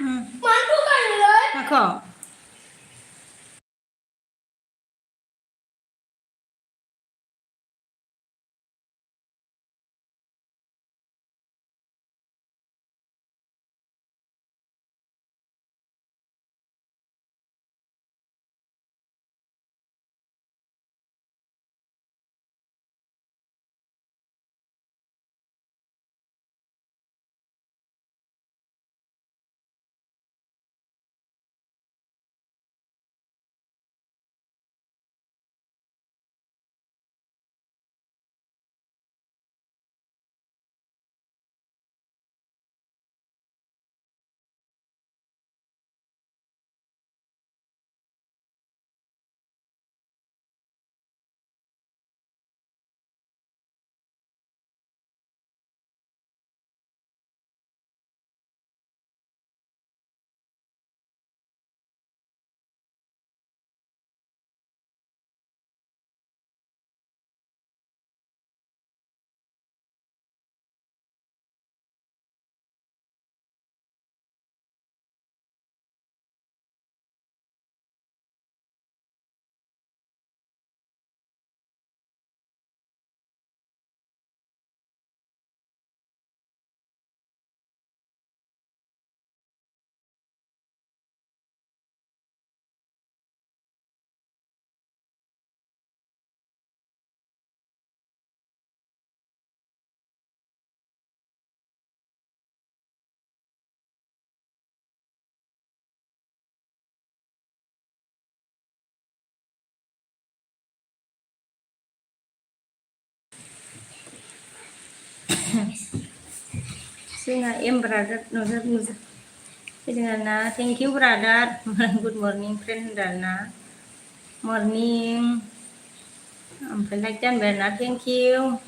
Ako. Sehingga brother, nusa. Dengan thank you brother. Good morning friend Dana. Morning. Friend like Dan Bernard, thank you.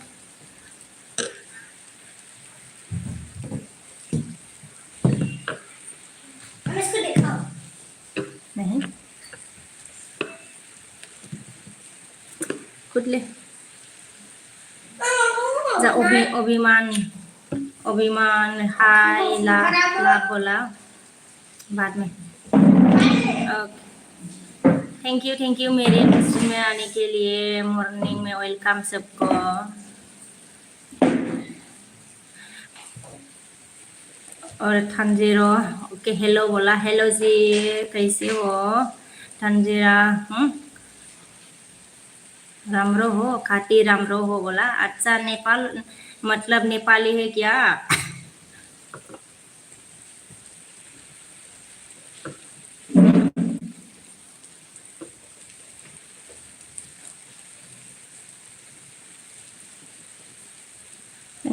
नहीं खुद ले जा अभिमान हाय ला बोला बाद में। ओके थैंक यू मेरे में आने के लिए। मॉर्निंग में वेलकम सबको। और तंजीरो ओके हेलो बोला। हेलो जी कैसे हो तंजीरा? रामरो हो खाती रामरो हो बोला। अच्छा नेपाल मतलब नेपाली है क्या?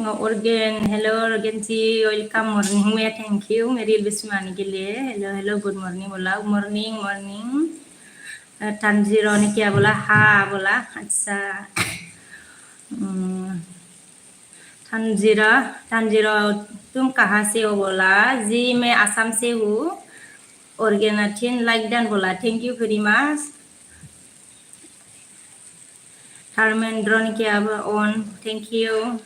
ऑर्गेन हेलो ऑर्गेन जी वेलकम मॉर्निंग में। थैंक यू मेरी लिस्ट में आने के लिए। हेलो गुड मॉर्निंग बोला। मॉर्निंग तंजीरो ने क्या बोला? हाँ बोला। अच्छा तंजीरो तुम कहाँ से हो बोला? जी मैं आसाम से हूँ। ऑर्गेनाथिन लाइक डन बोला। Thank you very much. Dharmendra ने क्या ऑन थैंक यू।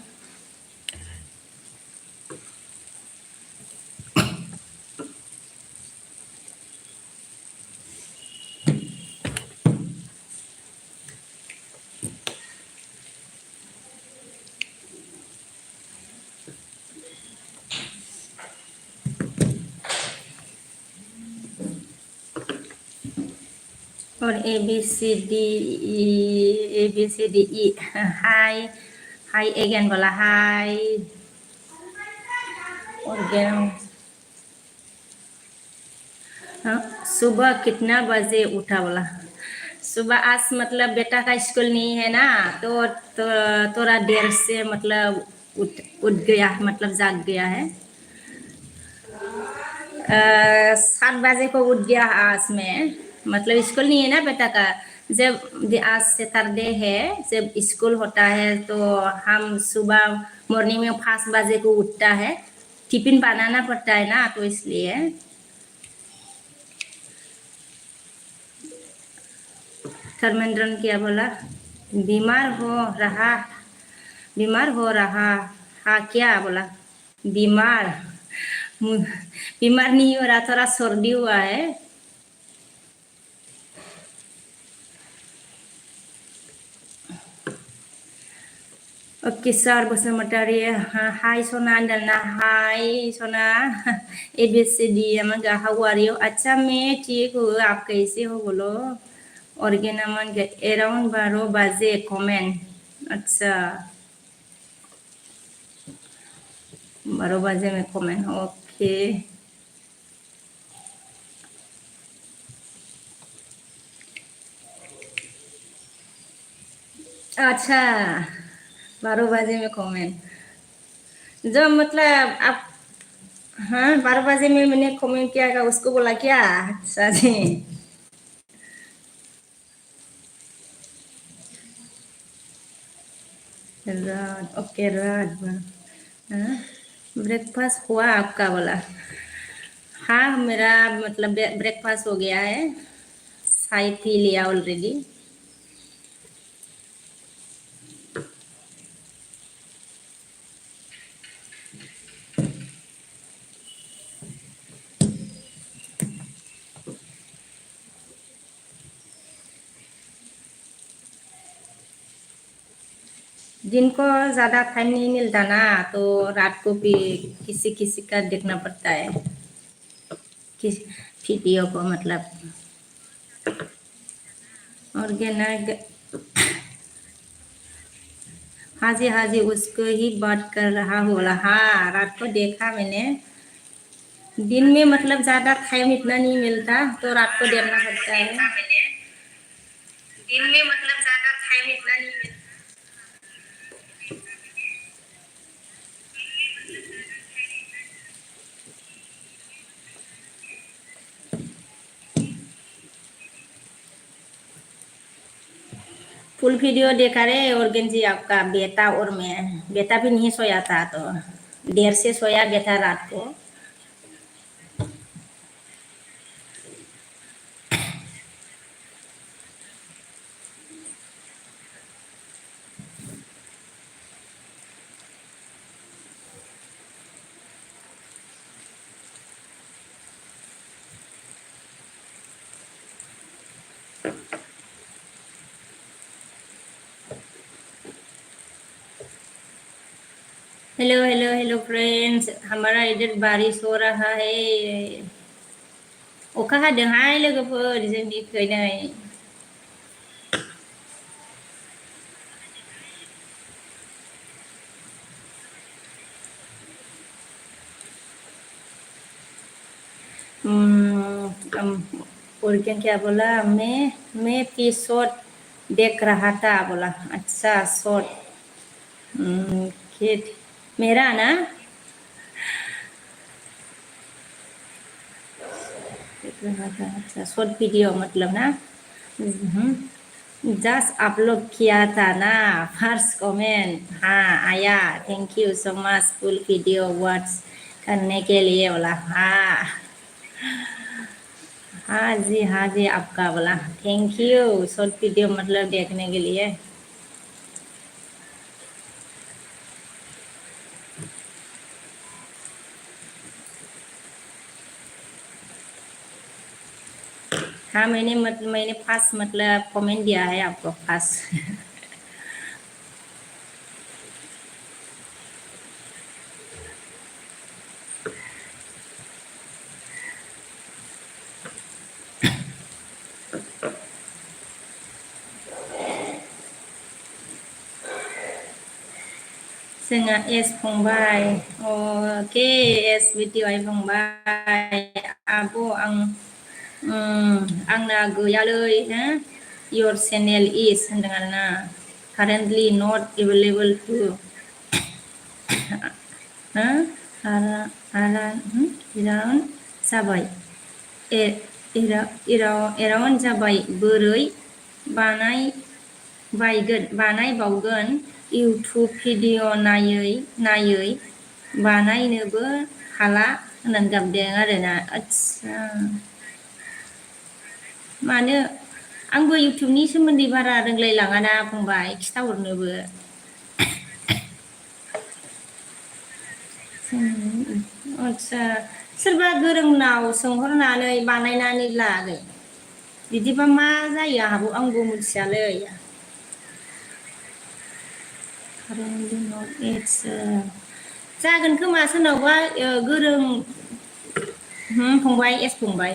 और A B C D E हाय अगेन बोला। हाय ऑर्गेन सुबह कितना बजे उठा बोला? सुबह आज मतलब बेटा का स्कूल नहीं है ना तो थोड़ा देर से मतलब उठ गया मतलब जाग गया है। 7 बजे को उठ गया आज में। मतलब स्कूल नहीं है ना बेटा का। जब आज सैटरडे है जब स्कूल होता है तो हम सुबह मॉर्निंग में 5 बजे को उठता है। टिफिन बनाना पड़ता है ना तो इसलिए। धर्मेंद्र ने क्या बोला? बीमार हो रहा हाँ क्या बोला? बीमार बीमार नहीं हो रहा, थोड़ा सर्दी हुआ है। Oke, Sar Bosnamatari. Hai Sona Andalna. Hai Sona. ABCD मगा how are you? अच्छा मैं ठीक हूँ, आप कैसे हो बोलो? और के नाम अराउंड 12 बजे कमेंट। अच्छा, 12 बजे में कमेंट। ओके, अच्छा, 12 बजे में कमेंट। जो मतलब आप, हाँ 12 बजे में मैंने कमेंट किया था, उसको बोला क्या? अच्छा जी। रात, ओके रात। हाँ, ब्रेकफास्ट हुआ आपका बोला? हाँ, मेरा मतलब ब्रेकफास्ट हो गया है, चाय पी लिया ऑलरेडी। दिन को ज़्यादा टाइम नहीं मिलता ना, तो रात को भी किसी किसी का देखना पड़ता है, किस वीडियो को मतलब। और क्या, हाँ जी उसको ही बात कर रहा हूँ बोला। हाँ, रात को देखा मैंने। दिन में मतलब ज़्यादा टाइम इतना नहीं मिलता, तो रात को देखना पड़ता है। दिन में मतलब ज़्यादा टाइम इतना नहीं मिलता। फुल वीडियो देखा रे ऑर्गेन जी आपका बेटा, और मैं बेटा भी नहीं सोया था, तो देर से सोया बेटा रात को। हेलो हेलो हेलो फ्रेंड्स, हमारा इधर बारिश हो रहा है। अखा हादोंहाय लोगोफोर जोंनिखैनै। ऑर्गेन क्या बोला? मैं भी शॉर्ट देख रहा था बोला। अच्छा, शॉर्ट। किड मेरा ना देख रहा था। अच्छा, शॉर्ट वीडियो मतलब ना। जस्ट अपलोड किया था ना, फर्स्ट कमेंट। हाँ आया, thank you so much full video watch करने के लिए बोला। हाँ, हाँ जी आपका बोला थैंक यू शॉर्ट वीडियो मतलब देखने के लिए। हाँ, मैंने फर्स्ट मतलब कमेंट दिया है आपको फर्स्ट। जोंहा एस फंबाय। अके एस भिडिअ फंबाय। आब' आंना गैयालै हो। योर चेनेल इज होनदों आरोना कारेन्टलि नट एभेलेबल टु एराउन्ड जाबाय। एराउन्ड जाबाय बोरै बानायबावगोन इउटुब भिडिअ नायै नायै बानायनोबो हाला होननानै गाबदों आरोना। आदसा, मानो? आंबो इउटुबनि सोमोन्दै बारा रोंलायलाङाना फंबाय, खिथाहरनोबो। आदसा सोरबा गोरोंनाव सोंहरनानै बानायनानै लागै बिदिबा मा जायो आंबो मिथियालै जागोन खोमा सोरनावबा गोरों फंबाय फंबाय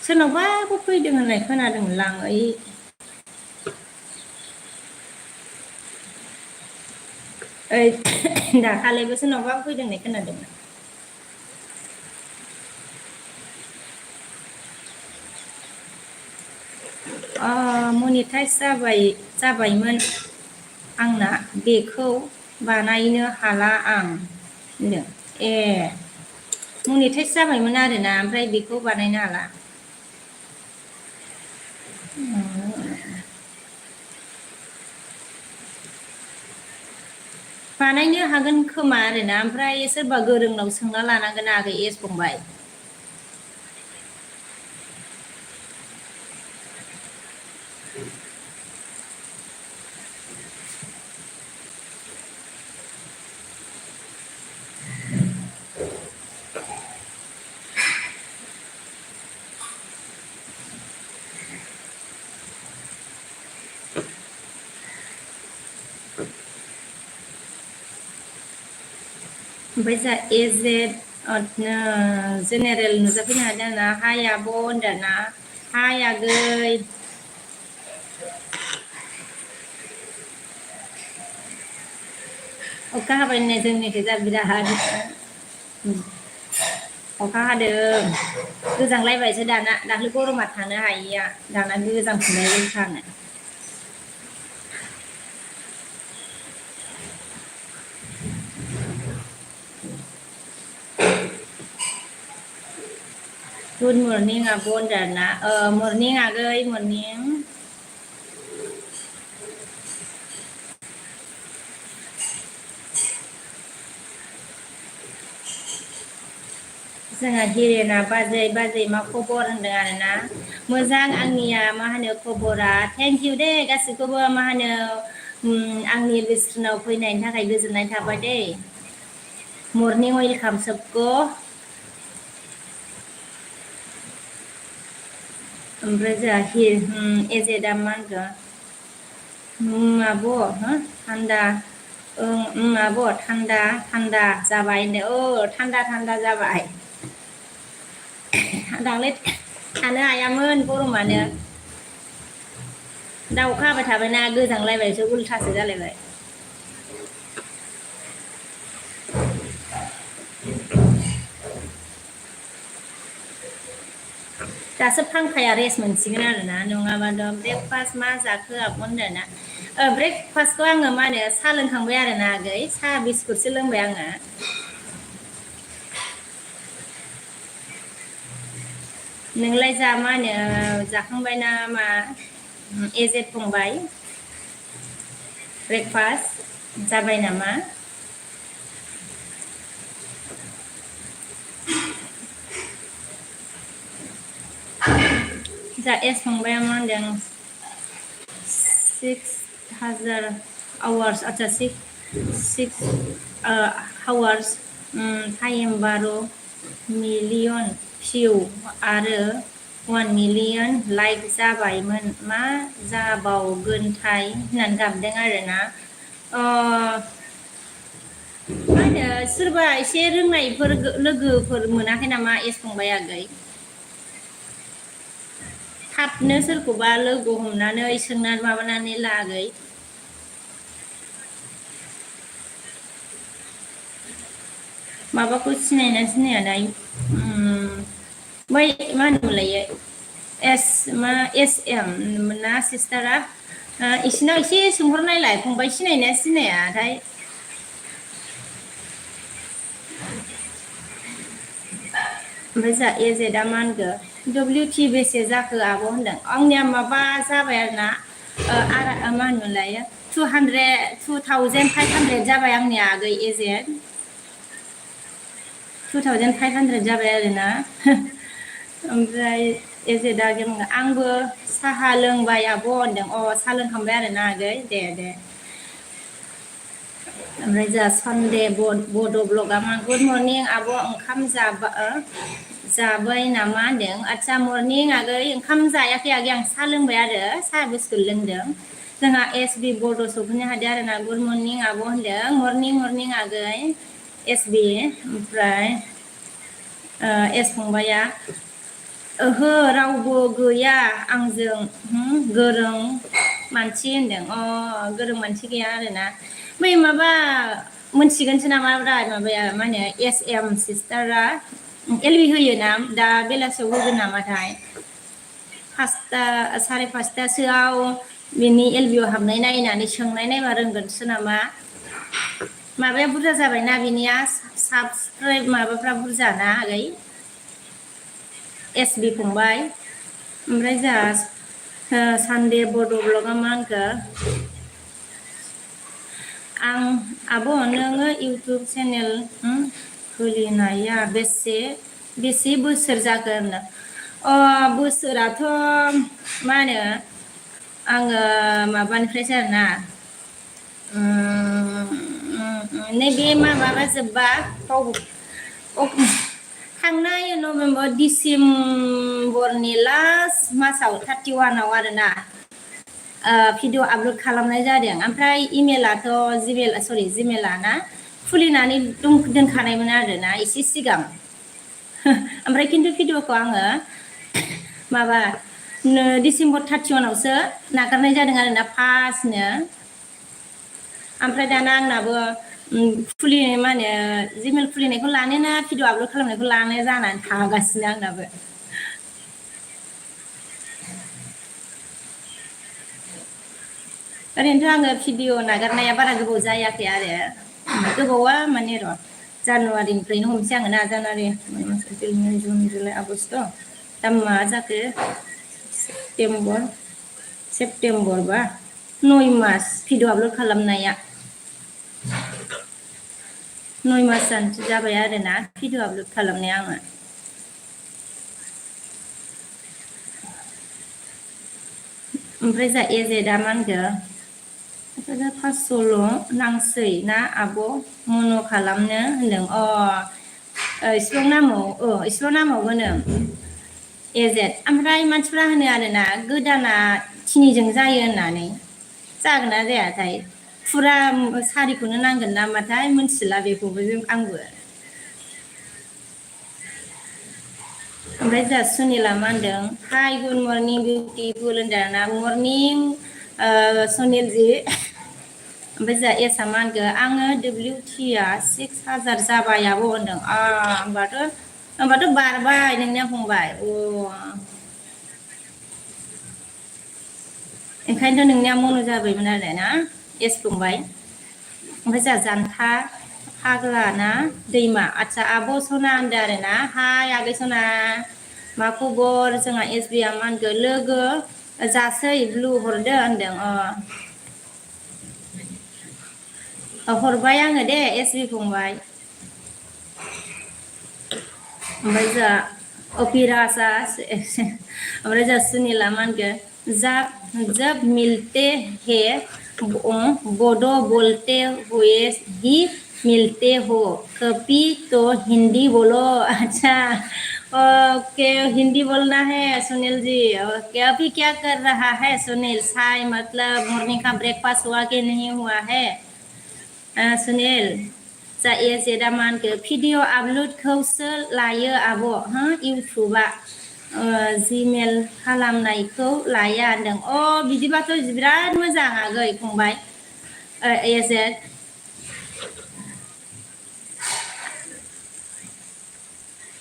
सोरनावबाबो फैदों होननाय खोनादोंमोनलां दाखालिबो सोरनावबा फैदों होननाय खोनादोंमोन मनिटाइज जाबायमोन आंना बेखौ बानायनो हाला आं होनदों मनिटाइज जाबायमोन आरोना ओमफ्राय बेखौ बानायनो हाला बानायनो हागोन खोमा आरोना ओमफ्राय सोरबा गोरोंनाव सोंना लानांगोन आगै फंबाय ओमफ्राय जा जेनेरेल नुजाफैनो हादों ना हाय आब' होनदाना हाय आगै अखा हाबाय नै जोंनिखैजा बिराद अखा हादों गोजांलायबायसो दाना दाख्लै गरमा थानो हायिया दाना गोजांफिनबाय उल्थानो गुड मर्निं आब' होनदाना मर्निं आगै मर्निं जोंहा हिरेना बाजै मा खबर होनदों आरोना मोजां आंनिया मा होनो खबरा थेंक इउ दे गासैखौबो मा होनो आंनि लिस्टनाव फैनायनि थाखाय गोजोननाय थाबाय दे मर्निं वेलकाम सबको ओमफ्राय जोंहा एजेडा मा होनगोन आब' थान्दा आब' थान्दा जाबाय थान्दा जाबाय दांलाय थानो हायामोन गरमानो दा अखा हाबाय थाबायना गोजांलायबायसो उल्थासो जालायबाय दासो फांखाया रेस्ट मोनसिगोन आरोना नङाबाथ' ब्रेकफास्ट मा जाखो आब' होनदोंना ब्रेकफास्टखौ आङो मा होनो साहा लोंखांबाय आरोना आगै साहा बिस्कुटसो लोंबाय आङो नोंलाय मा होनो जाखांबाय ना मा एजेड फंबाय ब्रेकफास्ट जाबाय नामा जा फंबाया मा होनदों 6,000 आवार्स आच्छा 6 आवार्स टाइम 12 मिलियन भिउ आरो 1 मिलियन लाइक जाबायमोन मा जाबावगोनथाय होननानै गाबदों आरोना मा होनो सोरबा एसे रोंनायफोर लोगोफोर मोनाखै नामा फंबाय आगै थाबनो सोरखौबा लोगो हमनानै सोंनानै माबानानै लागै माबाखौ सिनायना सिनायालाय बै मा होनोमोनलाय एम ना सिस्टारा इसिनाव एसे सोंहरनायलाय फंबाय सिनायना सिनायाथाय ओमफ्राय जा एजेडा मा होनखो WT बेसे जाखो आब' होनदों आंनिया माबा जाबाय आरोना मा होनोमोनलाय 2,500 जाबाय आंनिया आगै एजेड 2,500 जाबाय आरोना ओमफ्राय एजेडा आंबो साहा लोंबाय आब' होनदों साहा लोंखांबाय आरोना आगै दे ओमफ्राय जोंहा सानदे बड' ब्लगआ मा गुड मर्निं आब' ओंखाम जाबाय नामा होनदों आदसा मर्निं आगै ओंखाम जायाखै आगै आं साहा लोंबाय आरो साहा बिस्कुट लोंदों जोंहा एस बि बड' सफैनो हादों आरो ना गुड मर्निं आब' होनदों मर्निं आगै एस बि ओमफ्राय एस फंबाया ओहो रावबो गैया आंजों गोरों मानसि होनदों गोरों मानसि गैया आरोना बै माबा मोनथिगोनसो नामाब्रा माबाया मा होनो एस एम सिस्टारा एलबि होयोना दा बेलासियाव होगोन नामाथाय साराय पासथासोआव बिनि एलबिआव हाबनाय नायनानै सोंनाय नायबा रोंगोनसो नामा माबाया बुरजा जाबायना बिनिया साबसक्राइब माबाफ्रा बुरजा ना आगै एस बि फंबाय ओमफ्राय जोंहा सानदे बड' ब्लगआ मा होनखो आं आब' नोङो इउटुब चेनेल खुलिनाया बेसे बोसोर जागोन बोसोराथ' मा होनो आङो माबानिफ्रायसो आरोना नैबे माबा जोब्बा थांनाय नभेम्बर डिसेम्बरनि लास्ट मासाव 31आव आरोना भिडिअ आपल'ड खालामनाय जादों ओमफ्राय इमेलाथ' जिमेला ना खुलिनानै दोनखानायमोन आरोना एसे सिगां ओमफ्राय खिन्थु भिडिअखौ आङो माबा डिसेम्बर 31आवसो नागारनाय जादों आरोना फार्स्टनो ओमफ्राय दाना आंनाबो मा होनो जिमेल खुलिनायखौ लानोना भिडिअ आपल'ड खालामनायखौ लानो जानानै थागासिनो आंनाबो ओरैनोथ' आङो भिडिअ नागारनाया बारा गोबाव जायाखै आरो गोबावा माने र' जानुवारिनिफ्रायनो हमसै आङो ना जानुवारि जुन जुलाइ आगष्ट दा मा जाखो सेप्तेम्बर बा 9 मास भिडिअ आपल'ड खालामनाया 9 मास जानोसो जाबाय आरोना भिडिअ आपल'ड खालामनाया आङो ओमफ्राय जा एजेडआ मा होनखो 500ल' नांसै ना आब' मन' खालामनो होनदों इसिबां नामाव होनो एजेड ओमफ्राय मानसिफ्रा होनो आरोना गोदाना थिनिजों जायो होननानै जागोन ना जायाथाय फुरा सारिखौनो नांगोन नामाथाय मोनथिला बेखौबो आंबो ओमफ्राय जोंहा सुनिला मा होनदों हाय गुड मर्निं बिउटिफुल होनदों ना मर्निं सुनिलजि ओमफ्राय जोंहा एसआ मा होनगोन आङो WTआ 6000 जाबाय आब' होनदों होमबाथ' बारबाय नोंनिया फंबाय ओंखायनोथ' नोंनिया मन' जाबायमोन आरो ना एस फंबाय ओमफ्राय जोंहा जानथा फाग्लाना दैमा आदसा आब' सना होनदों आरो ना हाय आगै सना मा खबर जोंहा एस बिआ मा होनगोन लोगो जासै ब्लु हरदो होनदों हरबाय आङो दे एस बि फंबाय ओमफ्राय जोंहा अपिराजा ओमफ्राय जोंहा सुनिला मा होनगोन जब मिलते हे बोडो बोलते हुए ही मिलते हो कभी तो हिंदी बोलो अच्छा ओके हिंदी बोलना है सुनील जी ओके अभी क्या कर रहा है सुनील चाय मतलब मॉर्निंग का ब्रेकफास्ट हुआ कि नहीं हुआ है सुनील जा एजेडा मा होनखो भिडिअ आपल'डखौसो लायो आब' इउटुबा जिमेल खालामनायखौ लाया होनदों बिदिबाथ' बिराद मोजां आगै फंबाय एजेड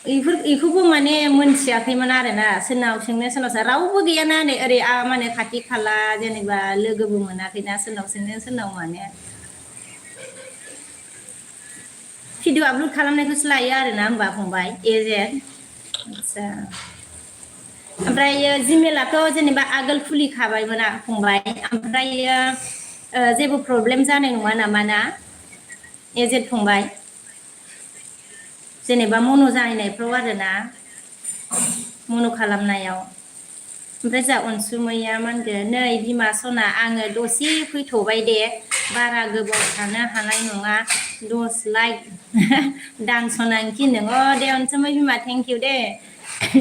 बेखौबो माने मोनथियाखैमोन आरोना सोरनाव सोंनो रावबो गैयाना नै ओरै माने खाथि खाला जेनेबा लोगोबो मोनाखैना सोरनाव सोंनो सोरनाव माने भिडिअ आपल'ड खालामनायखौसो लायो आरोना होमबा फंबाय एजेड आदसा ओमफ्रायो जिमेलाथ' जेनेबा आगोल खुलिखाबायमोन फंबाय ओमफ्रायो जेबो प्रब्लेम जानाय नङा नामा ना एजेड फंबाय जेनेबा मन' जाहैनायफ्राव आरोना मन' खालामनायाव ओमफ्राय जा अनसुमैया मा होनदों नै बिमा सना आङो दसे फैथ'बाय दे बारा गोबाव थानो हानाय नङा 10 लाइक दानस'नांखि नोङो दे अनसुमै बिमा थेंक इउ दे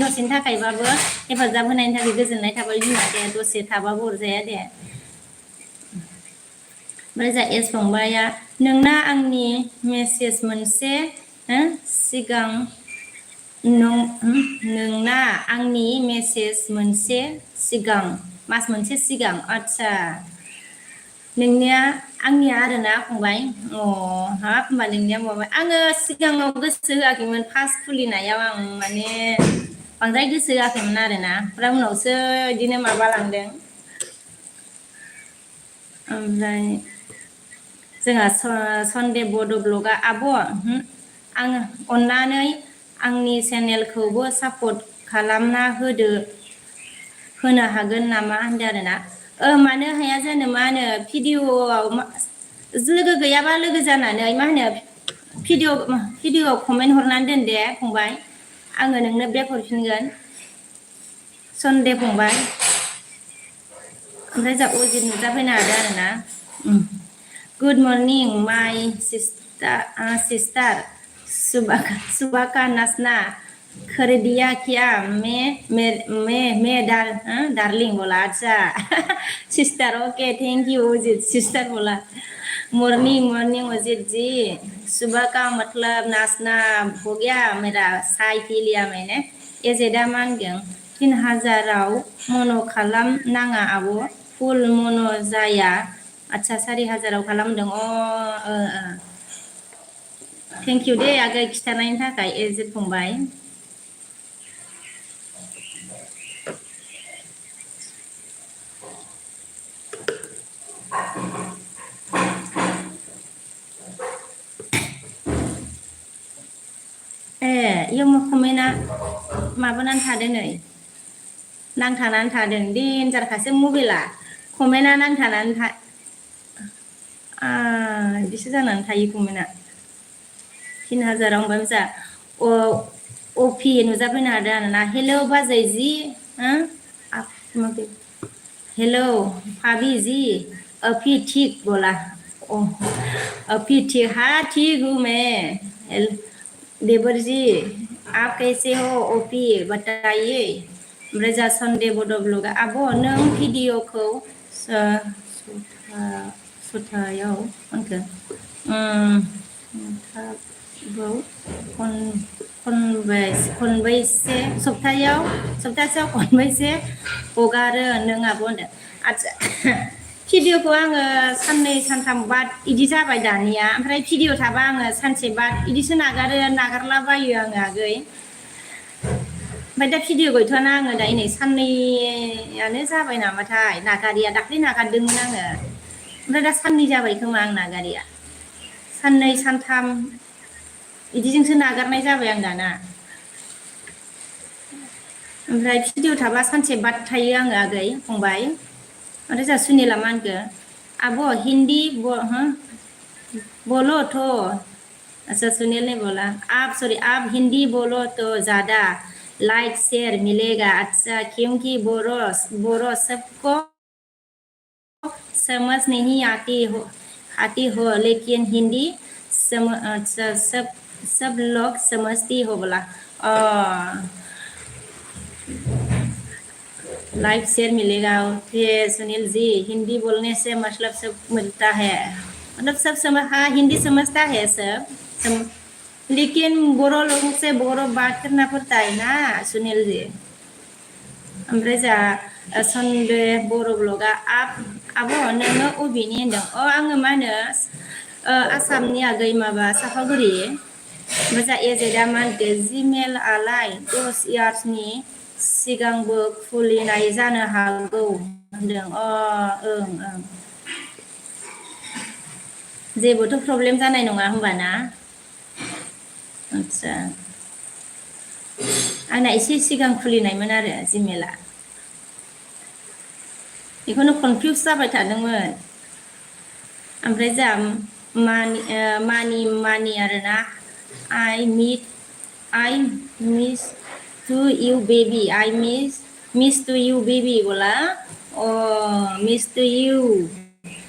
दसेनि थाखायबाबो हेफाजाब होनायनि थाखाय गोजोननाय थाबाय बिमा दे दसे थाबाबो अरजाया दे ओमफ्राय जा एस फंबाया नोंना आंनि मेसेज मोनसे सिगां नोंना आंनि मेसेज मोनसे सिगां मास मोनसे सिगां आदसा नोंनिया आंनिया आरोना फंबाय हाब होमबा नोंनिया माबा आङो सिगाङाव गोसो होआखैमोन फार्स्ट खुलिनायाव आं माने बांद्राय गोसो होआखैमोन आरोना ओमफ्राय उनावसो बिदिनो माबालांदों ओमफ्राय जोंहा सनदे बड' ब्लगआ आब' आङो अननानै आंनि चेनेलखौबो सापर्ट खालामना होनो हागोन नामा होनदों आरोना मानो हाया जानो मा होनो भिडिअ'आव लोगो गैयाबा लोगो जानानै मा होनो भिडिअ'आव कमेन्ट हरनानै दोन दे फंबाय आङो नोंनो बेक हरफिनगोन सनदे फंबाय ओमफ्राय जा अजित नुजाफैनो हादों आरोना गुड मर्निं माय सिस्टार सुबाका नासना कर दिया क्या मैं डार्लिंग बोला अच्छा sister okay thank you Ajit sister बोला मॉर्निंग अजित जी सुबह का मतलब नाचना हो गया मेरा चाय पी लिया मैंने एजेदा मान गया 3000आव मनो खालाम नाङा आब' फुल मनो जाया आच्छा 4000आव खालामदों थेंक इउ दे आगै खिथानायनि थाखाय एजेद फंबाय इयाव कमेन्टआ माबानानै थादों नै नांथानानै थादों देन्जारखासो मबाइला कमेन्टआ नांथानानै बिदिसो जानानै थायो कमेन्टआ 3000आव ओमफ्राय जा अफि नुजाफैनो हादों आरोना हेलौ बाजै जि हेलौ भाभी जी अभी ठीक बोला अभी ठीक हाँ ठीक हूँ मैं देवर जी आप कैसे हो ओपी बताइए ओमफ्राय जा सनदे बड' ब्लग आब' नों भिडिअ'खौ सप्तायाव खनबैसे सप्तासेयाव खनबैसे हगारो नों आब' होनदों आदसा भिडिअ'खौ आङो साननै सानथाम बाद इदि जाबाय दानिया ओमफ्राय भिडिअ' थाबा आङो सानसे बाद इदिसो नागारलाबायो आङो आगै ओमफ्राय दा भिडिअ गैथ'वाना आङो दा नै साननैयानो जाबाय नामाथाय नागारिया दाख्लै नागारदोंमोन आङो ओमफ्राय दा साननै जाबाय खोमा आं नागारिया साननै सानथाम बिदिजोंसो नागारनाय जाबाय आं दाना ओमफ्राय भिडिअ थाबा सानसे बाद थायो आङो आगै फंबाय ओमफ्राय जा सुनिला मा होनखो आब' हिन्दी बोलो तो अच्छा सुनील ने बोला आप हिंदी बोलो तो ज़्यादा लाइक शेयर मिलेगा अच्छा क्योंकि बोरो सबको समझ नहीं आती हो लेकिन हिंदी सब लोग समझती हो बोला लाइक शेयर मिलेगा फिर सुनील जी हिंदी बोलने से मतलब सब मिलता है मतलब सब समझ हाँ हिंदी समझता है सब लेकिन बोरो लोगों से बोरो बात करना पड़ता है ना सुनील जी ओमफ्राय जा सनदे बर' ब्लगआ आब' नोङो अबेनि होनदों आङो मा होनो आसामनि आगै माबा सापागुरि ओमफ्राय जा एजेडा मा होनखो जिमेल आलाय 10 इयार्सनि सिगांबो खुलिनाय जानो हागौ होनदों ओं जेबोथ' प्रब्लेम जानाय नङा होमबाना आदसा आंना एसे सिगां खुलिनायमोन आरो जिमेला बेखौनो कनफिउस जाबाय थादोंमोन ओमफ्राय जा मानि आरोना I miss to you baby I miss to you baby बोला miss to you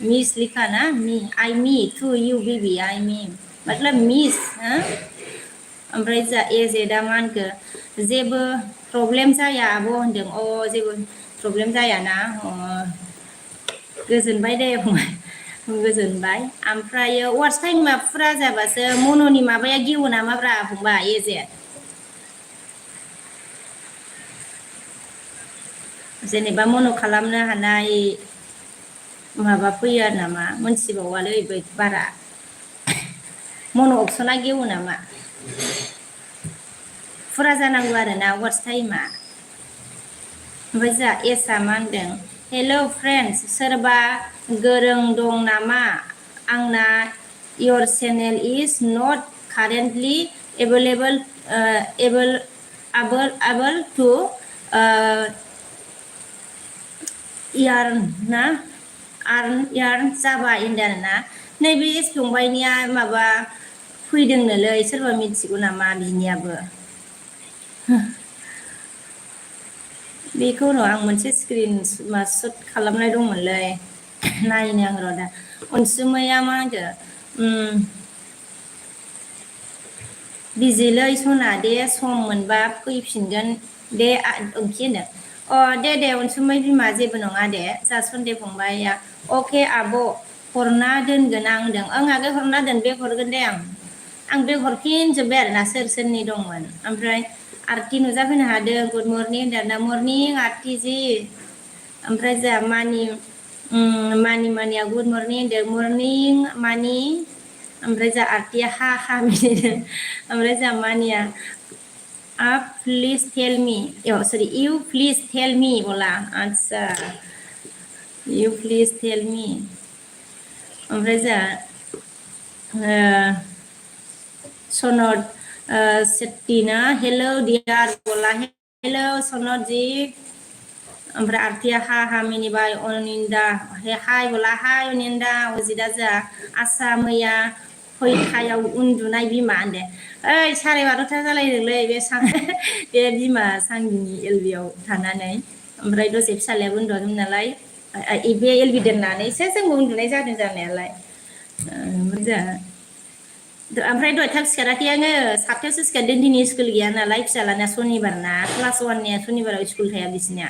मिस लिखा ना me I me to you baby I me मतलब मिस हा ओमफ्राय जा एजेडा मा होनखो जेबो प्रब्लेम जाया आब' होनदों अ जेबो प्रब्लेम जायाना अ गोजोनबाय दे फंबाय गोजोनबाय ओमफ्रायो वार्स टाइमा फुरा जाबासो मन'नि माबाया गेवो नामाब्रा फंबाय एजे जेनेबा मन' खालामनो हानाय माबा फैयो आरो नामा मोनथिबावालै बारा मन' अपसना गेवो नामा फुरा जानांगौ आरोना वार्स टाइमा ओमफ्राय जा एसआ मा होनदों हेल' फ्रेन्ड्स सोरबा गोरों दं नामा आंना your channel is not currently available आबोल टु यार्न जाबाय होनदों आरोना नैबे एस फंबायनिया माबा फैदोंनोलै सोरबा मिथिगौ नामा बिनियाबो बेखौ र' आं मोनसे स्क्रिन सुट खालामनाय दंमोनलै नायनो आं र' दा अनसुमैया मा होनदों बिजिलै सना दे सम मोनबा फैफिनगोन दे ओंखि होनो अ दे अनसुमै बिमा जेबो नङा दे जासन दे फंबाया अके आब' हरना दोनगोन आं होनदों ओं आगै हरना दोन बेग हरगोन दे आं बेग हरफिनजोब्बाय आरोना सोर सोरनि दंमोन ओमफ्राय आरति नुजाफैनो हादों गुड मर्निं होनदों मर्निं आरति जि ओमफ्राय जोंहा मानिया गुड मर्निं होनदों मर्निं मानि ओमफ्राय जोंहा आरतिया हा मिनिदों ओमफ्राय जोंहा मानिया प्लिज टेल मी सरि इउ प्लिज टेल मी बोला आच्छा इउ प्लिज टेल मी ओमफ्राय जोंहा सनद सेट्टिना हेलो डियार बोला हेलो सनद जी ओमफ्राय आरतिया हा मिनिबाय अनिन्दा हाय बोला हाय अनिन्दा अजिदा जा आसा मैया खयथायाव उन्दुनाय बिमा होनदे ओइ 12:30 जालायदोंलै बे बिमा सांगिनि एलबियाव थानानै ओमफ्राय दसे फिसालायाबो उन्दुवाखैमोन नालाय बे एलबि दोननानैसो जोंबो उन्दुनाय जादों जानायालाय ओमफ्राय दहाय थाब सिखाराखै आङो 7थायावसो सिखारदों दिनै स्कुल गैया नालाय फिसालाना सनिबार ना क्लास 1निया सनिबाराव स्कुल थाया बिसिनिया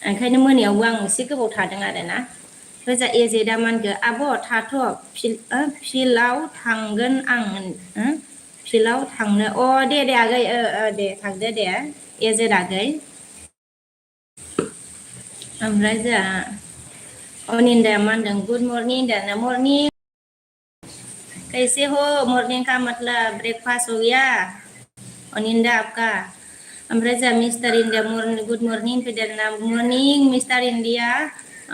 ओंखायनो मोनायावबो आं एसे गोबाव थादों आरोना ओमफ्राय जा एजेदा मा होनखो आब' थाथ' फिल्डआव थांगोन आं फिल्डआव थांनो दे आगै दे थांदो दे एजेड आगै ओमफ्राय जोंहा अनिन्दाया मा होनदों गुड मर्निं होनदों मर्निं कैसे हो मॉर्निंग का मतलब ब्रेकफास्ट हो गया अनिन्दा आपका ओमफ्राय जोंहा मिस्टार इन्डिया गुड मर्निं फैदेरना मर्निं मिस्टार इन्डिया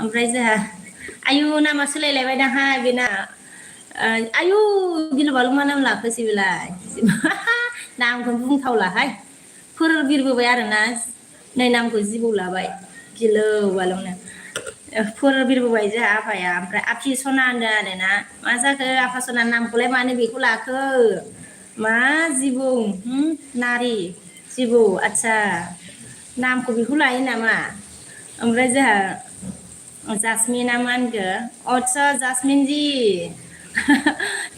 ओमफ्राय जोंहा आयु नामा सोलायलायबाय दाहाय बेना आयु गिलु बालु मा नाम लाखोसै बेलाय नामखौनो बुंथावलाहाय फोर बिरबोबाय आरोना नै नामखौ जिबौ लाबाय गिलु बालुनो फोर बिरबोबाय जोंहा आफाया ओमफ्राय आफि सना होनदों आरोना मा जाखो आफा सना नामखौलाय मानो बेखौ लाखो मा जिबौ नारि जिबौ आच्छा नामखौ बेखौ लायो नामा ओमफ्राय जोंहा जासमिना मा होनखो अच्छा जासमिन जी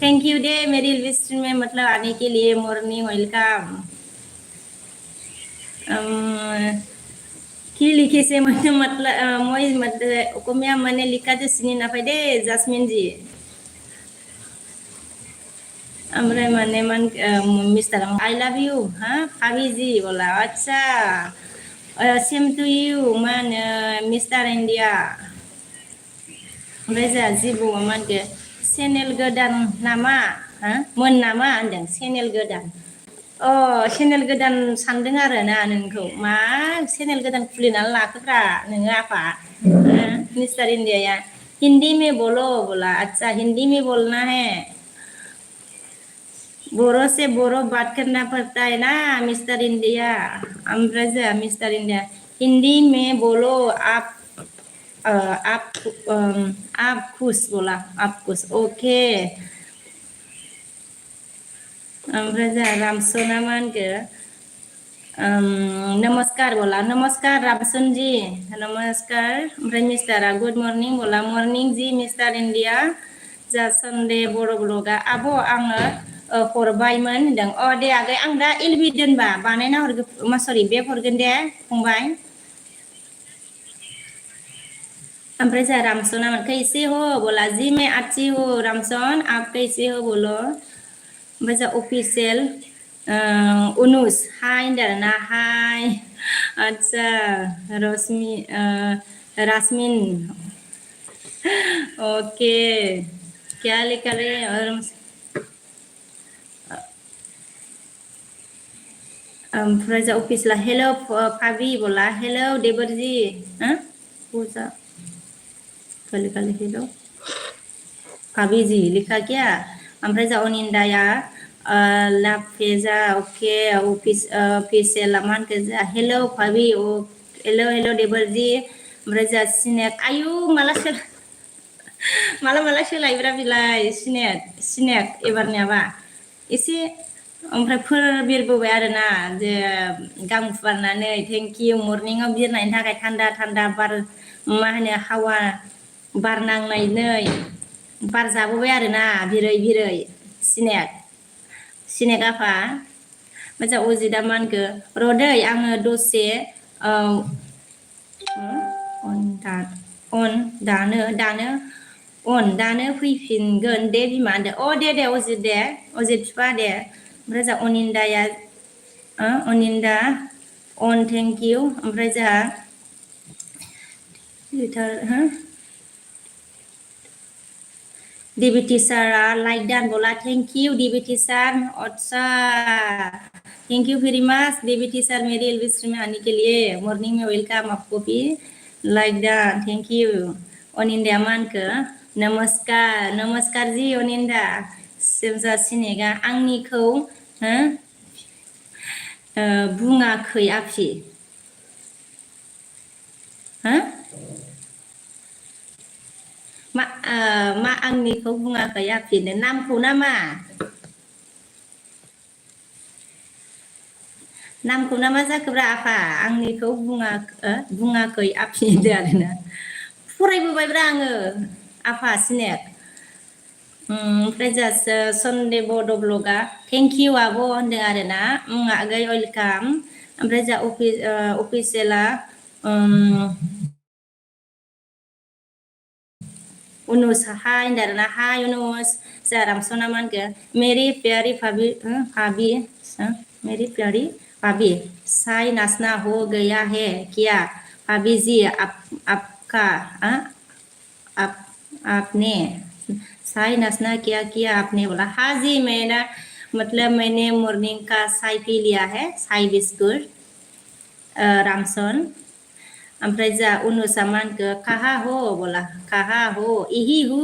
थैंक यू दे मेरी लिस्ट में मतलब आने के लिए मॉर्निंग वेलकम কি লিখিছে মই অসমীয়া মানে লিখাটো চিনি নাপাই দেই জাসমিন জি ओमफ्राय माने मिस्टार आई लाभ यू हा भाभी जी बोला अच्छा सेम टू यू मा होनो मिस्टार इन्डिया ओमफ्राय जोंहा जिबौआ मा होनखो चेनेल गोदान नामा मोन नामा होनदों चेनेल गोदान चेनेल गोदान सानदों आरोना नोंखौ मा चेनेल गोदान खुलिनानै लाखोब्रा नोङो आफा मिस्टार इन्डिया हिंदी में बोलो बोला अच्छा हिंदी में बोलना है बोरो से बोरो बात करना पड़ता है ना मिस्टर इंडिया ओमफ्राय जोंहा मिस्टार इंडिया हिंदी में बोलो आप खुश बोला आप खुश ओके ओमफ्राय जोंहा रामसना मा होनखो नमस्कार बोला नमस्कार रामसन जी नमस्कार ओमफ्राय मिस्टारा गुड मर्निं बोला मर्निं जी मिस्टार इन्डिया जा सानडे बर' ब्लगा आब' आङो हरबायमोन होनदों अ दे आगै आं दा एलबि दोनबा बानायना हरगोन मा सरि बेग हरगोन दे फंबाय ओमफ्राय जोंहा रामसना कैसे हो बोला जी मैं अच्छी हूँ रामसन आप कैसे हो बोलो ओमफ्राय जोंहा अफिसियेल उनुस हाय होनदों आरोना हाय आच्छा रश्मि रासमिन ओके क्या लिखा रे ओमफ्राय जोंहा अफिसला हेलो फाबि बोला हेलो देबरजी पूजा कल कल हेलो भाभी जी लिखा क्या ओमफ्राय जा अनिन्दाया लाफेजा ओके ऑफिस से लामान के जा हेलो भाभी ओ हेलो हेलो देबरजी ओमफ्राय जा सिनेक आयु माला माला सोलायब्रा बिलाय सिनेक एबारनियाबा एसे ओमफ्राय फोरबिरबोबाय आरोना जे गां फुवारनानै थेंक इउ मर्निंआव बिरनायनि थाखाय थान्दा थान्दा बार मा होनो हावा बार नांनायनै बार जाबोबाय आरोना बिरै बिरै सिनेक आफा मोजां अजिदा मा होनखो र'दै आङो दसे दानो फैफिनगोन दे बिमा होनदो अ दे दे अजित बिफा दे ओमफ्राय जोंहा अनिन्दाया अनिन्दा अन थेंक इउ ओमफ्राय जोंहा DB teacher like dan bola thank you DB teacher अच्छा thank you very much DB teacher मेरी एलविस में आने के लिए मॉर्निंग में वेलकम आपको भी लाइक दैट थैंक यू अनिन्दा मानखो नमस्कार नमस्कार जी अनिन्दा सेमजा सिनेगा आंनिखौ बुङाखै आफि हो मा आंनिखौ बुङाखै आफिनो नामखौ ना मा नामखौ ना मा जाखोब्रा आफा आंनिखौ बुङाखै आफि होनदो आरोना फरायबोबायब्रा आङो आफा सिनेक ओमफ्राय जास्ट सनडे बड' ब्लगा थेंक इउ आब' होनदों आरोना आगै वेलकाम ओमफ्राय जा अफिसियेला उनुस हाय होनदों आरोना हाय उनुस जा रामसना मा होनखो मेरी प्यारी भाभी मेरी प्यारी भाभी साई नाचना हो गया है क्या भाभी जी आपका आप आपने चाय नाश्ता क्या किया आपने बोला हाँ जी मेरा मतलब मैंने मॉर्निंग का चाय पी लिया है चाय बिस्कुट रामसन ओमफ्राय जा उनुसा मा होनखो काहा हो बोला काहा हो इहि हु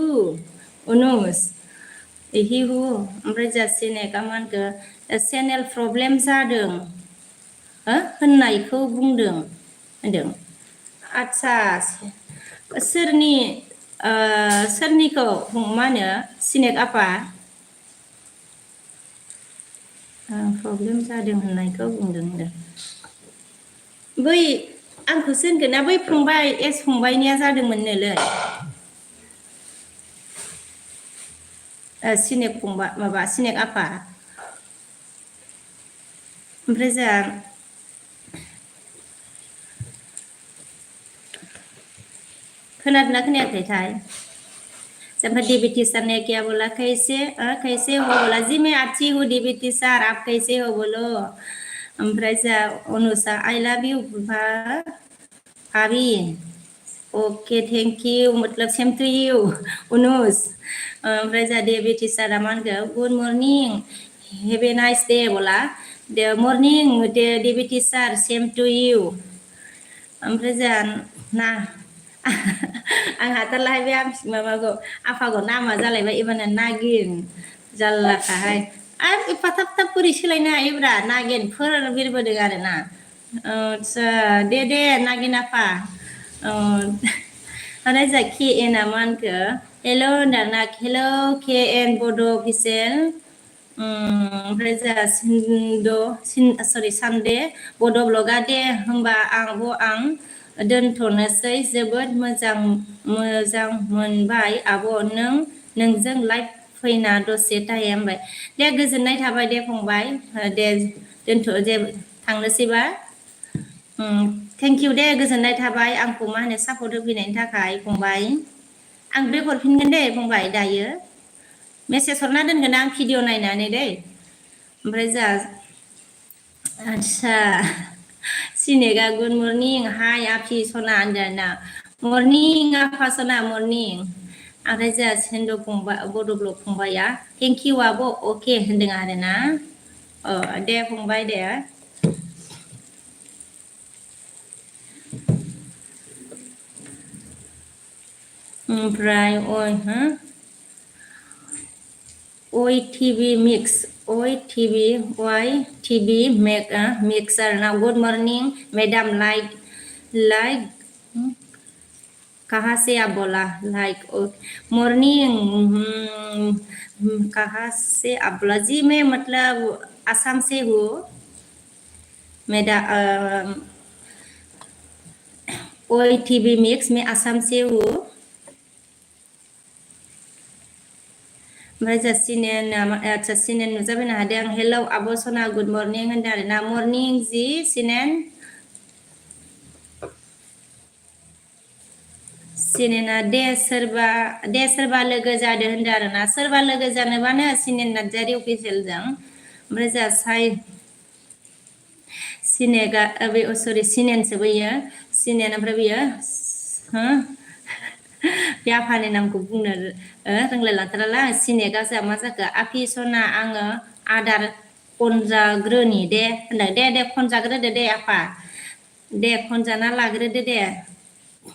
उनुस इहि हु ओमफ्राय जा सिनेका मा होनखो चेनेल प्रब्लेम जादों होननायखौ बुंदों होनदों आच्छा सोरनिखौ मा होनो सिनेक आफा प्रब्लेम जादों होननायखौ बुंदों होनदों बै आंखौसो होनगोन ना बै फंबाय फंबायनिया जादोंमोननोलै सिनेक फंबाय माबा सिनेक आफा ओमफ्राय जोंहा खोनादोंना खोनायाखैथाय जब डीबी टीचर ने क्या बोला कैसे हो बोला जी मैं अच्छी हूँ डीबी टीचर आप कैसे हो बोलो ओमफ्राय जा अनुषा आई लव यू भाभी ओके थैंक यू मतलब सेम टू यू उनुस ओमफ्राय जा डीबी टीचरा मा होनखो गुड मर्निं हेव ए नाइस डे बोला दे morning DB teacher same to you ओमफ्राय जोंहा ना आं हाथारलाहाय बे माबाखौ आफाखौ नामा जालायबाय एबारना नागिन जारलाखाहाय आरो एफा थाब थाब बोरै सोलायनो हायोब्रा नागिनफोर बिरबोदों आरोना आच्छा दे नागिन आफा ओमफ्राय जा के एनआ मा होनखो हेल' होनदां ना हेल' के एन बड' अफिसियेल ओमफ्राय जोंहा सरि सानदे बड' ब्लगा दे होमबा आं दोनथ'नोसै जोबोद मोजां मोनबाय आब' नोंजों लाइभ फैना दसे टाइम बाय दे गोजोननाय थाबाय दे फंबाय दे दोनथ' दे थांनोसैबा थेंक इउ दे गोजोननाय थाबाय आंखौ मा होनो सापर्ट होफैनायनि थाखाय फंबाय आं बेक हरफिनगोन दे फंबाय दायो मेसेज हरना दोनगोन आं भिडिअ नायनानै दै ओमफ्राय जोंहा आदसा सिनेगा गुड मर्निं हाय आफि सना होनदों ना मर्निं आफा सना मर्निं ओमफ्राय जोंहा सेन्द फंबाय बड' ब्लग फंबाया थेंक इउ आब' अके होनदों आरो ना दे फंबाय दे ओमफ्राय ओइ टिभि मिक्स ओइ टिभि वाइ टिभि मिक्सार ना गुड मर्निं मैडम लाइक कहाँ से आप बोला लाइक मॉर्निंग कहाँ से आप बोला जी मैं मतलब असम से हूँ मैडम ओई टीवी मिक्स में आसाम से हूँ ओमफ्राय आदसा सिनेन नुजाफैनो हादों हेलौ आब' सना गुड मर्निं होनदों आरो ना मर्निं जि सिनेन सिनेना दे सोरबा लोगो जादों होनदों आरो ना सोरबा लोगो जानोबानो सिनेन नार्जारि अफिसियेलजों ओमफ्राय जोंहा सिनेगा बे सरि सिनेनसो बैयो सिनेन ओमफ्राय बियो हो बे आफानि नामखौ बुंनो रोंलाय लांथाराला सिनेगा जोंहा मा जाखो आफि सना आङो आदार खनजाग्रोनि दे होनदों दे खनजाग्रोदो दे आफा दे खनजाना लाग्रोदो दे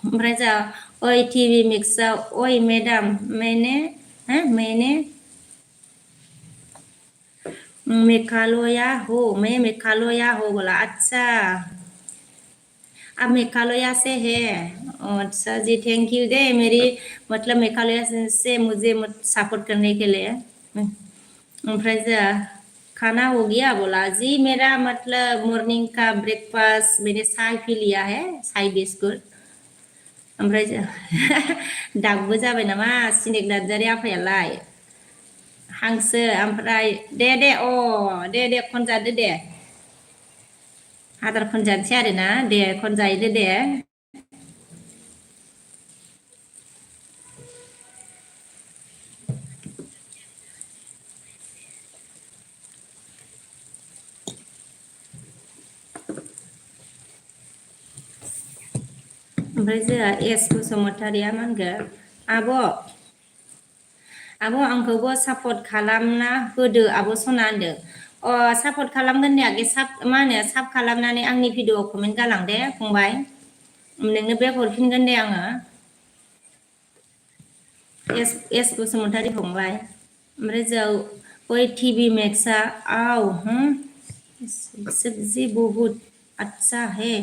ओमफ्राय जोंहा ओइ टिभि मिक्सआव ओइ मेडाम मैंने मैं मेघालया हो बोला अच्छा आप मेघालया से है अच्छा जी थैंक यू दे मेरी मतलब मेघालया से मुझे सपोर्ट करने के लिए ओमफ्राय जोंहा खाना हो गया बोला जी मेरा मतलब मॉर्निंग का ब्रेकफास्ट मैंने चाय पी लिया है चाय बिस्कुट ओमफ्राय दागबो जाबाय नामा सिनेक नार्जारि आफायालाय हांसो ओमफ्राय दे खनजादो दे आदार खनजानोसै आरोना दे खनजाहैदो दे ओमफ्राय जोंहा एस बसुमतारिया मा होनगोन आब' आंखौबो सापर्ट खालामना होदो आब' सना होनदों सापर्ट खालामगोन दे आगै मा होनो साब खालामनानै आंनि भिडिअ'आव कमेन्ट गालां दे फंबाय नोंनो बेक हरफिनगोन दे आङो एस बसुमतारी फंबाय ओमफ्राय जों ओइ टिभि मेक्सआ सब्जी बहुत अच्छा है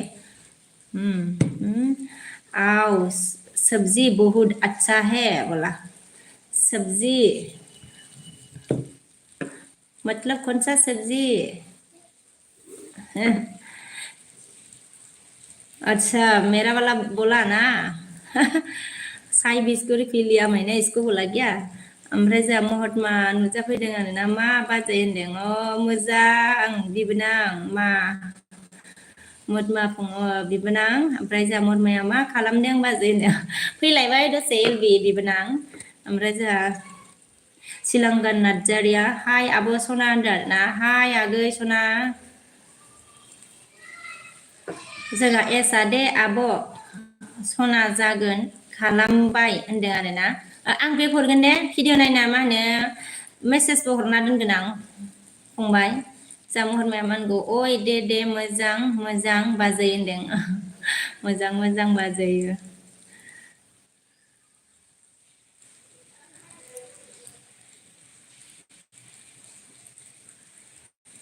सब्जी बहुत अच्छा है बोला सब्जी मतलब कौन सा सब्जी अच्छा मेरा वाला बोला ना साई बिस्कुट पी लिया मैंने इसको बोला क्या ओमफ्राय जोंहा महात्मा नुजाफैदों आरो ना मा बाजै होनदों मोजां बिबोनां मा महात्मा बिबोनां ओमफ्राय जोंहा महात्माया मा खालामदों बाजै होनदों फैलायबाय दसे एलबि बिबोनां ओमफ्राय जोंहा सिलांगान नार्जारिया हाय आब' सना होनदों आरो ना हाय आगै सना जोंहा एसआ दे आब' सना जागोन खालामबाय होनदों आरोना आं बेक हरगोन दे भिडिअ नायना मा होनो मेसेजबो हरना दोनगोन आं फंबाय जा महात्माया मा होनगौ ओइ दे मोजां बाजै होनदों मोजां बाजै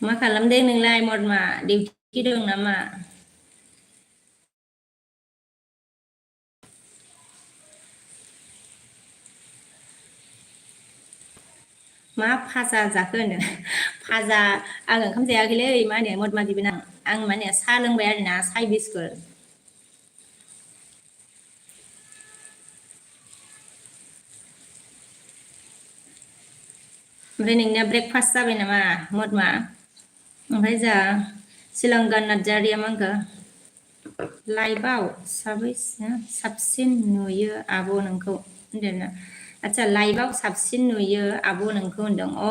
मा खालामदों नोंलाय महात्मा डिउटि दं नामा मा फाजा जाखो होनदों फाजा आं ओंखाम जायाखैलै मा होनो मदमा दिबिन आं माने साहा लोंबाय आरोना साय बिस्कुट ओमफ्राय नोंनिया ब्रेकफास्ट जाबाय नामा मदमा ओमफ्राय जा सिलंगा नार्जारिया मा होनखो लाइफआव साबसिन नुयो आब' नोंखौ होनदोंना आदसा लाइफआव साबसिन नुयो आब' नोंखौ होनदों अ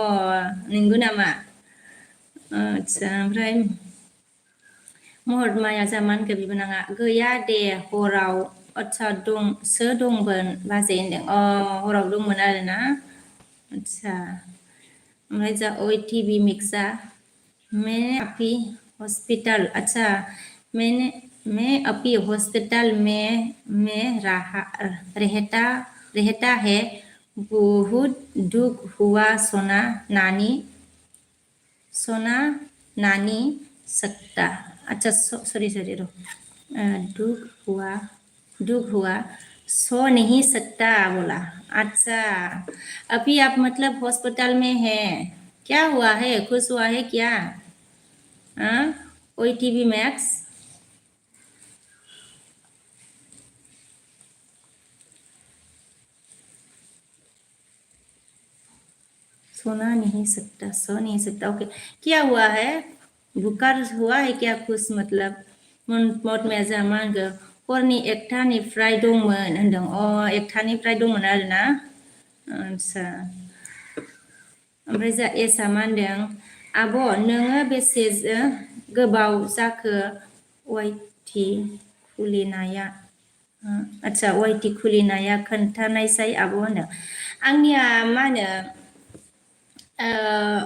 नंगौ नामा आदसा ओमफ्राय महरमाया जामानखो बिबोनाङा गैया दे हराव आदसा दंसो दंमोन बाजै होनदों अ हराव दंमोन आरोना आदसा ओमफ्राय जा ओइ टिभि मिक्सा मैं अभी हॉस्पिटल अच्छा मैं अभी हॉस्पिटल में रहता रहता है बहुत दुख हुआ सोना नानी सकता अच्छा सॉरी सॉरी रो दुख हुआ सो नहीं सकता बोला अच्छा अभी आप मतलब हॉस्पिटल में हैं क्या हुआ है खुश हुआ है क्या हाँ ओई टीवी मैक्स सो नहीं सकता ओके क्या हुआ है बुखार हुआ है क्या खुश मतलब मत मेजा मा होनगो हरनि एकथानिफ्राय दंमोन होनदों अ एकथानिफ्राय दंमोन आरोना आदसा ओमफ्राय जा एसआ मा होनदों आब' नोङो बेसे गोबाव जाखो वाइटि खुलिनाया आदसा वाइटि खुलिनाया खोन्थानायसाय आब' होनदों आंनिया मा होनो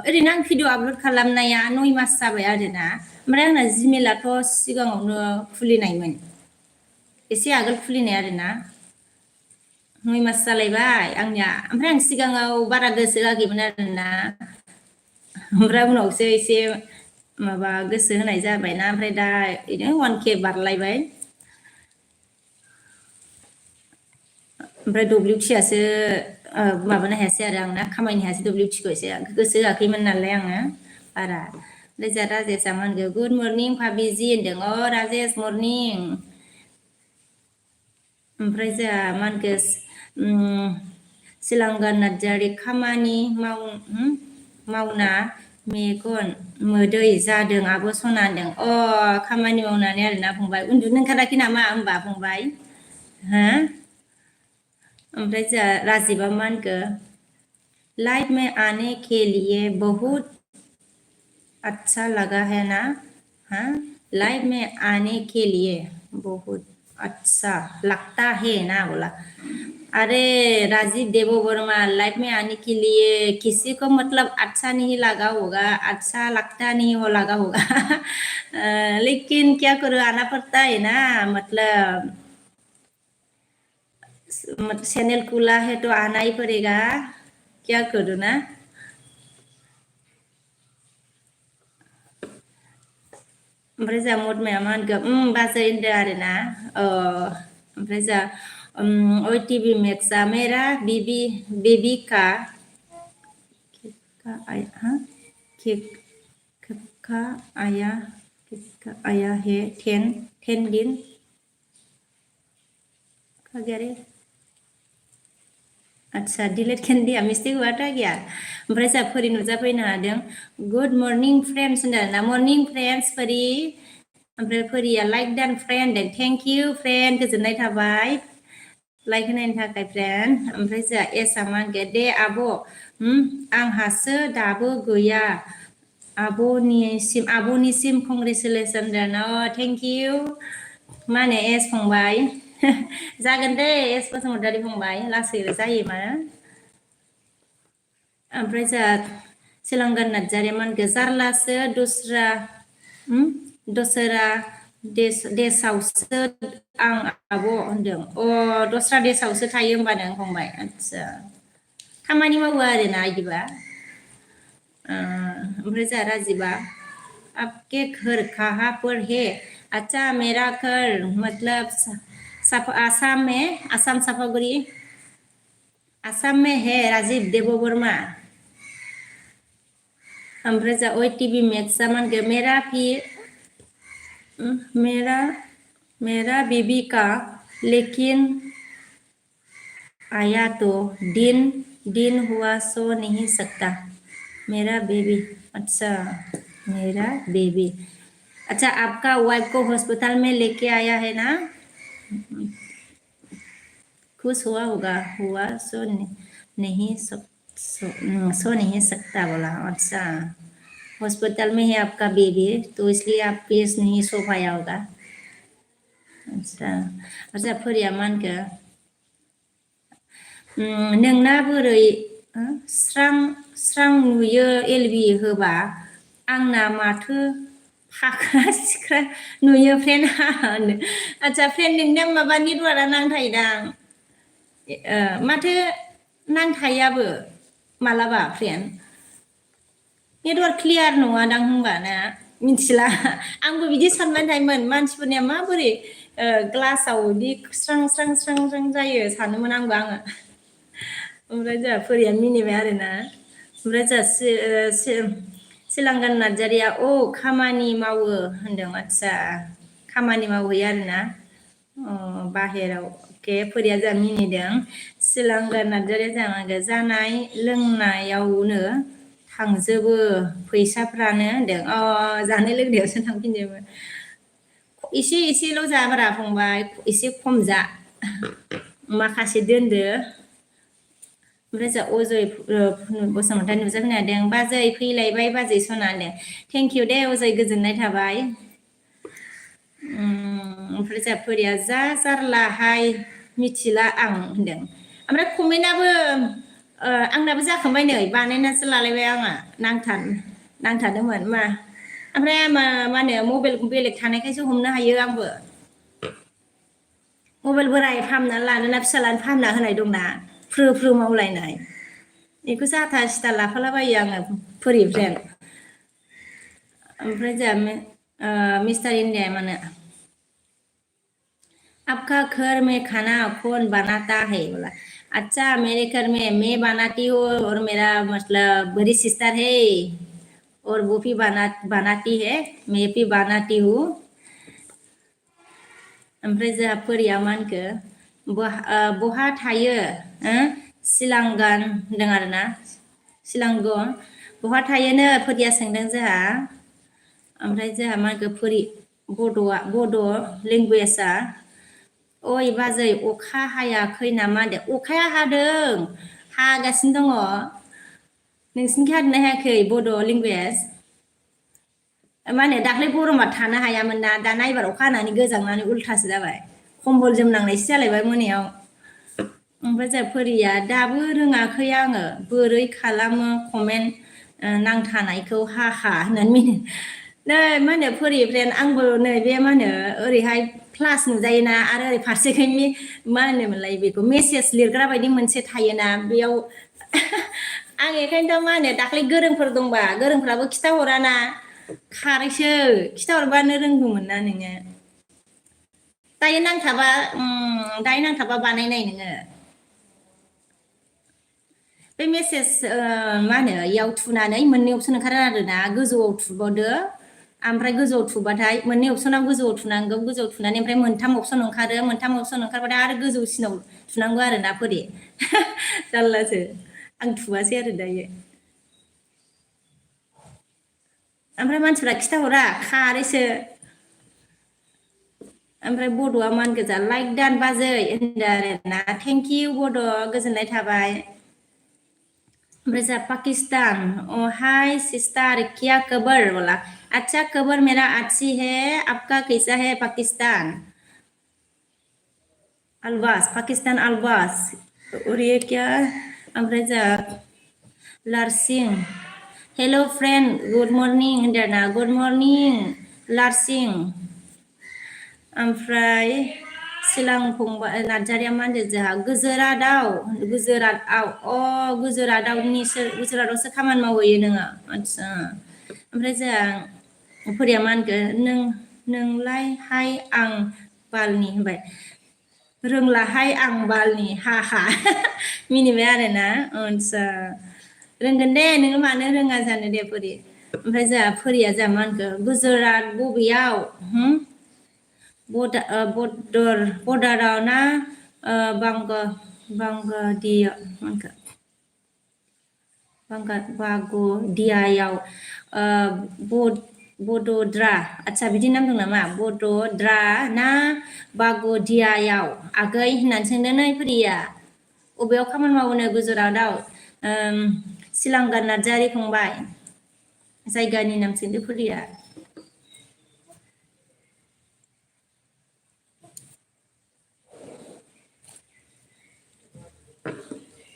ओरैनो आं भिडिअ आपल'ड खालामनाया 9 मास जाबाय आरोना ओमफ्राय आंना जिमेलाथ' सिगाङावनो खुलिनायमोन एसे आगोल खुलिनाय आरोना 9 मास जालायबाय आंनिया ओमफ्राय आं सिगाङाव बारा गोसो होआखैमोन आरोना ओमफ्राय उनावसो एसे माबा गोसो होनाय जाबायना ओमफ्राय दा बिदिनो 1K बारलायबाय ओमफ्राय WTआसो माबानो हायासै आरो आंना खामायनो हायासै WTखौ एसे गोसो होआखैमोन नालाय आङो बारा ओमफ्राय जा राजेशआ मा होनगो गुड मर्निं भाबिजि होनदों अ राजेश मर्निं ओमफ्राय जोंहा मा होनगो सिलांगा नार्जारि खामानि मावना मेगन मोदै जादों आब' सना होनदों अ खामानि मावनानै आरोना फंबाय उन्दुनो ओंखाराखै नामा होमबा फंबाय हो ओमफ्राय जोंहा राजिबा मा होनखो लाइफ में आने के लिए बहुत अच्छा लगा है ना हाँ लाइफ में आने के लिए बहुत अच्छा लगता है ना बोला अरे राजीव देवो वर्मा लाइफ में आने के लिए किसी को मतलब अच्छा नहीं लगा होगा अच्छा लगता नहीं हो लगा होगा लेकिन क्या करो आना पड़ता है ना मतलब चैनल खुला है तो आना ही पड़ेगा क्या करो ना ओमफ्राय जा मदमाया मा होनगोन बाजै होनदों आरोना ओमफ्राय जा ओइ टिभि मेक्सआ मेरा बेबी केक का आया है 10 दिन क्या रे अच्छा डिलीट कैन दिया मिस्टेक हुआ था क्या ओमफ्राय जा फरि नुजाफैनो हादों गुड मर्निं फ्रेंड्स होनदों ना मर्निं फ्रेंड्स फरि ओमफ्राय फरिया लाइक डान फ्रेन्ड थेंक इउ फ्रेन्ड गोजोननाय थाबाय लाइक होनायनि थाखाय फ्रेन्ड ओमफ्राय जा एसआ मा होनगोन दे आब' आंहासो दाबो गैया आब'निसिम कंग्रेचुलेसन होनदों थेंक इउ मा होनो एस फंबाय जागोन दे एस बसुमतारी फंबाय लासै जायो मा ओमफ्राय जा सिलंगा नार्जारिया मा होनगो जारलासो दस्रा देशआवसो आं आब' होनदों दस्रा देशआवसो थायो होमबा नों फंबाय आदसा खामानि मावो आरोना बिदिबा ओमफ्राय जा राजिबा आपके घर कहाँ पर है अच्छा मेरा घर मतलब आसाम साफागुड़ी आसाम में है राजीव देवो वर्मा ओमफ्राय जा ओइ टीवी मैक्स मा होनगो मेरा मेरा बीबी का लेकिन आया तो दिन दिन हुआ सो नहीं सकता मेरा बेबी अच्छा मेरा बेबी अच्छा आपका वाइफ को हॉस्पिटल में लेके आया है ना खुश हुआ होगा हुआ सो नहीं सो नहीं सकता बोला अच्छा हॉस्पिटल में है आपका बेबी तो इसलिए आप पेश नहीं सो पाया होगा अच्छा अच्छा फरिया मा होनखो नोंना बोरै स्रां स्रां नुयो एलबि होबा आंना माथो फाख्रा सिख्रा नुयो फ्रेन्डआ आচ্ছা फ्रेन्ड नोंना माबा नेटवार्कआ नांथायोदां माथो नांथायाबो मालाबा फ्रेन्ड नेटवार्क क्लियार नङादां होनबा ना मिथिला आंबो बिदि सानबाय थायोमोन मानसिफोरनिया माबोरै ग्लासाव बिदि स्रां स्रां स्रां स्रां जायो सानोमोन आंबो आङो ओमफ्राय जोंहा फोरिया मिनिबाय आरोना ओमफ्राय जोंहा सिलांगान नार्जारिया खामानि मावो होनदों आচ্ছা खामानि मावहैयो आरोना बाहेराव फोरिया जोंहा मिनिदों सिलांगान नार्जारिया जोंहा जानाय लोंनायावनो थांजोबो फैसाफ्रानो होनदों जानाय लोंनायावसो थांफिनजोबो एसे एसेल' जाब्रा फंबाय एसे खम जा माखासे दोनदो ओमफ्राय जोंहा अजय बसुमतारी नुजाफैनो हादों बाजै फैलायबाय बाजै सना होनदों थेंक इउ दे अजय गोजोननाय थाबाय ओमफ्राय जोंहा फोरिया जा जारलाहाय मिथिला आं होनदों ओमफ्राय कमेन्टआबो आंनाबो जाखांबाय नै बानायनासो लालायबाय आङो नांथादोंमोन मा ओमफ्राय मा होनो मबाइल बेलेग थानायखायसो हमनो हायो आंबो मबाइल बोराय फाहामना लानोना फिसालानो फाहामना होनाय दंना फ्रो फ्रो मावलायनाय बेखौसो आथा सिथा लाफालाबायो आङो फोरिफ्रेन्ड ओमफ्राय जोंहा मिस्टार इन्डिया मानो आपका घर में खाना कौन बनाता है बोला अच्छा मेरे घर में मैं बनाती हूँ और मेरा मतलब बड़ी सिस्टर है और वो भी बनाती है मैं भी बनाती हूँ ओमफ्राय जोंहा फोरिया मा होनखो बहा थायो सिलांगान होनदों आरोना सिलांगन बहा थायोनो फोरिया सोंदों जोंहा ओमफ्राय जोंहा मा होनखो बड' लेंगुवेजआ ओइ बाजै अखा हायाखै नामा होनदों अखाया हादों हागासिनो दङ नोंसिनिखै हादोंना हायाखै बड' लेंगुवेज मा होनो दाख्लै गरमा थानो हायामोन ना दाना एबार अखा हानानै गोजांनानै उल्थासो जाबाय खम्बल जोमनांनायसो जालायबाय मोनायाव ओमफ्राय जोंहा फोरिया दाबो रोङाखै आङो बोरै खालामो कमेन्ट नांथानायखौ हाहा होननानै नै मा होनो फोरिफ्रेन्ड आंबो नै बे मा होनो ओरैहाय क्लास नुजायोना आरो ओरै फारसेखै मा होनोमोनलाय बेखौ मेसेज लिरग्रा बायदि मोनसे थायोना बेयाव आं बेखायनोथ' मा होनो दाख्लै गोरोंफोर दंबा गोरोंफ्राबो खिथाहराना खारैसो खिथाहरबानो रोंगौमोन ना नोङो दायो नांथाबा बानायनाय नोङो बे मेसेज मा होनो इयाव थुनानै मोननै अपसन ओंखारो आरोना गोजौआव थुबावदो ओमफ्राय गोजौआव थुबाथाय मोननै अपसनाव गोजौआव थुनांगौ गोजौआव थुनानै ओमफ्राय मोनथाम अपसन ओंखारो मोनथाम अपसन ओंखारबाथाय आरो गोजौसिनाव थुनांगौ आरोना फोरि जारलासो आं थुवासै आरो दायो ओमफ्राय मानसिफ्रा खिथाहरा खारैसो ओमफ्राय बड'आ मा होनगोजा लाइक दान बाजै होनदों आरोना थेंक इउ बड' गोजोननाय थाबाय ओमफ्राय जोंहा पाकिस्तान हाय सिस्टार क्या खबर बोला अच्छा खबर मेरा अच्छी है आपका कैसा है पाकिस्तान अलबास पाकिस्तान अलबास और ये क्या ओमफ्राय जोंहा लारसिं हेलो फ्रेंड गुड मर्निं होनदों ना गुड मर्निं लारसिं ओमफ्राय सिलां फंबाय नार्जारिया मा होनदों जोंहा गुजरातआवसो खामानि मावहैयो नोङो आदसा ओमफ्राय जोंहा फोरिया मा होनगोन नोंलाय हाय आं बालनि होनबाय रोंलाहाय आं बालनि हा मिनिबाय आरोना आदसा रोंगोन दे नोङो मानो रोङा जानो दे फोरि ओमफ्राय जोंहा फोरिया जोंहा मा होनखो गुजरात बबेयाव बर्डाराव ना बांगदिया बागदियायाव बड'द्रा आदसा बिदि नाम दं नामा बड'द्रा ना बागदियायाव आगै होननानै सोंदों नै फोरिया बबेयाव खामानि मावोनो गुजरातआव सिलांगा नार्जारि फंबाय जायगानि नाम सोंदो फोरिया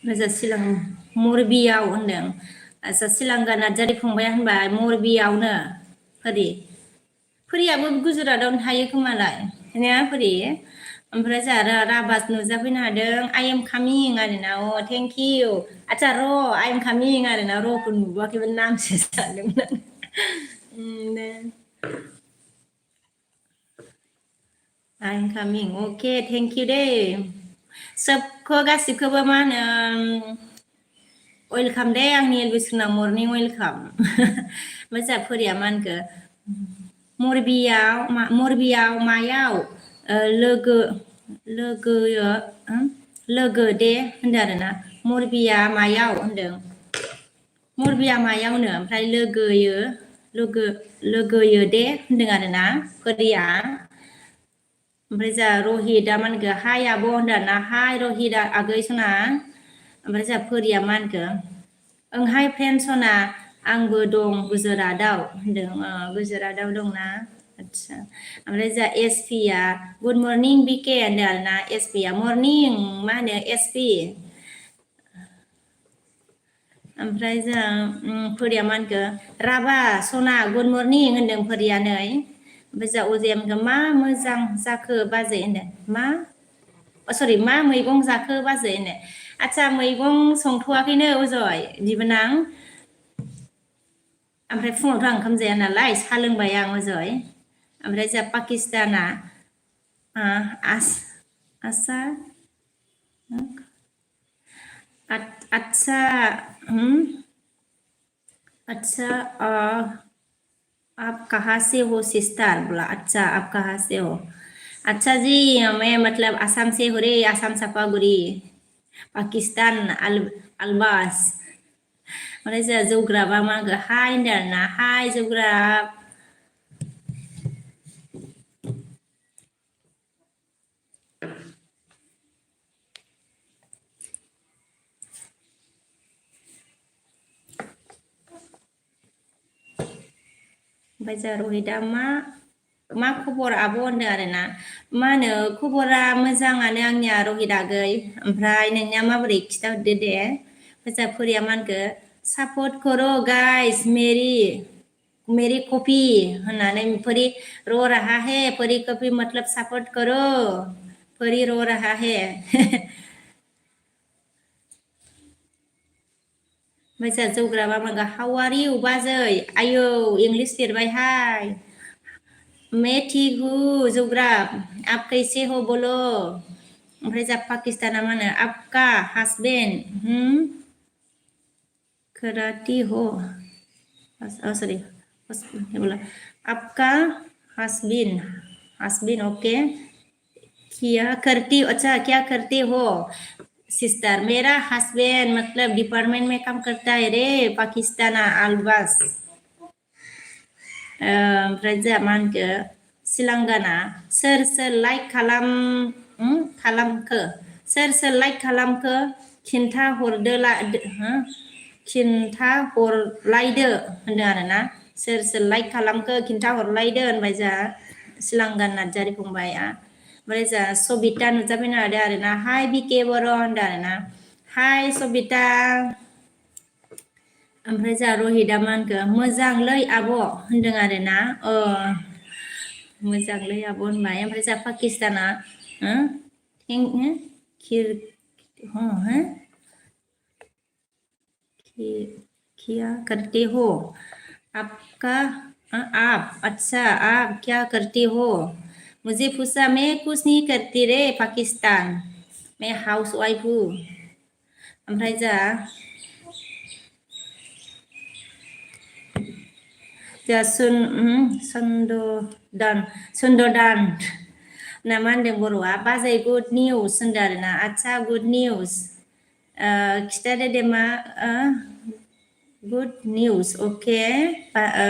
मोजां सिलां मरबियाव होनदों आदसा सिलांगा नार्जारि फंबाया होनबाय मरबियावनो फोरियाबो गुजरातआवनो थायो खोमालाय ने फोरि ओमफ्राय जोंहा राभास नुजाफैनो हादों आइ एम कामिं आरोना अ थेंक इउ आदसा र' आइ एम कामिं आरोना र'खौ नुबोआखैमोन नामसो सानदोंमोन I am coming okay thank you दे सबखौ गासिबखौबो मा होनो वेलकाम दे आंनि एलबिस्कुनाव मर्निं वेलकाम ओमफ्राय जोंहा फोरिया मा होनखो मरबियाव मायाव लोगो दे होनदों आरोना मरबिया मायाव होनदों मरबिया मायावनो ओमफ्राय लोगोयो दे होनदों आरोना फोरिया ओमफ्राय जोंहा रहितआ मा होनखो हाय आब' होनदों आरोना हाय रहित आगै सना ओमफ्राय जोंहा फोरिया मा होनखो ओंहाय फ्रेन्ड सना आंबो दं गुजरातआव होनदों गुजरातआव दंना आदसा ओमफ्राय जोंहा एस पि आ गुड मर्निं बिके होनदों आरोना एस पि आ मर्निं मा होनो एस पि ओमफ्राय जों फोरिया मा होनखो राभा सना गुड मर्निं होनदों फोरिया नै ओमफ्राय जोंहा अजया होनखो मा मोजां जाखो बाजै होनदों मा सरि मा मैगं जाखो बाजै होनदों आदसा मैगं संथ'वाखैनो अजय बिबोनां ओमफ्राय फुङावथ' आं ओंखाम जाया नालाय साहा लोंबाय आं अजय ओमफ्राय जोंहा पाकिस्ताना आसा अच्छा अच्छा आप कहाँ से हो सिस्टर बोला अच्छा आप कहाँ से हो अच्छा जी मैं मतलब आसाम से हो रे आसाम चापागुरी पाकिस्तान अलबास ओमफ्राय जोंहा जौग्राबा मा होनगो हाय होनदों आरोना हाय जौग्राब ओमफ्राय जोंहा रहितआ मा खबर आब' होनदों आरोना मा होनो खबरा मोजाङानो आंनिया रहित आगै ओमफ्राय नोंनिया माबोरै खिथाहरदो दे ओमफ्राय जोंहा फोरिया मा होनखो सापर्ट करो गाइस मेरी कॉपी होननानै परी रो रहा है परी कॉपी मतलब सपोर्ट करो परी रो रहा है ओमफ्राय जोंहा जौग्राबा मा हाउ आर इउ बाजै आयौ इंलिस लिरबायहाय मैं ठीक हूँ जौग्राब आप कैसे हो बोलो ओमफ्राय जोंहा पाकिस्ताना मा होनो आपका हासबेन्ड कराती हो सॉरी बोला आपका हस्बैंड ओके क्या करती अच्छा क्या करते हो सिस्टर मेरा हस्बैंड मतलब डिपार्टमेंट में काम करता है रे पाकिस्तान आलबास ओमफ्राय जोंहा मा होनखो सिलांगाना सोर लाइक खालामखो सोर लाइक खालामखो खिन्था हरलायदो होनदों आरोना सोर लाइक खालामखो खिन्था हरलायदो होनबाय जोंहा सिलांगान नार्जारि फंबाया ओमफ्राय जोंहा सबिता नुजाफैनो हादों आरोना हाय बिके बर' होनदों आरोना हाय सबिता ओमफ्राय जोंहा रहितआ मा होनखो मोजांलै आब' होनदों आरोना मोजांलै आब' होनबाय ओमफ्राय जोंहा पाकिस्ताना क्या करते हो आपका आप अच्छा आप क्या करते हो मुझे पूछा मैं कुछ नहीं करती रे पाकिस्तान मैं हाउस वाइफ हूँ ओमफ्राय जोंहा जा सुन्ददान ना मा होनदों बर'आ बाजै गुड निउस होनदों आरोना आदसा गुड निउस खिथादो दे मा गुड निउस अके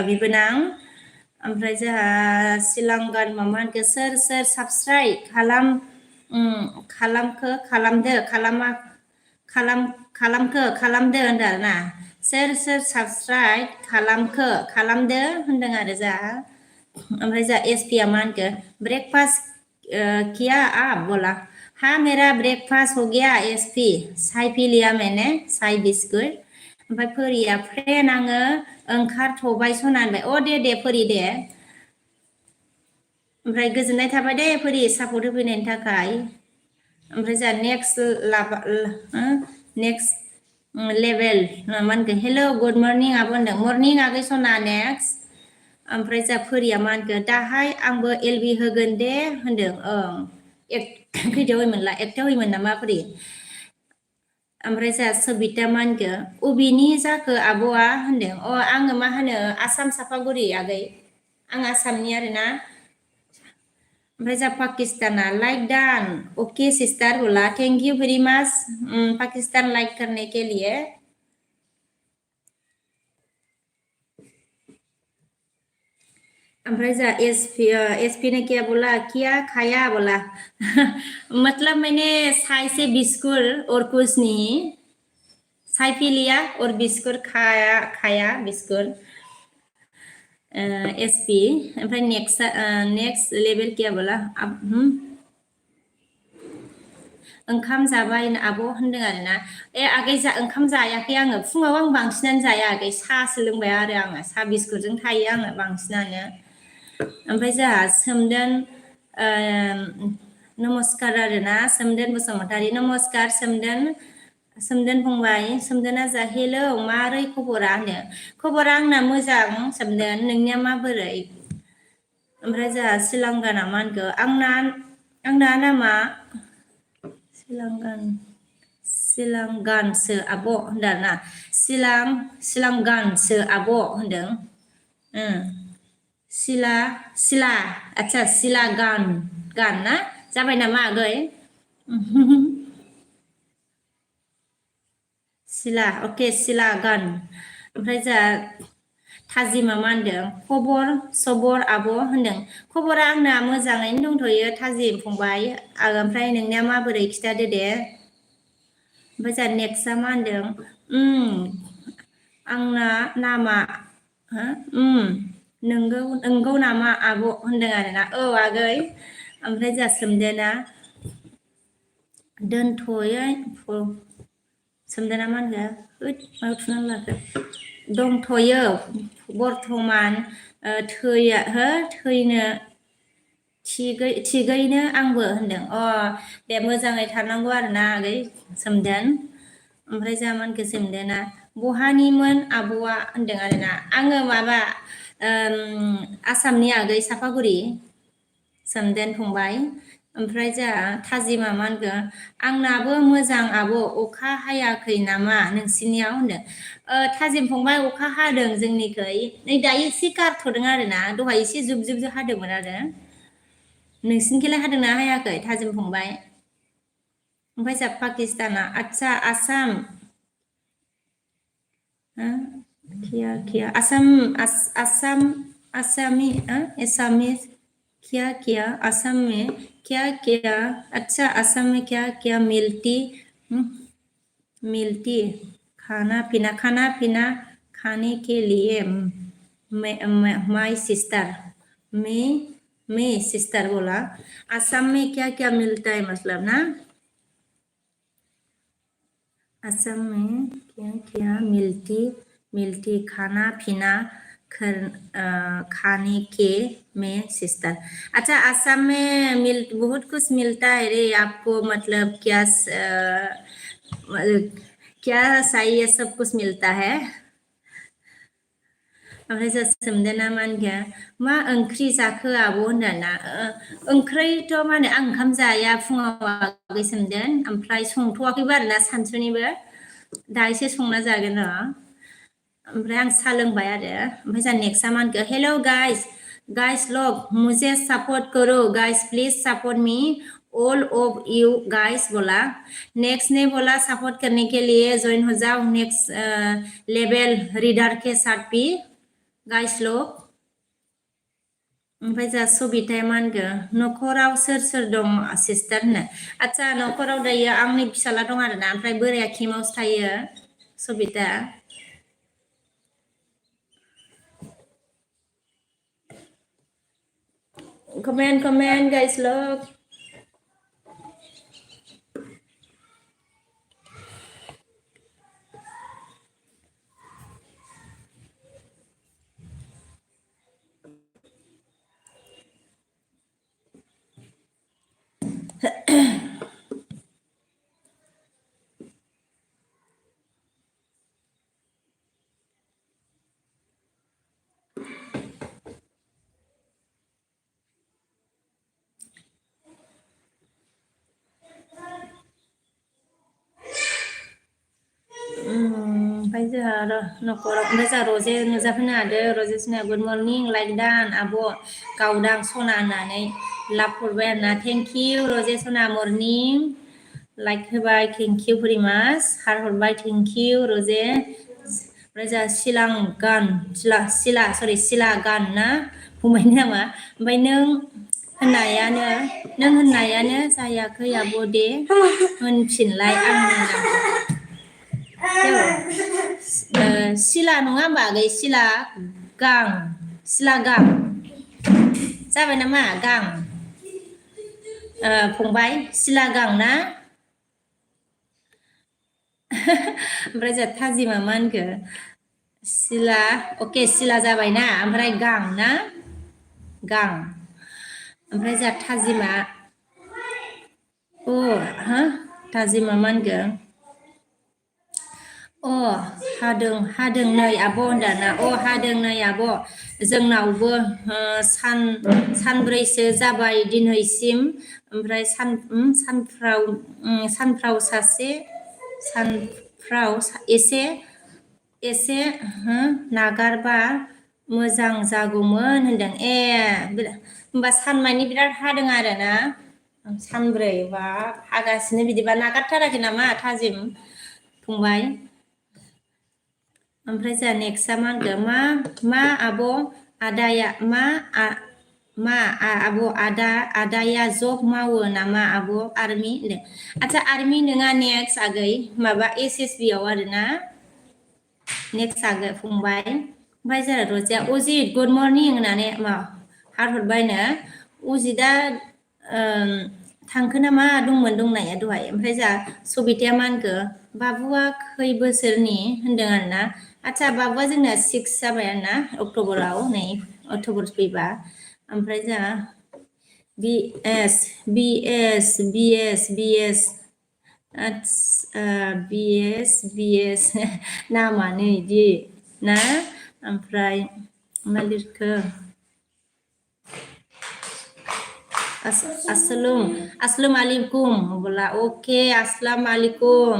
बिबोनां ओमफ्राय जोंहा सिलांगान मामा होनखो सोर साबस्क्राइब खालामदो होनदों आरोना सोर साबस्क्राइब खालामदो होनदों आरो जोंहा ओमफ्राय जोंहा एसपि आ मा होनखो ब्रेकफास्ट किया आप बोला हाँ मेरा ब्रेकफास्ट हो गया एसपि चाय पी लिया मैंने चाय बिस्कुट ओमफ्राय फोरिया फ्रेन्ड आङो ओंखारथ'बाय सना होनबाय अ दे फोरि दे ओमफ्राय गोजोननाय थाबाय दे फोरि सापर्ट होफैनायनि थाखाय ओमफ्राय जोंहा नेक्स्ट लेभेल मा होनगोन हेल' गुड मर्निं आबो होनदों मर्निं आगै सना नेक्स्ट ओमफ्राय जोंहा फोरिया मा होनगोन दाहाय आंबो एलबि होगोन दे होनदों ओं खैथायाव होयोमोनला एकथायाव होयोमोन नामा फोरि ओमफ्राय जोंहा सबिता मा होनखो अबेनि जाखो आब'आ होनदों अ आङो मा होनो आसाम सापागुरि आगै आं आसामनि आरोना ओमफ्राय जोंहा पाकिस्ताना लाइक डान ओके सिस्टार बोला thank you very much Pakistan like करने के लिए ओमफ्राय जोंहा एसपी ने क्या बोला क्या खाया बोला मतलब मैंने चाय से बिस्कुट और कुछ नहीं चाय पी लिया और बिस्कुट खाया बिस्कुट एसपी ओमफ्राय नेक्स्ट लेभेल क्या बोला अब ओंखाम जाबाय आब' होनदों आरोना आगै ओंखाम जायाखै आङो फुङाव आं बांसिनानो जाया आगै साहासो लोंबाय आरो आङो साहा बिस्कुटजों थायो आङो बांसिनानो ओमफ्राय जोंहा सोमदोन नमस्कार आरोना सोमदोन बसुमतारी नमस्कार सोमदोन फंबाय सोमदोना जा हेलौ मारै खबरा होनो खबरा आंना मोजां सोमदोन नोंनिया माबोरै ओमफ्राय जोंहा सिलांगाना मा होनखो आंना नामा सिलांगानसो आब' होनदों आरोना सिलांगानसो आब' होनदों सिला आदसा सिला गान ना जाबाय नामा आगै सिला अके सिला गान ओमफ्राय जोंहा थाजिमा मा होनदों खबर सबर आब' होनदों खबरा आंना मोजाङैनो दंथ'यो थाजिम फंबाय ओमफ्राय नोंनिया माबोरै खिथादो दे ओमफ्राय जोंहा नेक्स्टआ मा होनदों आंना नामा नंगौ नामा आब' होनदों आरोना औ आगै ओमफ्राय जोंहा सोमदोना दोनथ'यो सोमदोना मा होनगोन मायाव थुनानै लाखो दंथ'यो बर्थमान थैनो थिगैनो आंबो होनदों दे मोजाङै थानांगौ आरोना आगै सोमदोन ओमफ्राय जोंहा मा होनखो सोमदोना बहानिमोन आब'आ होनदों आरोना आङो माबा आसामनि आगै सापागुरि सोमदोन फंबाय ओमफ्राय जोंहा थाजिमा मा होनगोन आंनाबो मोजां आब' अखा हायाखै नामा नोंसिनियाव होनदों थाजिम फंबाय अखा हादों जोंनिखै नै दायो एसे गारथ'दों आरोना दहाय एसे जुब जुब हादोंमोन आरो नोंसिनिखैलाय हादोंना हायाखै थाजिम फंबाय ओमफ्राय जोंहा पाकिस्ताना आदसा आसाम एसामिस क्या असम में क्या अच्छा असम में क्या मिलती खाना पीना खाने के लिए माय सिस्टर मैं सिस्टर बोला असम में क्या मिलता है मतलब ना असम में क्या मिलती खाना पीना खाने के में सिस्टर अच्छा असम में बहुत कुछ मिलता है रे आपको मतलब क्या चाहिए सब कुछ मिलता है ओमफ्राय जों सोमदोना मा होनखो मा ओंख्रि जाखो आब' होनदाना ओंख्रिथ' मा होनो आं ओंखाम जाया फुङाव आगै सोमदोन ओमफ्राय संथ'वाखैबो आरोना सानसुनिबो दा एसे संना जागोन र' ओमफ्राय आं साहा लोंबाय आरो ओमफ्राय जा नेक्स्टआ मा होनखो हेलो गाइस लोग मुझे सपोर्ट करो guys please support me all of you guys बोला नेक्स्ट ने बोला सपोर्ट करने के लिए ज्वाइन हो जाओ नेक्स्ट लेवल रीडर के साथ भी गाइस लोग ओमफ्राय जा सबिताया मा होनखो न'खराव सोर दं सिस्टार होनो आदसा न'खराव दायो आंनि फिसाला दं आरोना ओमफ्राय बोराया केमावसो थायो सबिता comment guys look ओमफ्राय जोंहा न'खराव ओमफ्राय जोंहा रजे नुजाफैनो हादो रजेसना गुड मर्निं लाइक दान आब' गावदां सना होननानै लाभ हरबाय आरोना थेंक इउ रजे सना मर्निं लाइक होबाय थेंक इउ भेरि माच हार हरबाय थेंक इउ रजे ओमफ्राय जोंहा सिला गान ना फंबायनि नामा ओमफ्राय नों होननायानो जायाखै आब' दे होनफिनलाय आंनि नामखौ सिला नङा होमबा आगै सिला गां जाबाय नामा गां फंबाय सिला गां ना ओमफ्राय जोंहा थाजिमा मा होनखो सिला अके सिला जाबायना ओमफ्राय गां ना गां ओमफ्राय जोंहा थाजिमा थाजिमा मा होनखो हादों नै आब' होनदाना हादों नै आब' जोंनावबो सानब्रैसो जाबाय दिनैसिम ओमफ्राय सानफ्राव एसे नागारबा मोजां जागौमोन होनदों होमबा सानमानि बिराद हादों आरोना सानब्रै बा हागासिनो बिदिबा नागारथाराखै नामा थाजिम फंबाय ओमफ्राय जोंहा नेक्स्टआ मा होनखो मा आब' आदाया आब' आदाया जब मावो नामा आब' आर्मि होनदों आदसा आर्मि नङा नेक्स्ट आगै माबा SSB आव आरोना नेक्स्ट आगै फंबाय ओमफ्राय जोंहा रजिया अजित गुड मर्निं होननानै हरबायनो अजितआ थांखो नामा दंनाया दहाय ओमफ्राय जोंहा सबिताया मा होनखो बाबुआ खै बोसोरनि होनदों आरोना आदसा बाबुआ जोंना 6 जाबाय आरोना अक्ट'बराव नै अक्ट'बर फैबा ओमफ्राय जोंहा BS नामानो इदि ना ओमफ्राय मा लिरखो अस्सलाम वालेकुम बोला ओके अस्सलाम वालेकुम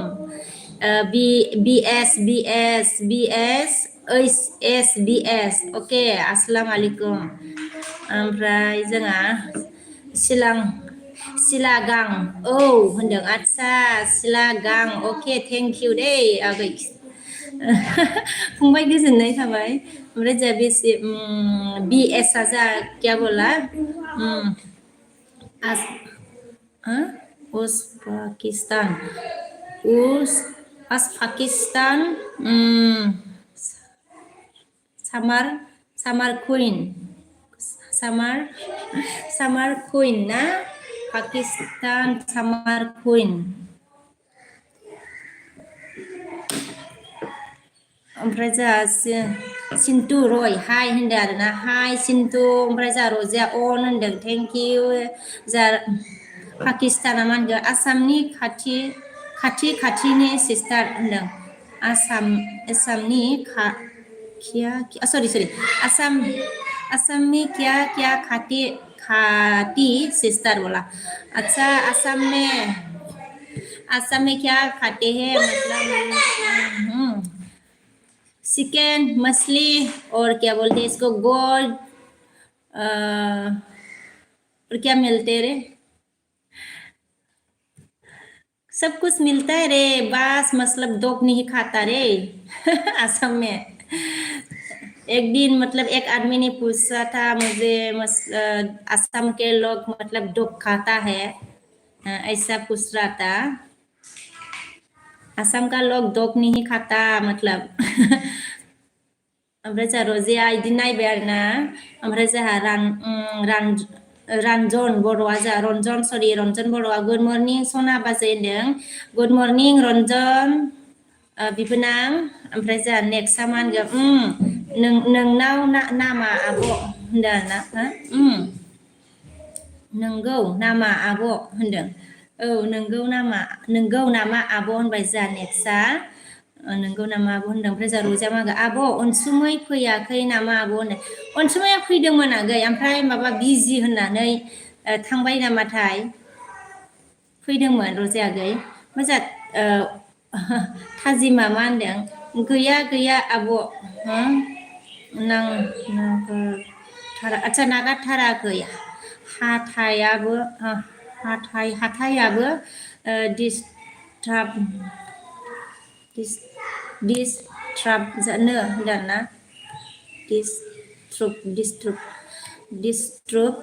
BS ओके अस्सलाम वालेकुम ओमफ्राय जोंहा सिलागां होनदों आदसा सिलागां अके थेंक इउ दे आगै फंबाय गोजोननाय थाबाय ओमफ्राय जोंहा बेसे BS जा क्या बोला पाकिस्तान सामार कुइन ना पाकिस्तान सामार कुइन ओमफ्राय जोंहा सिन्टु रय हाय होनदों आरोना हाय सिन्टु ओमफ्राय जोंहा रजिया अन होनदों थेंक इउ जोंहा पाकिस्ताना मा होनदों आसामनि खाथिनि सिस्टार होनदों आसामनि आसामनि क्या खाती सिस्टार बोला अच्छा आसाम में क्या खाते हैं मतलब चिकन मछली और क्या बोलते हैं इसको गोल्ड और क्या मिलते रे सब कुछ मिलता है रे बस मतलब दोग नहीं खाता रे असम में एक दिन मतलब एक आदमी ने पूछा था मुझे असम के लोग मतलब दोग खाता है ऐसा पूछ रहा था असम का लोग दोग नहीं खाता मतलब ओमफ्राय जोंहा रजिया इदि नायबाय आरोना ओमफ्राय जोंहा रानजन बर'आ जोंहा रन्जन बर'आ गुड मर्निं सना बाजै होनदों गुड मर्निं रन्जन बिबोनां ओमफ्राय जोंहा नेक्स्टआ मा होनगोन नोंनाव नामा आब' होनदों आरोना नोंगौ नामा आब' होनदों औ नोंगौ नामा आब' होनबाय जोंहा नेक्स्टआ नोंगौ नामा आब' होनदों ओमफ्राय जोंहा रजिया मा होनगोन आब' अनसुमै फैयाखै नामा आब' होनदों अनसुमैया फैदोंमोन आगै ओमफ्राय माबा बिजि होननानै थांबाय नामाथाय फैदोंमोन रजिया आगै ओमफ्राय जोंहा थाजिमा मा होनदों गैया आब' आदसा नागारथाराखै हाथायाबो दिसट्राब जानो होनदों ना दिसट्रुब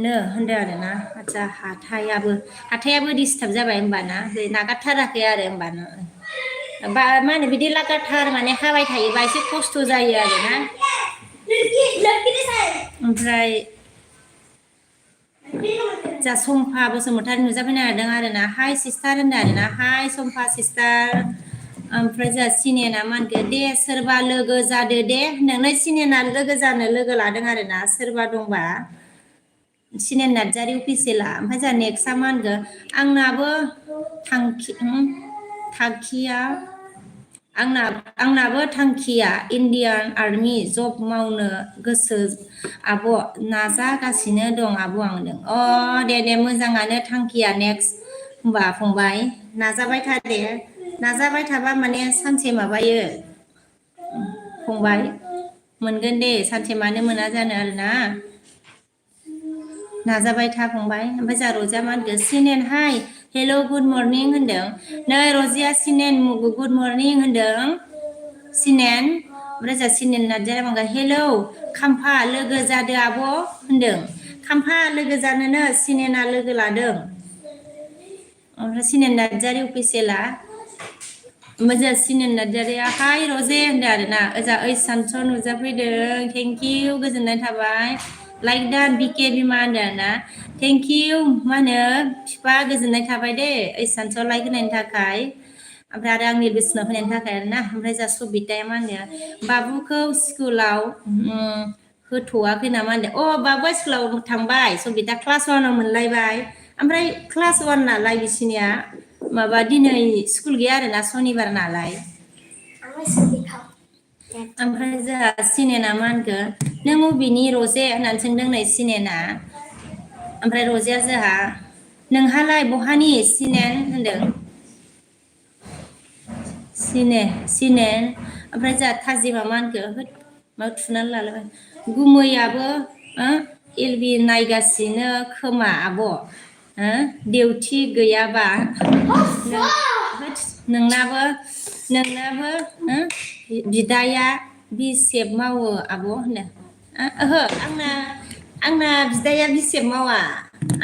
नो होनदों आरोना आदसा हाथायाबो दिसटार्ब जाबाय होमबाना नागारथाराखै आरो होमबानो मा होनो बिदि लागाथार माने हाबाय थायोबा एसे खस्थ' जायो आरोना ओमफ्राय जा सम्फा बसुमतारी नुजाफैनो हादों आरोना हाय सिस्टार होनदों आरोना हाय सम्फा सिस्टार ओमफ्राय जोंहा सिनेना मा होनगोन दे सोरबा लोगो जादो दे नोंनो सिनेना लोगो जानो लोगो लादों आरोना सोरबा दंबा सिनेन नार्जारि अफिसियेला ओमफ्राय जोंहा नेक्स्टआ मा होनगोन आंनाबो आंनाबो थांखिया इण्डियान आर्मि जब मावनो गोसो आब' नाजागासिनो दं आब' आं होनदों दे मोजाङानो थांखिया नेक्स्ट होमबा फंबाय नाजाबाय थाबा माने सानसे माबायो फंबाय मोनगोन दे सानसे मानो मोना जानो आरोना नाजाबाय था फंबाय ओमफ्राय जोंहा रजिया मा होनगोन सिनेन हाय हेल' गुड मर्निं होनदों नै रजिया सिनेन गुड मर्निं होनदों सिनेन ओमफ्राय जोंहा सिनेन नार्जारिया बुंगोन हेलौ खाम्फा लोगो जादो आब' होनदों खाम्फा लोगो जानोनो सिनेना लोगो लादों ओमफ्राय सिनेन नार्जारि अफिसियेला ओमफ्राय जोंहा सिनेन नार्जारिया हाय रजे होनदों आरोना ओजा ओइ सानस' नुजाफैदों थेंकिउ गोजोननाय थाबाय लाइक दा बिके बिमा होनदों आरोना थेंकिउ मा होनो बिफा गोजोननाय थाबाय दे ओइ सानसेआव लाइक होनायनि थाखाय ओमफ्राय आरो आंनि बोसोनाव होनायनि थाखाय आरोना ओमफ्राय जोंहा सबिताया मा होनो बाबुखौ स्कुलाव होथ'वाखै नामा होनदों बाबुआ स्कुलाव थांबाय सबिता क्लास 1आव मोनलायबाय ओमफ्राय क्लास 1 नालाय बिसिनिया माबा दिनै स्कुल गैया आरोना सनिबार नालाय ओमफ्राय जोंहा सिनेना मा होनगोन नों अबेनि रजे होननानै सोंदों नै सिनेना ओमफ्राय रजेया जोंहा नोंहालाय बहानि सिनेन होनदों सिनेन ओमफ्राय जोंहा थाजिमा मा होनखो मा थुनानै लालायबाय गुमैयाबो एलबि नायगासिनो खोमा आब' देउथि गैयाबा नोंनाबो बिदाया बिसेफ मावो आब' होनो ओहो आंना बिदाया बिसेफ मावा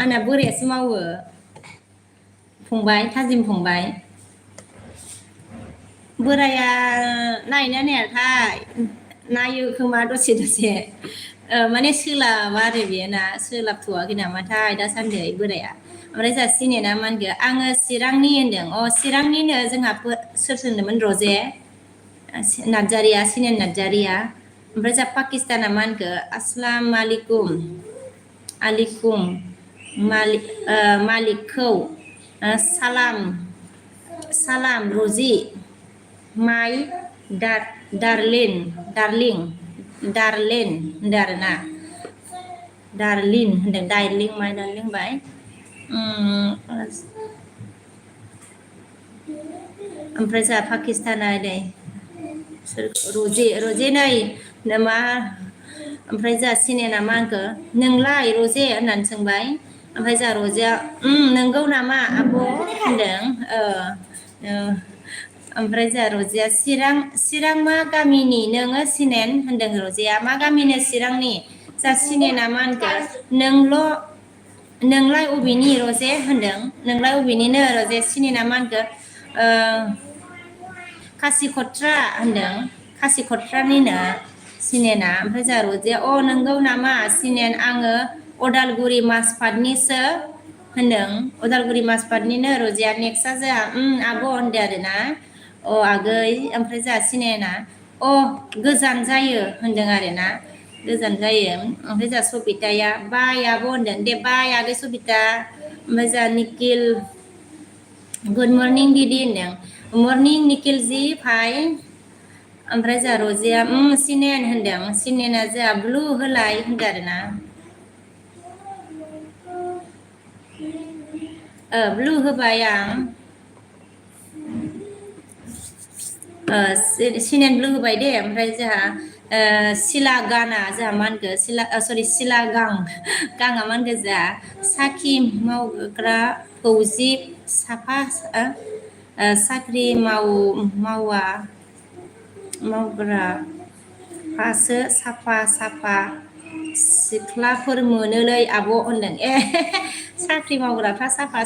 आंना बोरायासो मावो फंबाय थाजिम फंबाय बोराया नायोना नायाथाय नायो खोमा दसे माने सोलाबा आरो बेयो ना सोलाबथ'वाखै नामाथाय दासान्दि बोराया ओमफ्राय जोंहा सिनेना मा होनगोन आङो चिरांनि होनदों चिरांनिनो जोंहा सोर सोंदोंमोन रजे नार्जारिया सिनेन नार्जारिया ओमफ्राय जोंहा पाकिस्ताना मा होनखो अस्सलाम आलिकुम मालिकखौ सालाम रजि माइ दार्लिं होनदों आरोना दार्लिं होनदों दार्लिं माइ दार्लिं होनबाय ओमफ्राय जोंहा पाकिस्ताना नै रजे नै मा ओमफ्राय जोंहा सिनेना मा होनखो नोंलाय रजे होननानै सोंबाय ओमफ्राय जोंहा रजेया नोंगौ नामा आब' होनदों ओमफ्राय जोंहा रजेया चिरां मा गामिनि नोङो सिनेन होनदों रजेया मा गामिनो चिरांनि जा सिनेना मा होनखो नोंलाय अबेनि रजे होनदों नोंलाय अबेनिनो रजे सिनेना मा होनखो खासिखत्रा होनदों खासिखत्रानिनो सिनेना ओमफ्राय जोंहा रजेया नोंगौ नामा सिनेन आङो अदालगुरि माजबाटनिसो होनदों अदालगुरि माजबाटनिनो रजेया नेक्स्टआ जोंहा आब' होनदो आरोना आगै ओमफ्राय जोंहा सिनेना गोजान जायो होनदों आरोना गोजान जायो ओमफ्राय जोंहा सबिताया बाय आब' होनदों दे बाय आगै सबिता ओमफ्राय जोंहा निखिल गुड मर्निं दिदि होनदों मर्निं निखिल जि फाय ओमफ्राय जोंहा रजेया सिनेन होनदों सिनेना जोंहा ब्लु होलाय होनदों आरोना ब्लु होबाय आं सिनेन ब्लु होबाय दे ओमफ्राय जोंहा सिला गाना जोंहा मा होनखो सिला गाङा मा होनखो जोंहा साखि मावग्रा फौजि साफा साख्रि मावग्राफ्रासो साफा सिख्लाफोर मोनोलै आब' होनदों साख्रि मावग्राफ्रा साफा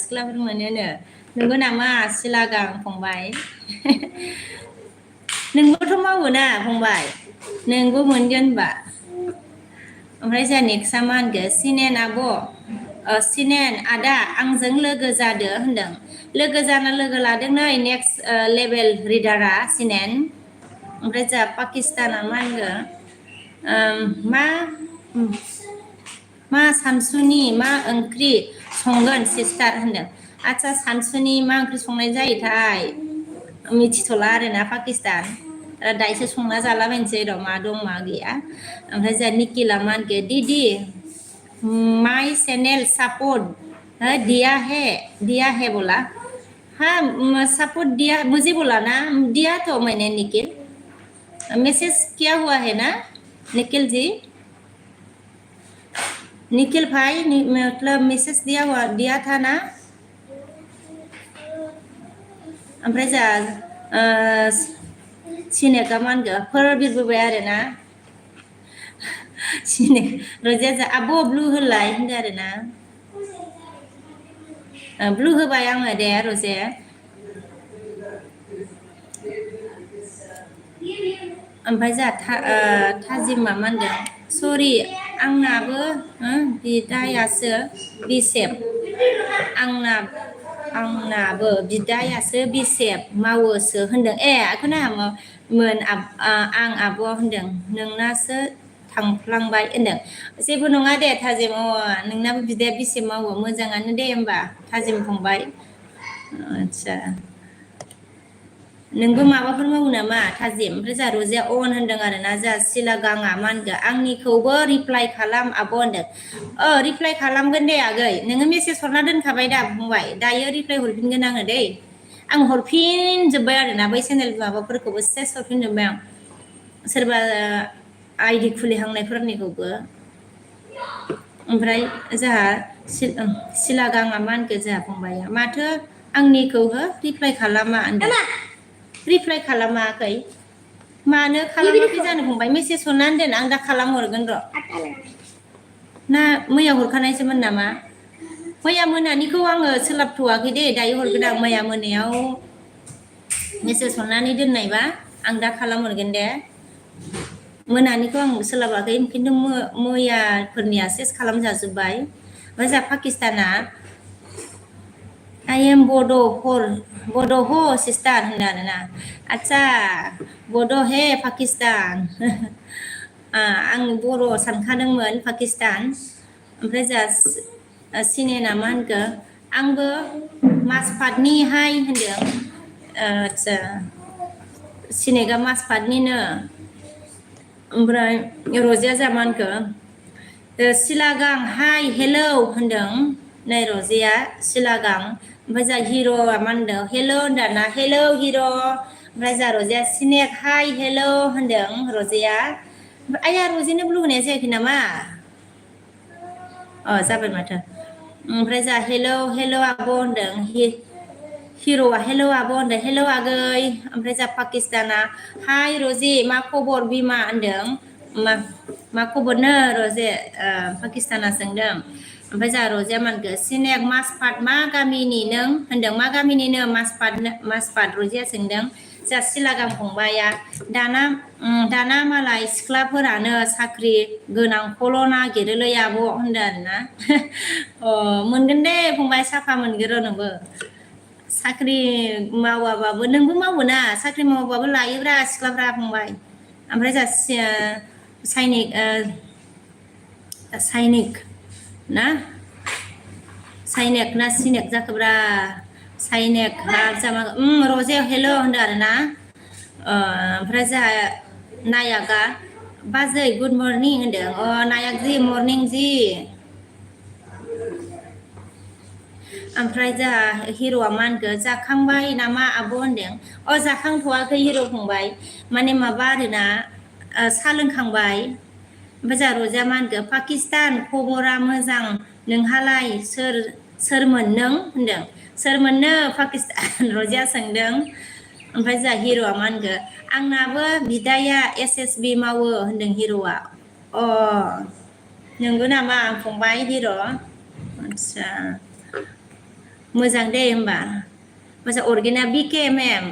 सिख्लाफोर मोनोनो नंगौ नामा सिलागां फंबाय नोंबोथ' मावोना फंबाय नोंबो मोनगोन होनबा ओमफ्राय जोंहा नेक्स्टआ मा होनखो सिनेन आब' सिनेन आदा आंजों लोगो जादो होनदों लोगो जाना लोगो लादों नै नेक्स्ट लेभेल रिडारा सिनेन ओमफ्राय जोंहा पाकिस्ताना मा होनगोन मा सानसुनि मा ओंख्रि संगोन सिस्टार होनदों आदसा सानसुनि मा ओंख्रि संनाय जायोथाय मिथिथ'ला आरोना पाकिस्तान दायोसो संना जालाबायनोसै र' मा दं मा गैया ओमफ्राय जोंहा निखिला मा होनखो दिदि माय चैनल सपोर्ट दिया है बोला हाँ सपोर्ट दिया मुझे बोला ना दिया तो मैंने निखिल मैसेज किया हुआ है ना निखिल जी निखिल भाई मतलब मैसेज दिया था ना ओमफ्राय जोंहा सिनेका मा होनखो फोरबिरबोबाय आरोना रजेया आब' ब्लु होलाय होनदो आरोना ब्लु होबाय आङो दे रजे ओमफ्राय जोंहा थाजिमा मा होनदों सरि आंनाबो बिदायासो बिसेफ आंनाबो बिदायासो बिसेफ मावोसो होनदों बेखौनो आं आब' होनदों नोंनासो थांफ्लांबाय होनदों जेबो नङा दे थाजिम नोंनाबो बिदाया बेसे मावो मोजाङानो दे होमबा थाजिम फंबाय आदसा नोंबो माबाफोर मावो नामा थाजिम ओमफ्राय जोंहा रजेया अन होनदों आरोना जोंहा सिला गाङा मा होनगोन आंनिखौबो रिप्लाइ खालाम आब' होनदों रिप्लाइ खालामगोन दे आगै नोङो मेसेज हरना दोनखाबाय दा फंबाय दायो रिप्लाइ हरफिनगोन आङो दै आं हरफिनजोब्बाय आरोना बै चेनेल माबाफोरखौबो सेस हरफिनजोब्बाय आं सोरबा आइडि खुलिहांनायफोरनिखौबो ओमफ्राय जोंहा सिला गाङा मा होनखो जोंहा फंबाया माथो आंनिखौ रिप्लाइ खालामा होनदों रिप्लाइ खालामाखै मानो खालामाखै जानो फंबाय मेसेज हरनानै दोन आं दा खालामहरगोन र' ना मैया हरखानायसोमोन नामा मैया मोनानिखौ आङो सोलाबथ'वाखै दे दायो हरगोन आं मैया मोनायाव मेसेज हरनानै दोननायबा आं दा खालामहरगोन दे मोनानिखौ आं सोलाबाखै खिन्थु मैयाफोरनिया सेस खालामजाजोब्बाय ओमफ्राय जोंहा पाकिस्ताना I am Bodo ho sister होनदों आरोना आदसा बड' हे पाकिस्तान आं बर' सानखादोंमोन पाकिस्तान ओमफ्राय जोंहा सिनेना मा होनखो आंबो माजबाटनिहाय होनदों आदसा सिनेगा माजबाटनिनो ओमफ्राय रजेया जोंहा मा होनखो सिलागां हाय हेलौ होनदों नै रजेया सिलागां ओमफ्राय जोंहा हिर'आ मा होनदों हेलौ होनदों ना हेलौ हिर' ओमफ्राय जा रजेया सिनेक हाय हेल' होनदों रजेया आया रजेनो ब्लु होनाया जायाखै नामा जाबाय माथो ओमफ्राय जा हेल' हेल' आब' होनदों हिर'आ हेल' आब' होनदों हेल' आगै ओमफ्राय जा पाकिस्ताना हाय रजे मा खबर बिमा होनदों मा खबरनो रजे पाकिस्ताना सोंदों ओमफ्राय जा रजेया मा होनखो सिनेक मासपात मा गामिनि नों होनदों मा गामिनिनो मासपात रजेया सोंदों जा सिलागाम फंबाया दाना मालाय सिख्लाफोरानो साख्रि गोनांखौल' नागिरोलै आब' होनदों आरोना मोनगोन दे फंबाय साफा मोनगोन र' नोंबो साख्रि मावाबाबो नोंबो मावोना साख्रि मावाबाबो लायोब्रा सिख्लाफ्रा फंबाय ओमफ्राय जासिया साइनिक ना साइनेक ना सिनेक जाखोब्रा साइनेक रजे हेल' होनदों आरोना ओमफ्राय जोंहा नायाकआ बाजै गुड मर्निं होनदों नायाक जि मर्निं जि ओमफ्राय जोंहा हिर'आ मा होनखो जाखांबाय नामा आब' होनदों जाखांथ'वाखै हिर' फंबाय माने माबा आरोना साहा लोंखांबाय ओमफ्राय जोंहा रजेया मा होनखो पाकिस्तान खबरा मोजां नोंहालाय सोरमोन नों होनदों सोरमोननो पाकिस्तान रजेया सोंदों ओमफ्राय जोंहा हिर'आ मा होनखो आंनाबो बिदाया SSB मावो होनदों हिर'आ नंगौ नामा फंबाय हिर' आदसा मोजां दे होमबा मोजां अर्गेना BK मैम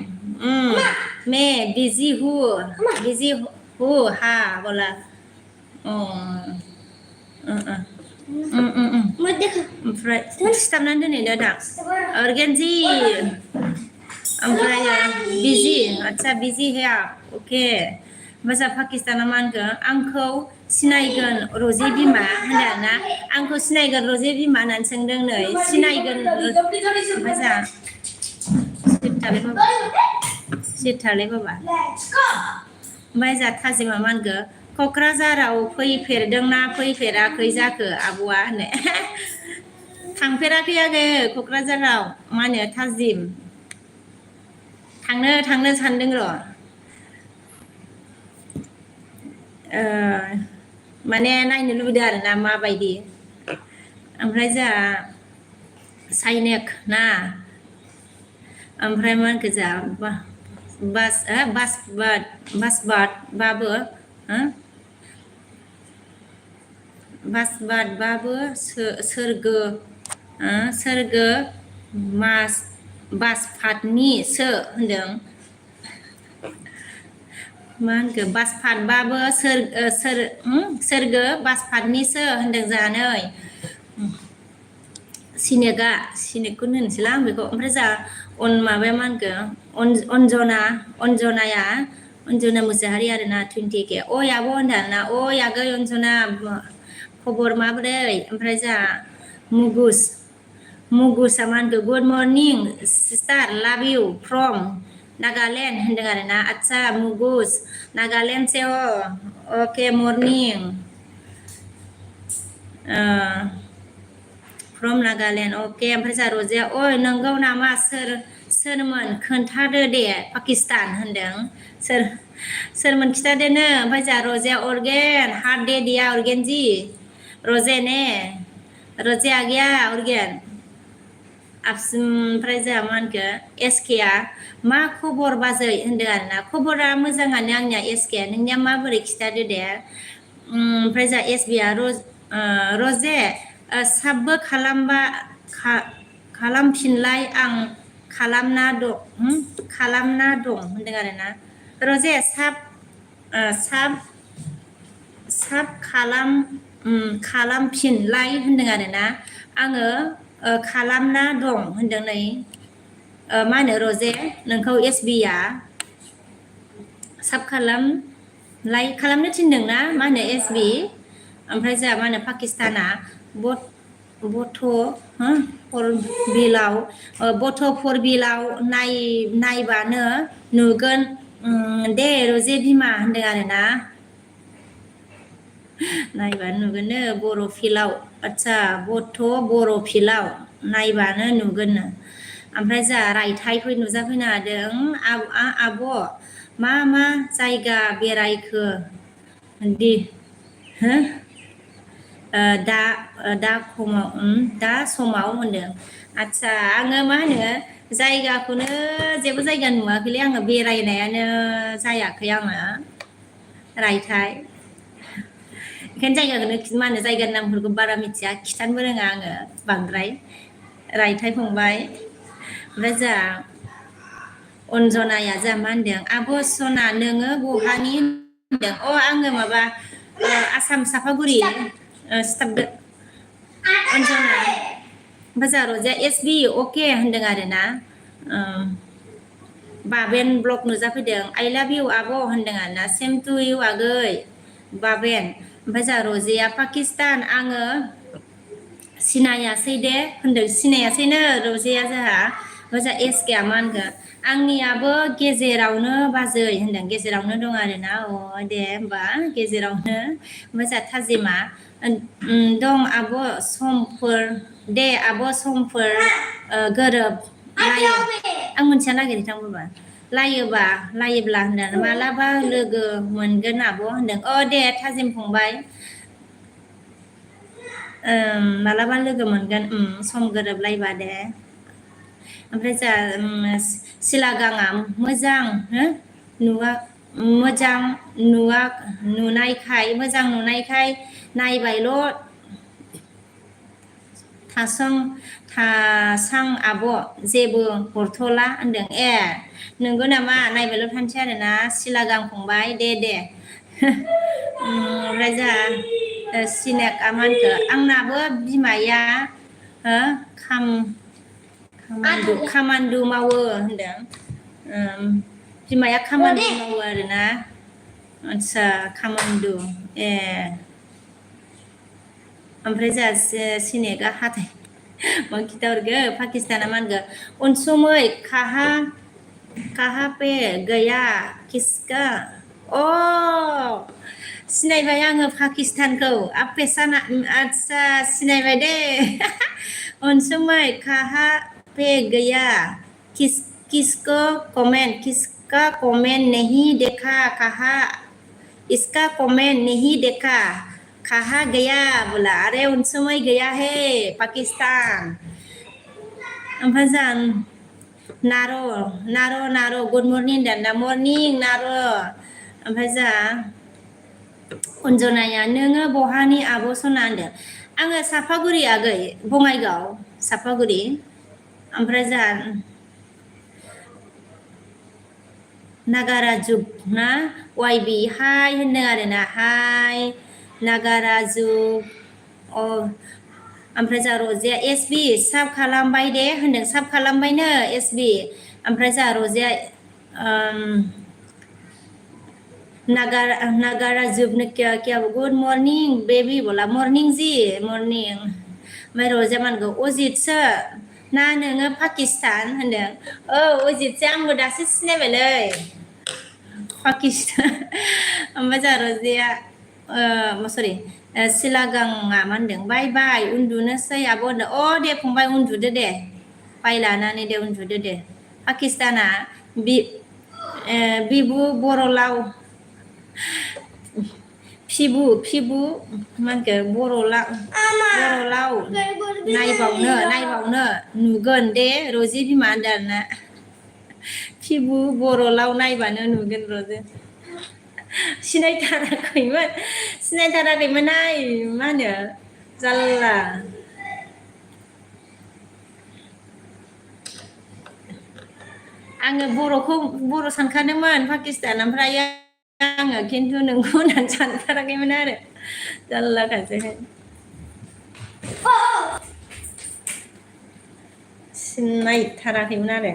मैं बिजी हूँ हाँ बोला ओमफ्राय सिथाबनानै दोनैनो दा अर्गेनजि ओमफ्राय बिजि आदसा बिजि है अके मोजां पाकिस्ताना मा होनखो आंखौ सिनायगोन रजे बिमा होनदों ना आंखौ सिनायगोन रजे बिमा होननानै सोंदों नै सिनायगोन मोजां सिथालै बाबा ओमफ्राय जा थाजिमा मा होनखो क'क्राझाराव फैफेरदोंना फैफेराखै जाखो आब'आ होनो थांफेराखै आङो क'क्राझाराव मा होनो थाजिम थांनो सानदों र' माने नायनो लुबैदों आरोना माबायदि ओमफ्राय जोंहा साइनेक ना ओमफ्राय मा होनखो जोंहा बासबादबाबो बासबादबाबो सोरगो बासफादनिसो होनदों मा होनखो बासफादबाबो सोरगो बासफादनिसो होनदों जानै सिनेकखौनो होनसैला आं बेखौ ओमफ्राय जा माबाया मा होनखो अन्जना मुसाहारि आरोना 20K आब' होनदों ना आगै अन्जना खबर माबोरै ओमफ्राय जा मुगुसआ मा होनखो गुड मर्निं सिस्टार लाभ इउ फ्रम नागालेण्ड होनदों आरोना आदसा मुगुस नागालेण्ड से अके मर्निं फ्रम नागालेण्ड अके ओमफ्राय जा रजेया नंगौ नामा सोरमोन खोन्थादो दे पाकिस्तान होनदों सोरमोन खिथादोनो ओमफ्राय जा रजेया अर्गेन हाथ दे दिया अर्गेन जि रजे ने रजे आ गया अर्गेन ओमफ्राय जोंहा मा होनखो SKआ मा खबर बाजै होनदों आरोना खबरा मोजाङानो आंनिया SK नोंनिया माबोरै खिथादो दे ओमफ्राय जोंहा SBआ रजे साबबो खालामफिनलाय आं खालामना दं होनदों आरोना रजे साब खालामफिनलाय होनदों आरोना आङो खालामना दं होनदों नै मा होनो रजे नोंखौ SBआ साब खालामनो थिनदोंना मा होनो SB ओमफ्राय जोंहा मा होनो पाकिस्ताना बथ' फर बिलाव नायबानो नुगोन दे रजे बिमा होनदों आरोना नायबानो नुगोननो बर' फिल्डआव आदसा बर' फिल्डआव नायबानो नुगोननो ओमफ्राय जा रायथाइफोर नुजाफैनो हादों आब' मा जायगा बेरायखो दि हो दा समाव होनदों आदसा आङो मा होनो जायगाखौनो जेबो जायगा नुवाखैलै आङो बेरायनायानो जायाखै आङो रायथाइ ओंखायनो जायगाखौनो मा होनो जायगानि नामफोरखौ बारा मिथिया खिथानोबो रोङा आङो बांद्राय रायथाइ फंबाय ओमफ्राय जा अन्जनाया जा मा होनदों आब' सना नोङो बहानि होनदों आङो माबा आसाम सापागुरि सिथाबदो अन्जना ओमफ्राय जा र'जिया एस बि अके होनदों आरोना बाबेन ब्लग नुजाफैदों आइ लाभ इउ आब' होनदों आरोना सेम टु इउ आगै बाबेन ओमफ्राय जा र'जिया पाकिस्तान आङो सिनायासै दे होनदों सिनायासैनो र'जिया जोंहा ओजा एस केआ मा होनखो आंनियाबो गेजेरावनो बाजै होनदों गेजेरावनो दं आरोना दे होमबा गेजेरावनो ओमफ्राय जा थाजिमा दं आब' समफोर दे आब' समफोर गोरोब लायो आं मोनथिया नागिरनो थांबोबा लायोब्ला होनदों मालाबा लोगो मोनगोन आब' होनदों दे थाजिम फंबाय मालाबा लोगो मोनगोन सम गोरोबलायबा दे ओमफ्राय जा सिलागाङा मोजां नुनायखाय नायबायल' थासां आब' जेबो हरथ'ला होनदों नोंगौ नामा नायबायल' थानोसै आरोना सिलागां फंबाय दे ओमफ्राय जोंहा सिनेका मा होनखो आंनाबो बिमाया खामान्डु मावो होनदों बिमाया खामान्डु मावो आरोना आदसा खामान्डु ओमफ्राय जोंहा सिनेका हाथाय मा खिथाहरखो पाकिस्ताना मा होनखो अनसुमै काहा पे गैया किसका सिनायबाय आङो पाकिस्तानखौ आपेसाना आदसा सिनायबाय दे अनसुमै काहा पे गैया किसका कमेंट नहीं देखा कहा इसका कमेंट नहीं देखा कहा गया बोला अरे उनसुमै गया है पाकिस्तान ओमफ्राय जा नार' गुड मर्निं दान्दा मर्निं नार' ओमफ्राय जा अन्जनाया नोङो बहानि आब' सना होनदों आङो सापागुरि आगै बङाइगाव सापागुरि ओमफ्राय जा नागाराजुब ना वाइबि हाय होनदों आरोना हाय नागाराजुब ओमफ्राय जा र'जिया एस बि साब खालामबाय दे होनदों साब खालामबायनो एस बि ओमफ्राय जा र'जिया नागाराजुब ने क्या गुड मर्निं बेबी बोला मर्निं जी मर्निं ओमफ्राय र'जिया मा होनगौ अजितसो ना नोङो पाकिस्तान होनदों अजितसो आंबो दासो सिनायबायलै पाकिस्तान ओमफ्राय जा र'जिया सरि सिलागाङा मा होनदों बाय उन्दुनोसै आब' होनदों दे फंबाय उन्दुदो दे बाय लानानै दे उन्दुदो दे पाकिस्ताना बिबु बर'लाव फिबु मा होनखो बर'लाव नायबावनो नुगोन दे र'जि बिमा होनदों आरोना फिबु बर'लाव नायबानो नुगोन र'जि सिनायथाराखैमोनहाय मा होनो जाल्ला आङो बर' सानखादोंमोन पाकिस्तान ओमफ्राय आङो खिन्थु नोंखौ होननानै सानथाराखैमोन आरो जाल्लाखासैहाय सिनायथाराखैमोन आरो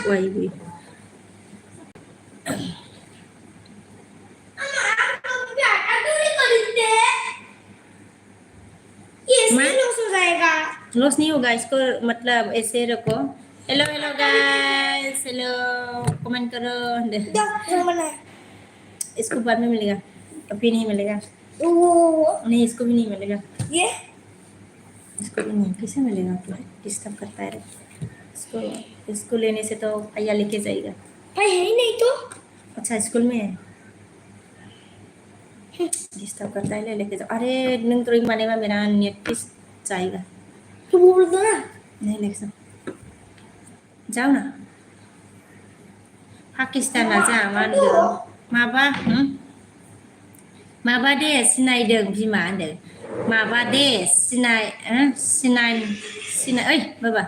वाइबि लॉस नहीं होगा इसको, मतलब ऐसे रखो। Hello hello guys, hello, comment करो। इसको बाद में मिलेगा, अभी नहीं मिलेगा। नहीं, इसको भी नहीं मिलेगा। ये इसको भी नहीं, कैसे मिलेगा? डिस्टर्ब करता है रे। इसको इसको लेने से तो भैया लेके जाएगा। भाई है ही नहीं तो। अच्छा, स्कूल में है। डिस्टर्ब करता है, ले लेके जाओ। अरे नंग तो माने में मेरा नेट पीस जाएगा। तो बोल दो ना। नहीं लेके जाओ, जाओ ना। पाकिस्तान ना जा मा होनदों माबा माबा दे सिनायदों बिमा होनदों। माबा दे सिनाय ओइ बाबा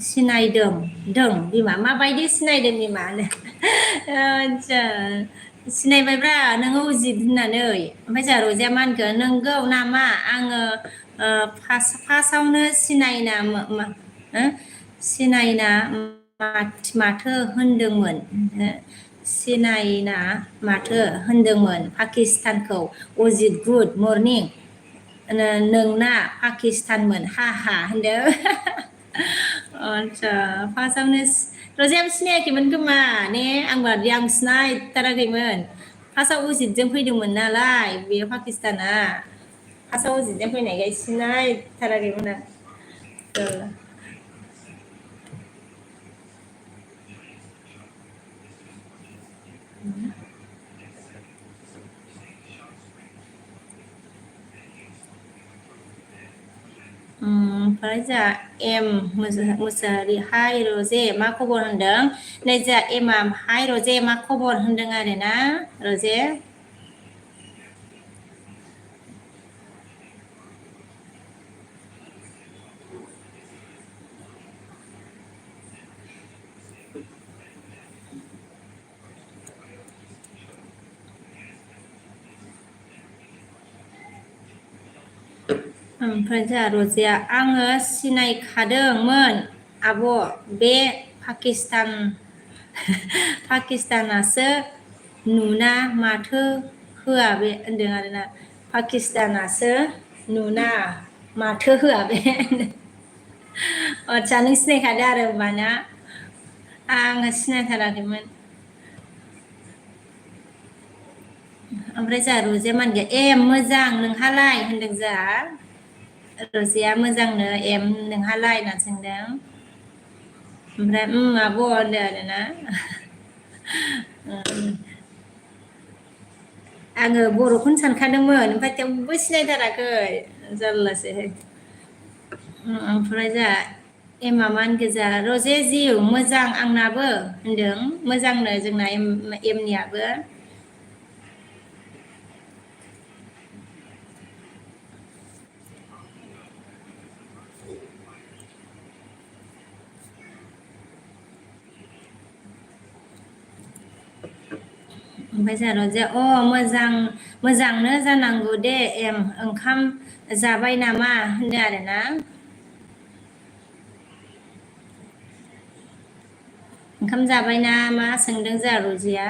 सिनायदों दों बिमा, माबायदि सिनायदों बिमा होनो। आदसा सिनायबायब्रा नोङो उजित होननानै। ओमफ्राय जोंहा रजिया मा होनखो, नोंगौ नामा आङो फार्स्टआवनो सिनायना माथो होनदोंमोन, सिनायना माथो होनदोंमोन पाकिस्तानखौ। अजित गुड मर्निं, नोंना पाकिस्तानमोन हा हा होनदों। आदसा फार्स्टआवनो रजियाबो सिनायाखैमोन खोमा ने, आं सिनायथाराखैमोन। फार्स्टआव अजितजों फैदोंमोन नालाय बेयो पाकिस्ताना। फार्स्टआव अजितजों फैनायखाय सिनायथाराखैमोन आं। ओमफ्राय जोंहा एम मुसाहारि, हाय रजे मा खबर होनदों। नै जोंहा एमआ हाय रजे मा खबर होनदों आरो ना रजे। ओमफ्राय जोंहा रजेया, आङो सिनायखादोंमोन आब', बे पाकिस्तानासो नुना माथो होआ बे होनदों आरोना। पाकिस्तानासो नुना माथो होआ बे। आदसा नों सिनायखादो आरो होमबाना। आङो सिनायथाराखैमोन। ओमफ्राय जोंहा रजेया मा होनगोन, ए मोजां नोंहालाय होनदों जोंहा। रजेया मोजांनो एम नोंहालाय होनना सोंदों। ओमफ्राय आब' होनदों आरोना। आङो बर'खौनो सानखादोंमोन, ओमफ्राय थेवबो सिनायथाराखै, जारलासो। ओमफ्राय जोंहा एमआ मा होनखो, जोंहा रजे जिउ मोजां आंनाबो होनदों। मोजांनो जोंना एमनियाबो। ओमफ्राय जोंहा रजेया, अ मोजांनो जानांगौ दे एम, ओंखाम जाबाय नामा होनदों आरोना। ओंखाम जाबाय ना मा सोंदों जोंहा रजेया।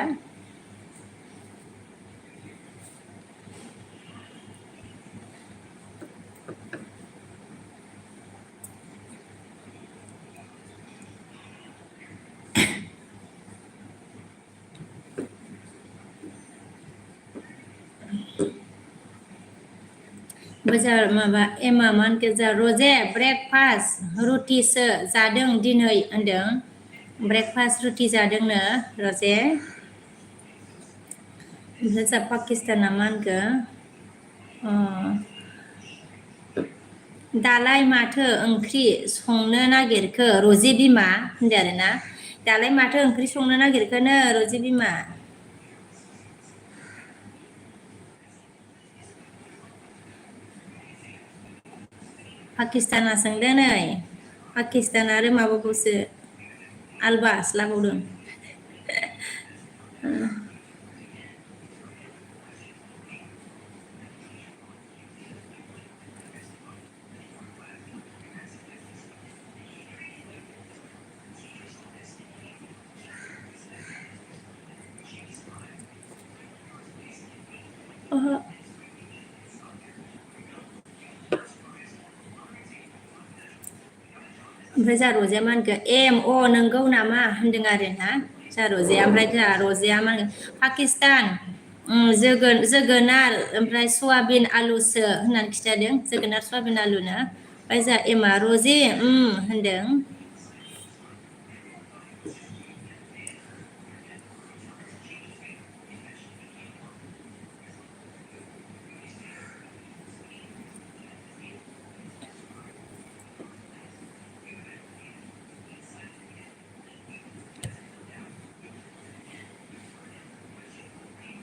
जोंहा माबा एमआ मा होनखो, जोंहा रजे ब्रेकफास्ट रुटिसो जादों दिनै होनदों। ब्रेकफास्ट रुटि जादोंनो रजे। ओमफ्राय जोंहा पाकिस्ताना मा होनखो, दालाय माथो ओंख्रि संनो नागिरखो रजे बिमा होनदों आरोना। दालाय माथो ओंख्रि संनो नागिरखोनो रजे बिमा। पाकिस्ताना सोंदों नै, पाकिस्तान आरो माबाखौसो आलबास लाबावदों। ओहो। ओमफ्राय जा रजेया मा होनखो एम अ नोंगौ नामा होनदों आरो ना जा रजेया ओमफ्राय जा रजेया मा होनगोन पाकिस्तान जोगोनार ओमफ्राय सयाबिन आलुसो होननानै खिन्थादों जोगोनार सयाबिन आलुनो ओमफ्राय जा एमा रजे होनदों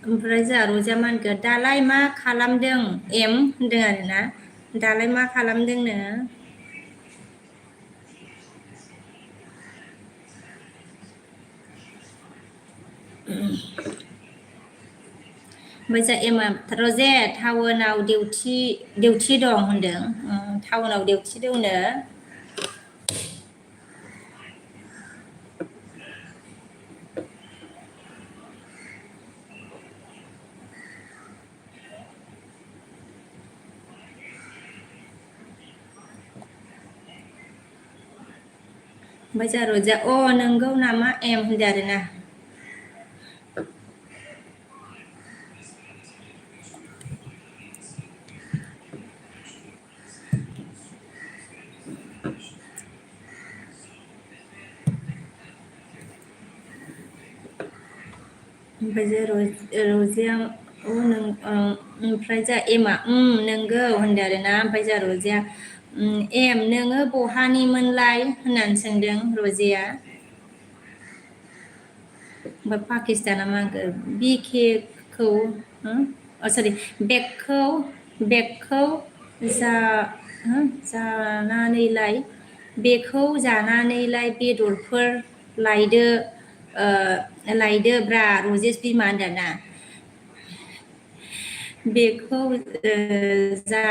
ओमफ्राय जोंहा रजेया मा होनखो दालाय मा खालामदों एम होनदों आरोना दालाय मा खालामदोंनो ओमफ्राय जा एमा रजे टाउनाव डिउटि दं होनदों टाउनाव डिउटि दंनो ओमफ्राय जा रजेया अ नोंगौ नामा एम होनदों आरोना ओमफ्राय जे रजेया ओमफ्राय जा एमा नोंगौ होनदों आरोना ओमफ्राय जा रजेया एम नोङो बहानिमोनलाय होननानै सोंदों रजेया ओमफ्राय पाकिस्ताना मा होनखो बिकेखौ सरि बेगखौ जानानैलाय बेखौ जानानैलाय बेदरफोर लायदो लायदोब्रा रजेस बिमा होनदोंना बेखौ जा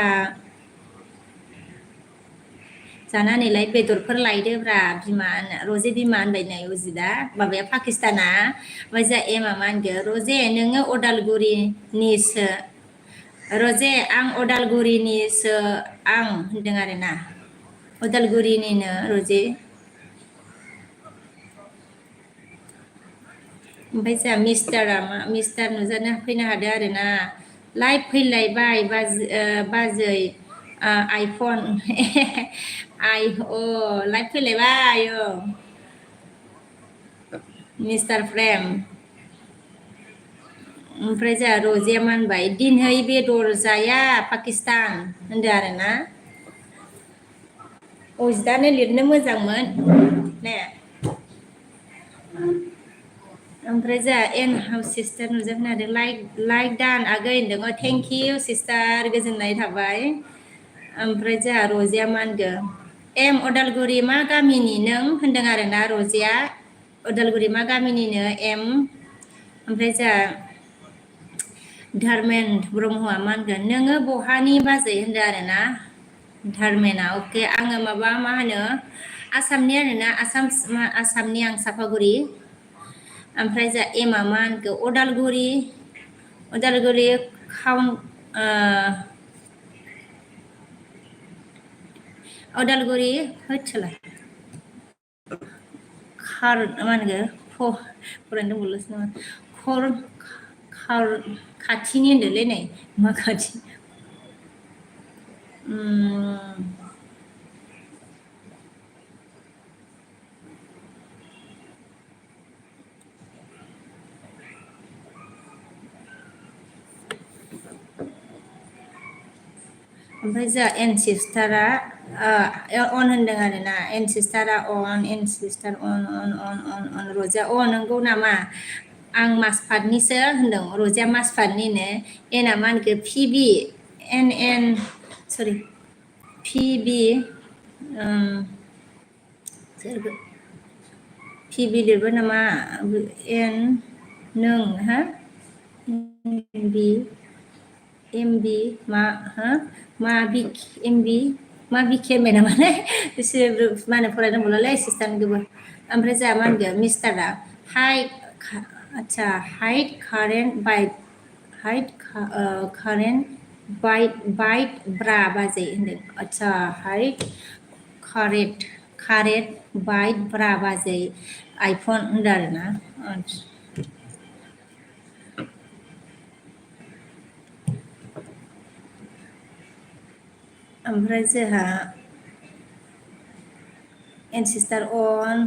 जानानैलाय बेदरफोर लायदोब्रा बिमा रजे बिमा होनबाय उजिदा माबाया पाकिस्ताना ओमफ्राय जा एमा मा होनगोन रजे नोङो अदालगुरिनिसो रजे आं अदालगुरिनिसो आं होनदों आरोना अदालगुरिनिनो रजे ओमफ्राय जोंहा मिस्टारा मा मिस्टार नुजानो फैनो हादों आरोना लाइभ फैलायबाय बाजै आइफन लाइभ फैलायबाय मिस्टार फ्रेम ओमफ्राय जोंहा रजेया मा होनबाय दिनै बेदर जाया पाकिस्तान होनदों आरोना अजिदानो लिरनो मोजांमोन ने ओमफ्राय जोंहा एन हाउस सिस्टार नुजाफैनो हादों लाइक दान आगै होनदों थेंक इउ सिस्टार गोजोननाय थाबाय ओमफ्राय जोंहा रजेया मा होनगोन एम अदालगुरि मा गामिनि नों होनदों आरोना रजेया अदालगुरि मा गामिनिनो एम ओमफ्राय जोंहा धारमेन ब्रह्मआ मा होनगोन नोङो बहानि बाजै होनदों आरोना धारमेना अके आङो माबा मा होनो आसामनि आरोना आसामनि आं सापागुरि ओमफ्राय जा एमा मा होनखो अदालगुरि अदालगुरि होदसोला मा होनगो फरायनो दंबावोसो नामा खाथिनि होनदोंलै नै मा खाथि ओमफ्राय जोंहा एन सिस्टारा अन होनदों आरोना एन सिस्टारा एन सिस्टार अन रजेया नंगौ नामा आं मासफाटनिसो होनदों रजेया मासफाटनिनो एना मा होनखो पिबि एन सरि पिबि पिबि लिरबाय नामा एन नों हा बि एमबि एमबि मा बिखे होनबाय नामालै बिसोर मा होनो फरायनांगौलै सिस्टारनिखौबो ओमफ्राय जोंहा मा होनगोन मिस्टारा हाइट कारेन्ट बाइट ब्रा बाजै होनदों हाइट कारेट बाइट ब्रा बाजै आइफन होनदों आरोना ओमफ्राय जोंहा एनसिस्टार अन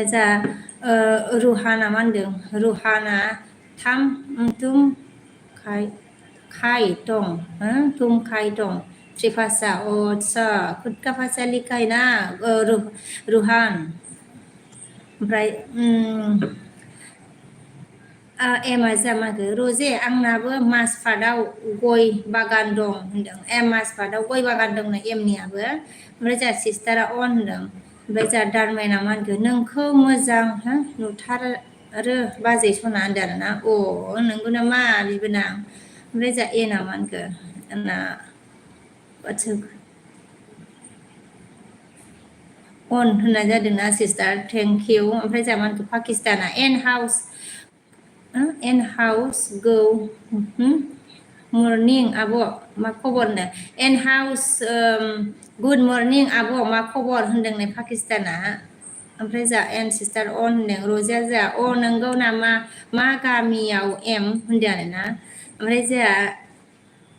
जा रुहाना मा होनदों रुहाना थाम तुम खाय दं तुम खाय दं त्रिभाषा आच्छा खुदका भाषा लिखाय ना रुहान ओमफ्राय एमआ जामाखो रजे आंनाबो माजपाटआव गय बागान दं होनदों माजपाटआव गय बागान दंनो एमनियाबो ओमफ्राय जोंहा सिस्टारा अन होनदों ओमफ्राय जोंहा दारमाइना मा होनखो नोंखौ मोजां नुथारो बाजै सना होनदों आरोना नंगौ नामा बिबोनां ओमफ्राय जोंहा एना मा होनखो ना अन होननाय जादोंना सिस्टार थेंक इउ ओमफ्राय जोंहा मा होनखो पाकिस्ताना एन हाउस गौ मर्निं आब' मा खबरनो एन हाउस गुड मर्निं आब' मा खबर होनदों पाकिस्ताना ओमफ्राय जा एन सिस्टार अन होनदों रजिया जा नंगौ नामा मा गामियाव एम होनदों आरोना ओमफ्राय जोंहा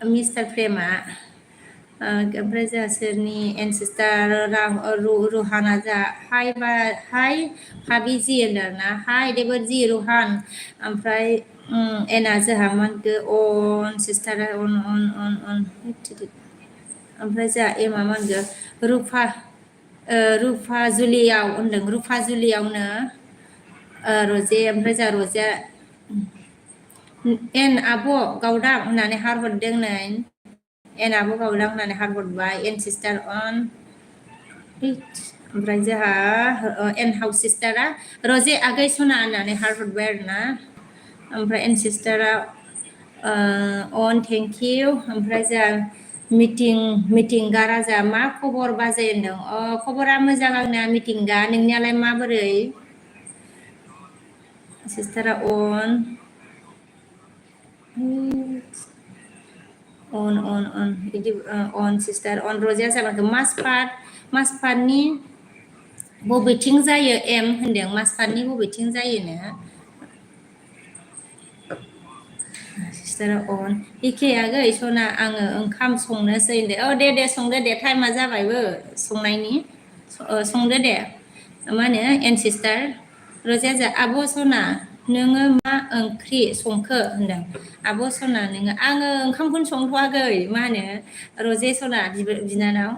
मिस्टार प्रेमा ओमफ्राय जोंहा सोरनि एन सिस्टार रुहाना जा हाय भाबिजि होनदों आरोना हाय देबरजि रुहान ओमफ्राय एना जोंहा मा होनखो अन सिस्टारा अन ओमफ्राय जोंहा एमा मा होनखो रुफा जुलियाव होनदों रुफा जुलियावनो रजे ओमफ्राय जोंहा रजेया एन आब' गावदां होननानै हारहरदों नै एन आब' गावदां होननानै हारहरबाय एन सिस्टार अन ओमफ्राय जोंहा एन हाउस सिस्टारा रजे आगै सना होननानै हारहरबाय आरोना ओमफ्राय एन सिस्टारा अन थेंक इउ ओमफ्राय जोंहा मिटिंगा राजा मा खबर बाजै होनदों खबरा मोजां आंना मिटिंगा नोंनियालाय माबोरै सिस्टारा अन बिदि अन सिस्टार अन रजिया जाबाय माजपाटनि बबेथिं जायो एम होनदों माजपाटनि बबेथिं जायोनो सिस्टारा अन एखे आगै सना आङो ओंखाम संनोसै होनदो दे संदो दे टाइमा जाबायबो संनायनि संदो दे मा होनो एन सिस्टार रजिया जा आब' सना नोङो मा ओंख्रि संखो होनदों आब' सना नोङो आङो ओंखामखौनो संथ'वाखै मा होनो रजे सना बिनानाव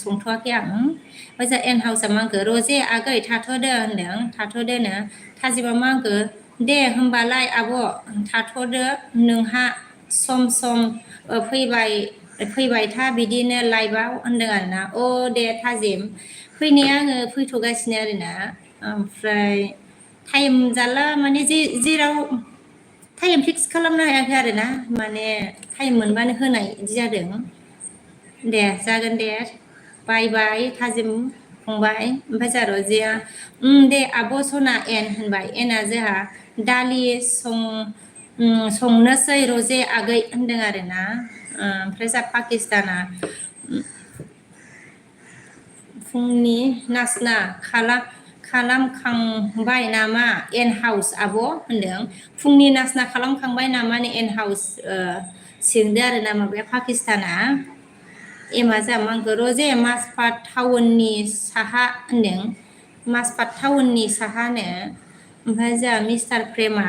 संथ'वाखै आं ओमफ्राय जा एन हाउसआ मा होनखो रजे आगै थाथ'दो होनदों थाथ'दोनो थाजिमा मा होनखो दे होमबालाय आब' थाथ'दो नोंहा सम फैबाय था बिदिनो लाइभआव होनदों आरोना दे थाजिम फैनाया आङो फैथ'गासिनो आरोना ओमफ्राय टाइम जाला माने जेराव टाइम फिक्स खालामनो हायाखै आरोना माने टाइम मोनबानो होनाय बिदि जादों दे जागोन दे बाय थाजिम फंबाय ओमफ्राय जा रजिया दे आब' सना एन होनबाय एना जोंहा दालि संनोसै रजे आगै होनदों आरोना ओमफ्राय जा पाकिस्ताना फुंनि नास्ता खालामखांबाय नामा एन हाउस आब' होनदों फुंनि नास्ता खालामखांबाय नामा एन हाउस सोंदो आरो ना माबाया पाकिस्ताना एमा जा मा होनखो रजे माजपाट टाउननि साहा होनदों माजपाट टाउननि साहानो ओमफ्राय जोंहा मिस्टार प्रेमा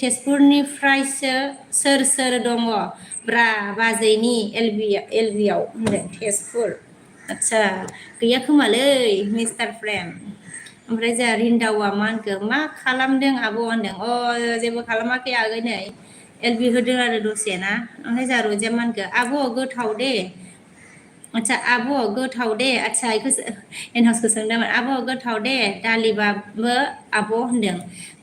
तेजपुरनिफ्रायसो सोर दङ ब्रा बाजैनि एलबियाव होनदों तेजपुर आच्छा गैया खोमालै मिस्टार प्रेम ओमफ्राय जोंहा रिन्दावा मा होनखो मा खालामदों आब' होनदों जेबो खालामाखै आगै नै एलबि होदों आरो दसे ना ओमफ्राय जोंहा रजिया मा होनखो आब' गोथाव दे आच्छा आब' गोथाव दे आच्छा बेखौसो एनहाउसखौ सोंदोंमोन आब' गोथाव दे दालिबाबो आब' होनदों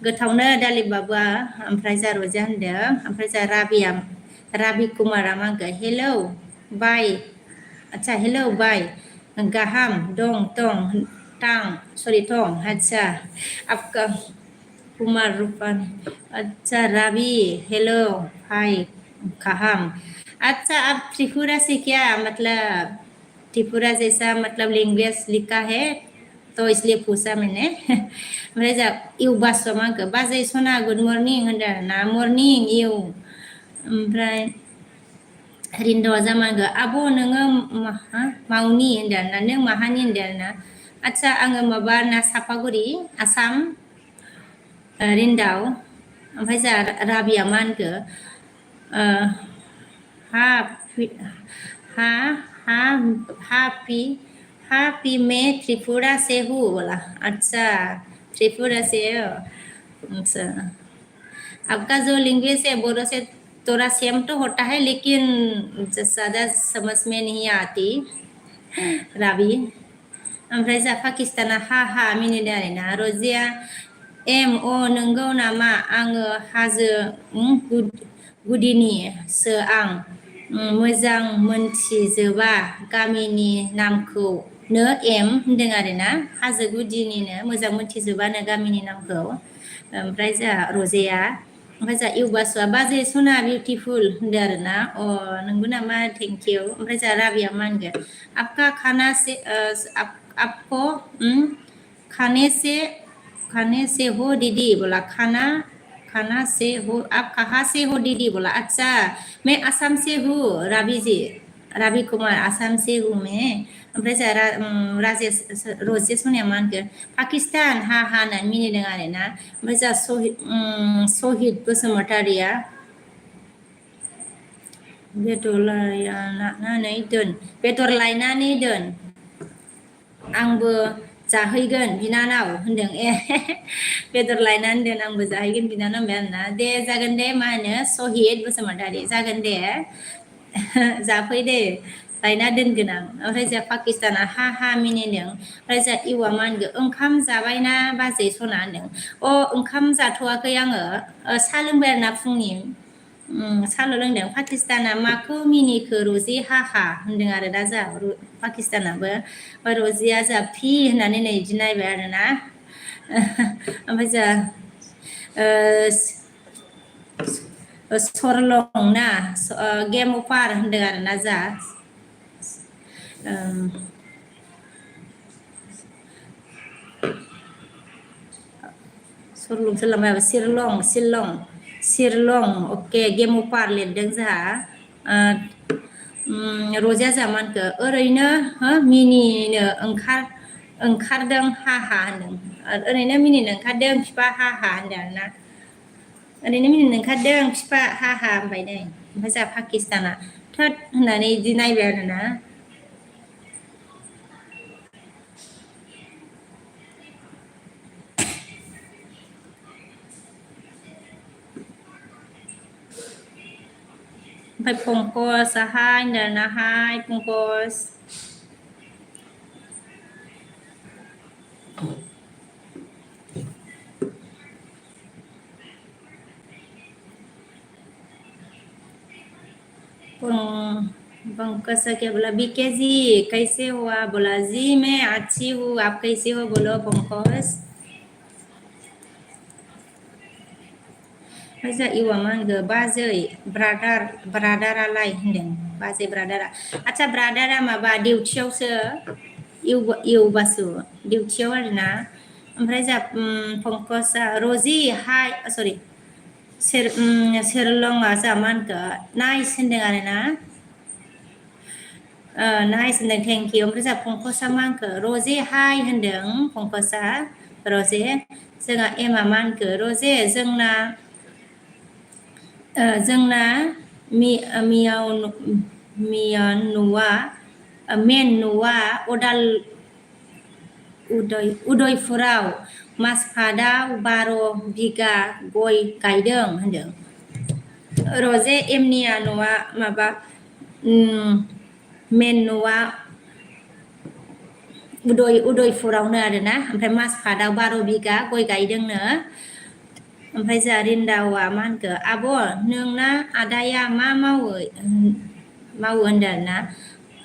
गोथावनो दालिबाबोआ ओमफ्राय जा रजिया होनदों ओमफ्राय जा राबि कुमारा मा होनखो हेलौ बाय आच्छा हेलौ बाय गाहाम दं आच्छा आपका कुमार रूपान आच्छा राबि हेलौ हाय कहाँ अच्छा अब त्रिपुरा से क्या मतलब त्रिपुरा जैसा मतलब लैंग्वेज लिखा है तो इसलिए पूछा मैंने ओमफ्राय जा इउ बासुआ मा होनखो बाजै सना गुड मर्निं होनदों ना मर्निं इउ ओमफ्राय रिन्द'आ जामा होनखो आब' नोङो मावनि होनदों आरोना नों माहानि होनदों आरोना आदसा आङो माबा ना सापागुरि आसाम रिन्दाव ओमफ्राय जा राबिया मा होनखो हा हा हा हापि हापि में त्रिपुरा से हूँ बोला अच्छा त्रिपुरा से हो अच्छा आपका जो लैंग्वेज है बोरो से थोड़ा सेम तो होता है लेकिन ज़्यादा समझ में नहीं आती राबि ओमफ्राय जा पाकिस्ताना हा हा मिनिदों आरोना रजिया एम अ नंगौ नामा आङो हाजो गुदिनिसो आं मोजां मोनथिजोबा गामिनि नामखौ नो एम होनदों आरोना हाजो गुदिनिनो मोजां मोनथिजोबानो गामिनि नामखौ ओमफ्राय जा रजेया ओमफ्राय जा इउबासुआ बाजै सना बिउटिफुल होनदों आरोना अ नंगौ नामा थेंक इउ ओमफ्राय जा राबिया मा होनगोन आपका खाना से आपको खाने से हो दीदी बोला खाना खाना से हो आप कहाँ से हो दीदी बोला अच्छा मैं आसाम से हूँ राबी जी राबि कुमार आसाम से हूँ मैं ओमफ्राय जा राजेश रजेश होननाया मा होनगोन पाकिस्तान हा हा होननानै मिनिदों आरोना ओमफ्राय जा सहिद बसुमतारिया बेदर लायनानै दोन बेदर लायनानै दोन आंबो जाहैगोन बिनानाव होनदों ए बेदर लायनानै दोन आंबो जाहैगोन बिनानाव होनबाय आरोना दे जागोन दे मा होनो सहिद बसुमतारि जागोन दे जाफै दे लायना दोनगोन आं ओमफ्राय जा पाकिस्ताना हा हा मिनिदों ओमफ्राय जा इउआ मा होनगोन ओंखाम जाबायना बाजै सना होनदों अ ओंखाम जाथ'वाखै आङो साहा लोंबाय आरोना फुंनि साल' लोंदों पाकिस्ताना माखौ मिनिखो रजि हाहा होनदों आरो दा जा पाकिस्तानाबो रजिया जा फि होननानै नै बिदि नायबाय आरोना ओमफ्राय जा सरलं ना गेम अपार होनदों आरोना जा सरलं सोरलांबाय सिरलं अके गेम अपार लिरदों जोंहा रजिया जा मा होनखो ओरैनो मिनिनो ओंखारदों हा हा होनदों ओरैनो मिनिनो ओंखारदों बिफा हा हा होनदों आरोना ओरैनो मिनिनो ओंखारदों बिफा हा हा होनबाय नै ओमफ्राय जोंहा पाकिस्ताना थोद होननानै बिदि नायबाय आरोना ओमफ्राय पंकज हाय होनदों आरोना हाय पंकज पंकज क्या बोला बीके जी कैसे हो आप बोला जी मैं अच्छी हूँ आप कैसे हो बोलो पंकज ओमफ्राय जा इउआ मा होनगो बाजै ब्रादारालाय होनदों बाजै ब्रादारा आदसा ब्रादारा माबा डिउटियावसो इउ बासु डिउटियाव आरोना ओमफ्राय जा पंकजा रजि हाय सरि सोरलङा जा मा होनखो नाइस होनदों आरोना नाइस होनदों थेंक इउ ओमफ्राय जा पंकजा मा होनखो रजे हाय होनदों पंकजा रजे जोंहा एमा मा होनखो रजे जोंना मियान न'आ मेन न'आ उदयपुराव मासफादाव 12 बिगा गय गायदों होनदों रजे एमनिया न'आ माबा मेन न'आ उदयपुरावनो आरोना ओमफ्राय मासफादाव 12 बिगा गय गायदोंनो ओमफ्राय जोंहा रिन्दावा मा होनखो आब' नोंना आदाया मा मावो होनदों आरोना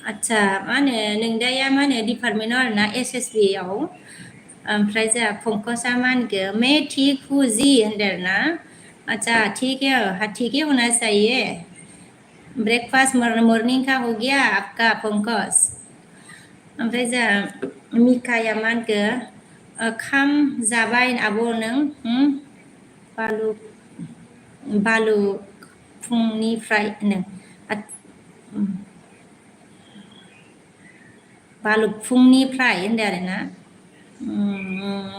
आदसा मा होनो नोंदाया मा होनो डिपार्टमेन्टआव आरोना SSB आव ओमफ्राय जोंहा पंकजा मा होनखो मैं ठीक हूँ जी होनदों आरोना अच्छा ठीक है हाँ ठीक है होना चाहिए ब्रेकफास्ट मॉर्निंग का हो गया आपका पंकज ओमफ्राय जा मिकाया मा होनखो खाम जाबाय आब' नों बालु बालु फुंनिफ्राय नो बालु फुंनिफ्राय होनदो आरोना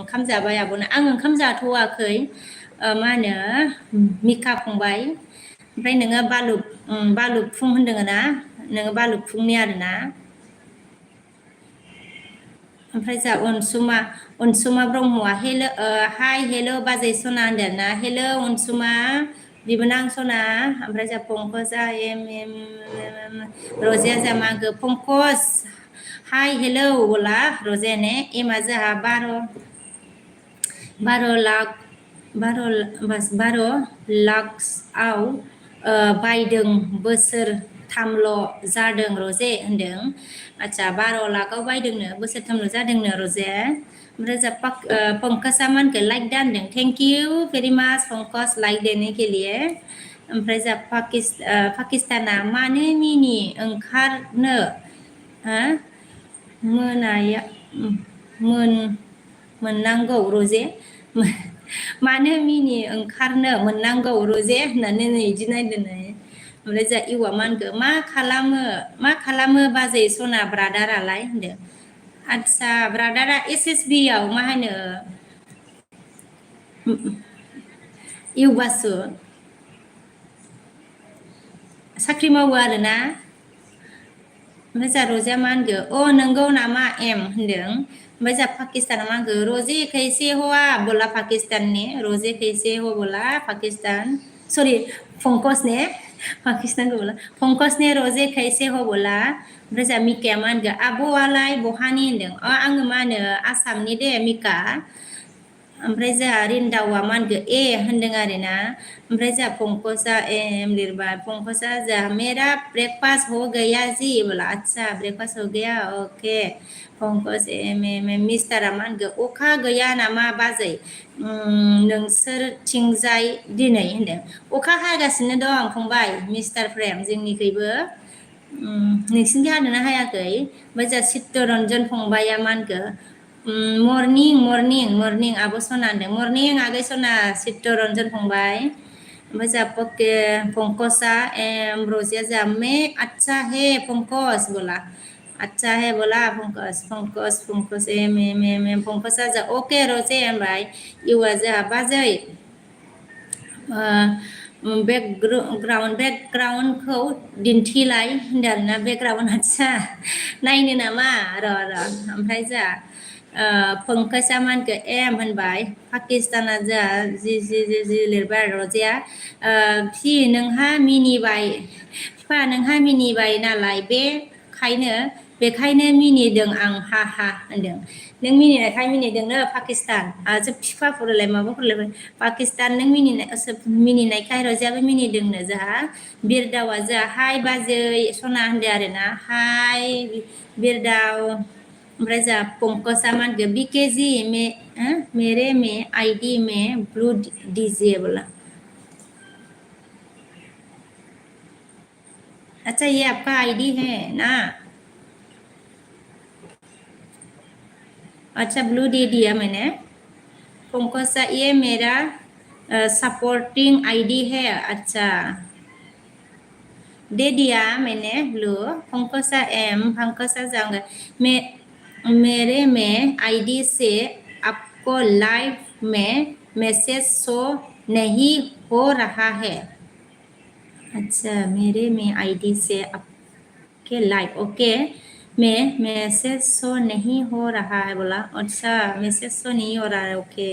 ओंखाम जाबाय आब'ना आं ओंखाम जाथ'वाखै मा होनो मिका फंबाय ओमफ्राय नोङो बालुफुं होनदों ना नोङो बालुफुंनि आरोना ओमफ्राय जा अनसुमा ब्रह्मआ हाय हेल' बाजै सना होनदों ना हेल' अनसुमा बिबोनां सना ओमफ्राय जा पंकजा रजेया जा मागो पंकज हाय हेलौ बोला रजे ने एमा जाहा 12 लाखसआव बायदों बोसोरथामल' जादों रजे होनदों आच्छा 12 लाखआव बायदोंनो बोसोरथामल' जादोंनो रजे ओमफ्राय जा पंकजा मानखो लाइक दा होनदों थेंक इउ भेरि माच पंकज लाइक देने के लिए ओमफ्राय जा पाकिस्ताना मानो मिनि ओंखारनो मोनाया मोननांगौ रजे मानो मिनि ओंखारनो मोननांगौ रजे होननानै नै इदि नायदों ओमफ्राय जा इउआ मा होनखो मा खालामो बाजै सना ब्रादारालाय होनदों आदसा ब्रादारा SSB आव मा होनो इउ बासु साख्रि मावो आरोना ओमफ्राय जा रजेया मा होनखो अ नंगौ नामा एम होनदों ओमफ्राय जा पाकिस्ताना मा होनखो रजे कैसे हुआ बोला पाकिस्तान ने रजे कैसे हो बोला पाकिस्तान सरि पंकज ने पाकिस्तान बोला पंकज ने रजे कैसे हो बोला ओमफ्राय जा मिकाया मा होनखो आब'आलाय बहानि होनदों आङो मा होनो आसामनि दे मिका ओमफ्राय जोंहा रिन्दावा मा होनखो होनदों आरोना ओमफ्राय जोंहा पंकजा एम लिरबाय पंकजा जोंहा मेरा ब्रेकफास्ट हो गया जी बोला अच्छा ब्रेकफास्ट हो गया अके पंकज मिस्टारा मा होनखो अखा गैया नामा बाजै नोंसोरथिंजाय दिनै होनदों अखा हागासिनो दं फंबाय मिस्टार फ्रेम जोंनिखैबो नोंसिनिखै हादोंना हायाखै ओमफ्राय जोंहा चित्तरन्जन फंबाया मा होनखो मर्निं आब' सना होनदों मर्निं आगै सना चित्तरन्जन फंबाय ओमफ्राय जोंहा पंकजा रजिया जोंहा अच्छा है पंकज बोला अच्छा है बोला पंकज पंकजा जा अके रजे होनबाय इउआ जोंहा बाजै बेकग्राउन्डखौ दिन्थिलाय होनदों आरोना बेकग्राउन्ड आच्छा नायनो नामा र' ओमफ्राय जा पंकजा मा होनखो एम होनबाय पाकिस्ताना जा जि लिरबाय रजेया फि नोंहा मिनिबाय फिफा नोंहा मिनिबाय नालाय बेखायनो मिनिदों आं हा होनदों नों मिनिनायखाय मिनिदोंनो पाकिस्तान जोब फिफाफोरलाय माबाफोरलाय पाकिस्तान नों मिनिनायखाय रजेयाबो मिनिदोंनो जोंहा बिरदावा जोंहा हाय बाजै सना होनदों आरोना हाय बिरदाव ओमफ्राय जोंहा पंकजा मा होनखो BKजी मेरे में ID में ब्लू दीजिए बोला अच्छा ये आपका ID है ना अच्छा ब्लू दे दिया मैंने पंकजा ये मेरा सपोर्टिंग ID है अच्छा दे दिया मैंने ब्लू पंकजा पंकजा जाऊंगा मेरे में ID से आपको लाइव में मैसेज शो नहीं हो रहा है अच्छा मेरे में ID से आपके लाइव ओके में मैसेज शो नहीं हो रहा है बोला अच्छा मैसेज शो नहीं हो रहा है ओके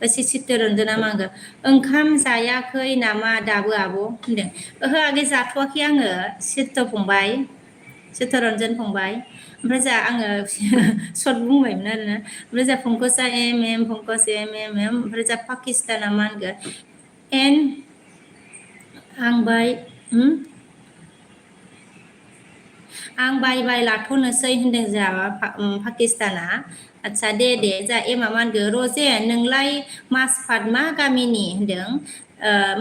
एसे चित्तरन्जना मा होनखो ओंखाम जायाखै नामा दाबो आब' होनदों ओहो आगै जाथ'वाखै आङो चित्तरन्जन फंबाय ओमफ्राय जा आङो सर्ट बुंबायमोन आरोना ओमफ्राय जा पंकजा पंकज ओमफ्राय जा पाकिस्ताना मा होनगोन आं बाय लाथ'नोसै होनदों जोंहा पाकिस्ताना आच्छा दे जा एमा मा होनगो रजे नोंलाय मासफात मा गामिनि होनदों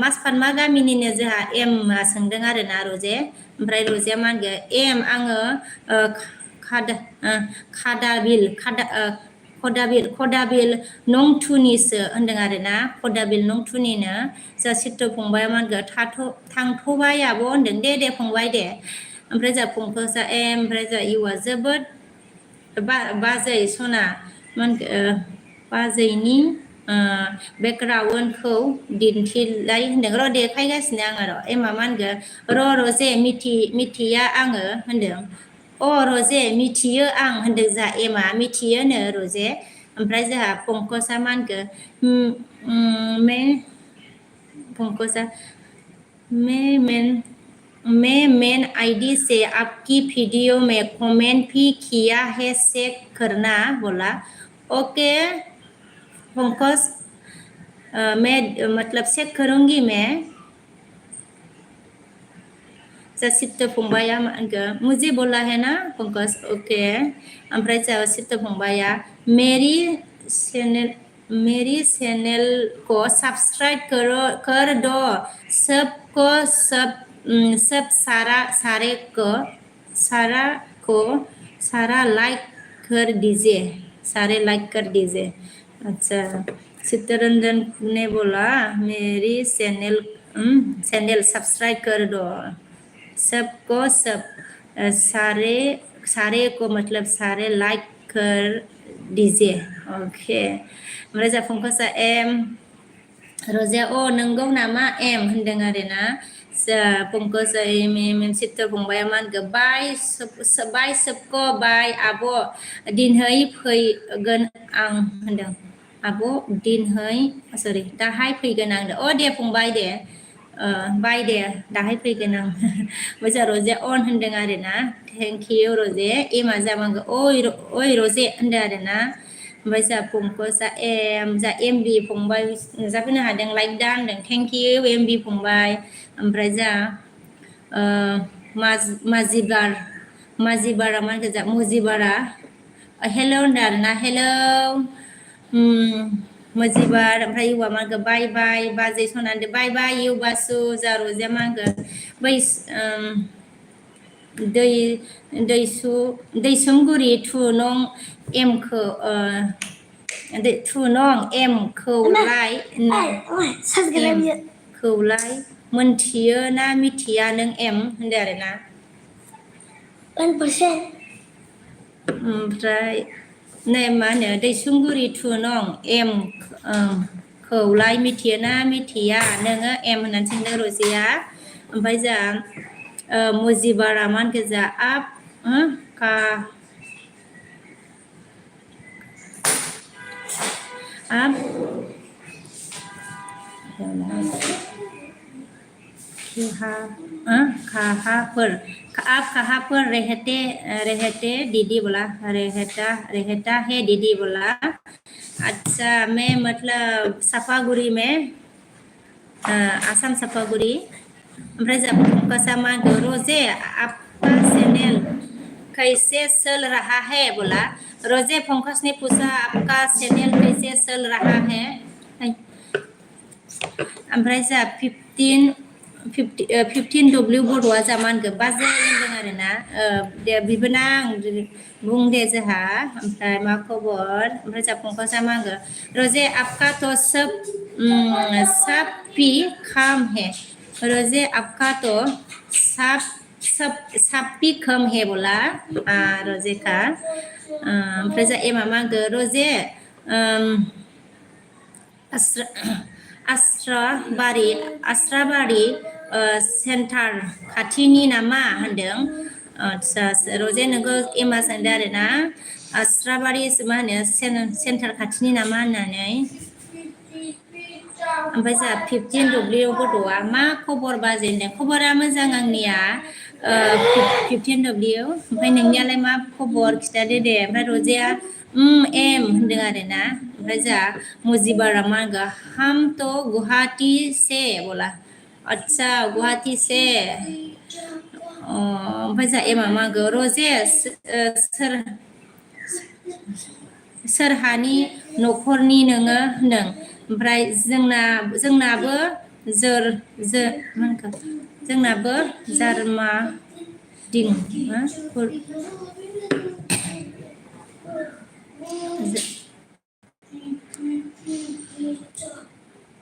मासफान्मा गामिनिनो जोंहा एमआ सोंदों आरोना रजे ओमफ्राय रजेया मा होनगोन एम आङो खदाबिल नं 2निसो होनदों आरोना खदाबिल नं 2निनो जा सित्त फंबाया मा होनगोन थांथ'बाय आब' होनदों दे फंबाय दे ओमफ्राय जा फंखोसा एम ओमफ्राय जा इउआ जोबोद बाजै सना मा होनगोन बाजैनि बेकग्राउन्डखौ दिन्थिलाय होनदों र' देखायगासिनो आङो र' एमा मा होनगोन रजे मिथिया आङो होनदों रजे मिथियो आं होनदों जा एमा मिथियोनो रजे ओमफ्राय जोंहा पंकजा मा होनगोन पंकजा मैं आईडी से आपकी वीडियो में कमेंट भी किया है चेक करना बोला ओके पंकज मैं मतलब चेक करूंगी मैं सित्त फंबाया मा होनगोन मुझे बोला है ना पंकज ओके ओमफ्राय जा सित्त फंबाया मेरी चैनल को सब्सक्राइब कर दो सबको सब सारा लाइक कर दीजिए सारे लाइक कर दीजिए अच्छा चित्तरंजन ने बोला मेरी चैनल सब्सक्राइब कर दो सबको सारे को मतलब सारे लाइक कर दीजिए ओके ओमफ्राय जा फंकसा एम रजेया नंगौ नामा एम होनदों आरोना जा पंकज एम चित्त फंबाया मा होनगोन बाय सबको बाय आब' दिनहै फैगोन आं होनदों आब' दिनहै सरि दाहाय फैगोन आं दे फंबाय दे बाय दे दाहाय फैगोन आं मोजां रजे अन होनदों आरोना थेंक इउ रजे एमा जाबांगो ओइ रजे होनदों आरोना ओमफ्राय जा पंकजा एम बि फंबाय नुजाफैनो हादों लाइक दा होनदों थेंक इउ एम बि फंबाय ओमफ्राय जा माजिबारा मा होनगोन जा मुजिबारा हेल' होनदों आरोना हेल' मजिबार ओमफ्राय इउआ मा होनगोन बाय बाय बाजै सना बाय इउ बासु जा रजेया मा होनगोन बै दैसुंगुरि थु नं खौलाय मोनथियो ना मिथिया नों एम होनदों आरोना 1% ओमफ्राय नै मा होनो दैसुंगुरि थु नं खौलाय मिथियो ना मिथिया नोङो एम होननानै सोंदों रजेया ओमफ्राय जा मुजिबारा मा होनगोन जा कहाँ पर रहते दीदी बोला रहता है दीदी बोला अच्छा मैं मतलब सफागुरी में आसाम सफागुरी ओमफ्राय जा पंकजा मा होनगोन रोजे आपका चैनल कैसे चल रहा है बोला रोजे पंकज ने पूछा आपका चैनल कैसे चल रहा है ओमफ्राय जा 15W बड'आ जा मा होनगोन बाजै होनदों आरोना दे बिबोनां बुं दे जोंहा ओमफ्राय मा खबर ओमफ्राय जा पंकजा मा होनगोन रोजे आपका तो सब पी काम है रोजे आपका तो सब पी कम है बोला रोजे का ओमफ्राय जा एमा मा होनगोन रोजे आस्राबारि सेन्टार खाथिनि नामा होनदों आदसा रजे नोंखौ एमा सोंदों आरोना आस्राबारि मा होनो सेन्टार खाथिनि नामा होननानै ओमफ्राय जा 15W बड'आ मा खबर बाजै होनदों खबरा मोजां आंनिया 15W ओमफ्राय नोंनियालाय मा खबर खिथादो दे ओमफ्राय रजेया एम होनदों आरोना ओमफ्राय जा मुजिबारा मा होनगोन हम तो गुवाहाटी से बोला अच्छा गुवाहाटी से ओमफ्राय जा एमा मा होनगोन रजे सोरहानि न'खरनि नोङो होनदों ओमफ्राय जोंनाबो जोर जो मानखो जोंनाबो जारमा दिं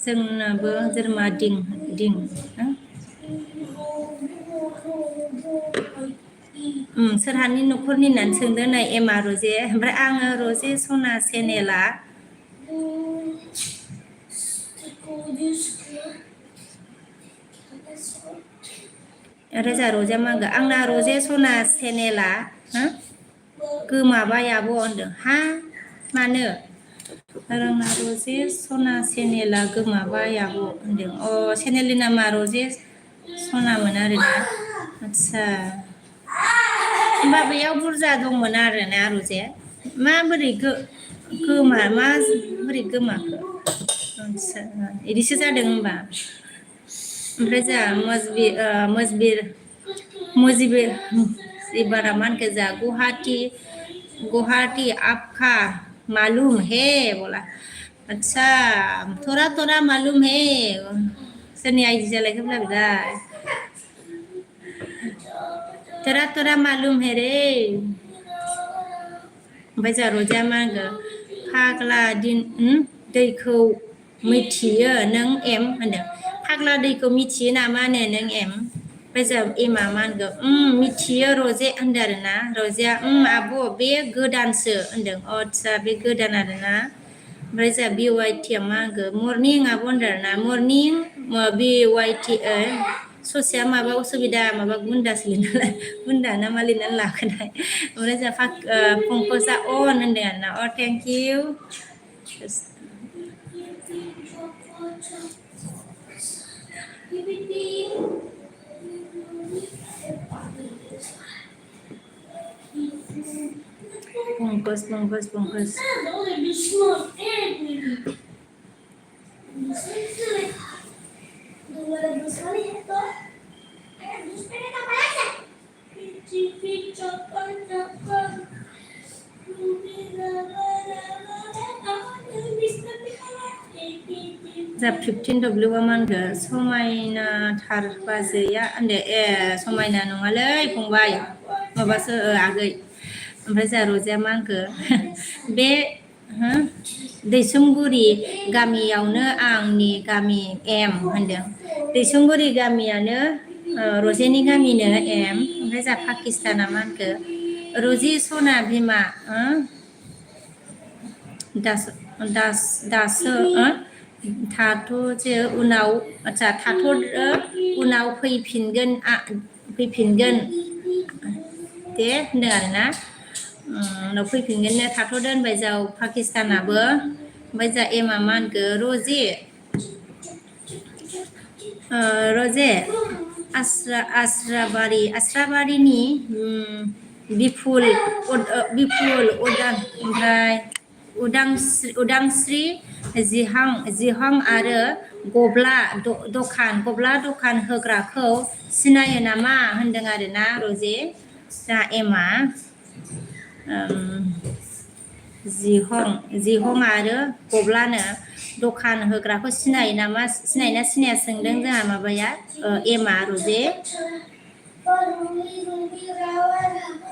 जोंनाबो जोरमा दिं दिं सोरहानि न'खरनि होननानै सोंदों नै एमा रजे ओमफ्राय आङो रजे सना चेनेला रोजा रजे मागो आंना रजे सना चेनेला गोमाबाय आब' होनदों हा मानो आंना रजे सना चेनेला गोमाबाय आब' होनदों अ चेनेलनि नामा रजे सनामोन आरोना आदसा होमबा बेयाव बुरजा दंमोन आरोना रजे माबोरै माबोरै गोमाखो आदसा इदिसो जादों होमबा ओमफ्राय जोंहा मुजिबिर एबारा मा होनखो जोंहा गुवाहाटी आपका मालूम है बोला अच्छा थोड़ा थोड़ा मालूम है सोरनि आइदि जालायखोब्ला बिलाय थोड़ा थोड़ा मालूम है रे ओमफ्राय जोंहा रजेया मा होनगोन फाग्ला दैखौ मिथियो नों एम होनदों फाग्ला दैखौ मिथियो नामा नों एम ओमफ्राय जोंहा एमा मा होनगोन मिथियो रजे होनदों आरोना रजेया आब' बे गोदानसो होनदों आदसा बे गोदान आरोना ओमफ्राय जोंहा बि वाइ टि आ मा होनगोन मरनिं आब' होनदों आरोना मरनिं बि वाइ टि ससेया माबा उसुबिदा माबा गुन्दासो लिरनालाय गुन्दा ना मा लिरनानै लाखोनाय ओमफ्राय जोंहा पंकजा अन होनदों आरोना थेंक इउ पंकज जा 15W मा होनगोन समायनाथार बाजैया होनदो समायना नङालै फंबाय माबासो आगै ओमफ्राय जोंहा रजेया मा होनखो बे दैसुमगुरि गामियावनो आंनि गामि एम होनदों दैसुमगुरि गामियानो रजेनि गामिनो एम ओमफ्राय जोंहा पाकिस्ताना मा होनखो रजि सना बिमा दासो थाथ'जे उनाव आदसा उनाव फैफिनगोन दे होनदों आरोना उनाव फैफिनगोन थाथ'दो होनबाय जों पाकिस्तानाबो ओमफ्राय जोंहा एमा मा होनखो रजे आस्राबारिनि बिपुल ओमफ्राय उदांस्रि जिहां आरो गब्ला दखान होग्राखौ सिनायो नामा होनदों आरोना रजे जा एमा जिहं आरो गब्लानो दखान होग्राखौ सिनायोना सिनाया सोंदों जोंहा माबाया एमा रजे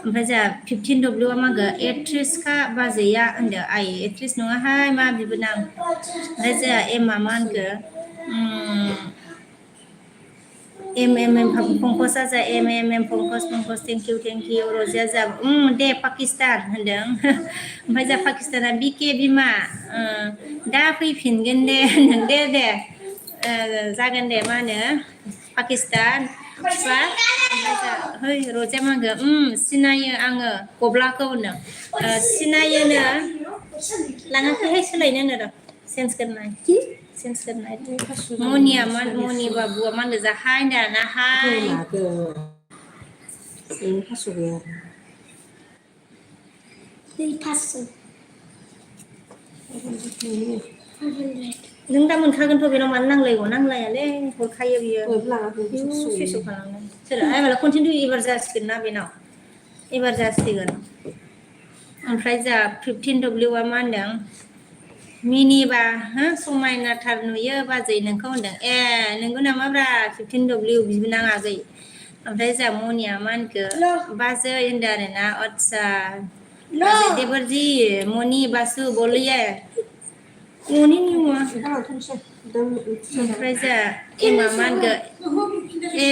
ओमफ्राय जोंहा 15W आ मा होनगोन एक्ट्रिसखा बाजैया होनदो आइ एक्ट्रिस नङाहाय मा बिबोनां ओमफ्राय जोंहा एमा मा होनखो पंकजा जा पंकज थेंक इउ रजिया जा दे पाकिस्तान होनदों ओमफ्राय जा पाकिस्ताना बिके बिमा दा फैफिनगोन दे होनदों दे जागोन दे मा होनो पाकिस्तान ओमफ्राय रजिया मा होनगोन सिनायो आङो गब्लाखौ होनदों सिनायोनो लाङाखैहाय सोलायनो होनो र' चेन्ज करनाय मनि बाबुआ मा होनदों जाहाय होनदों हाय थास' गैया नों दा मोनखागोनथ' बेनाव मानो नांलायालै हरखायो बियो सुइस अफ खालामनो सोर आइमाला कन्टिनिउ एबार जासिगोन ना बेनाव एबार जासिगोन ओमफ्राय जा 15W आ मा होनदों मिनिबा हो समायनाथार नुयो बाजै नोंखौ होनदों ए नोंगौ नामाब्रा 15W बिबोनां आगै ओमफ्राय जोंहा मनिया मा होनखो बाजै होनदों आरोना आतसा बाजै देबरजी मनि बासु बोलिए मनि नहीं हुआ ओमफ्राय जोंहा एमा मा होनखो ए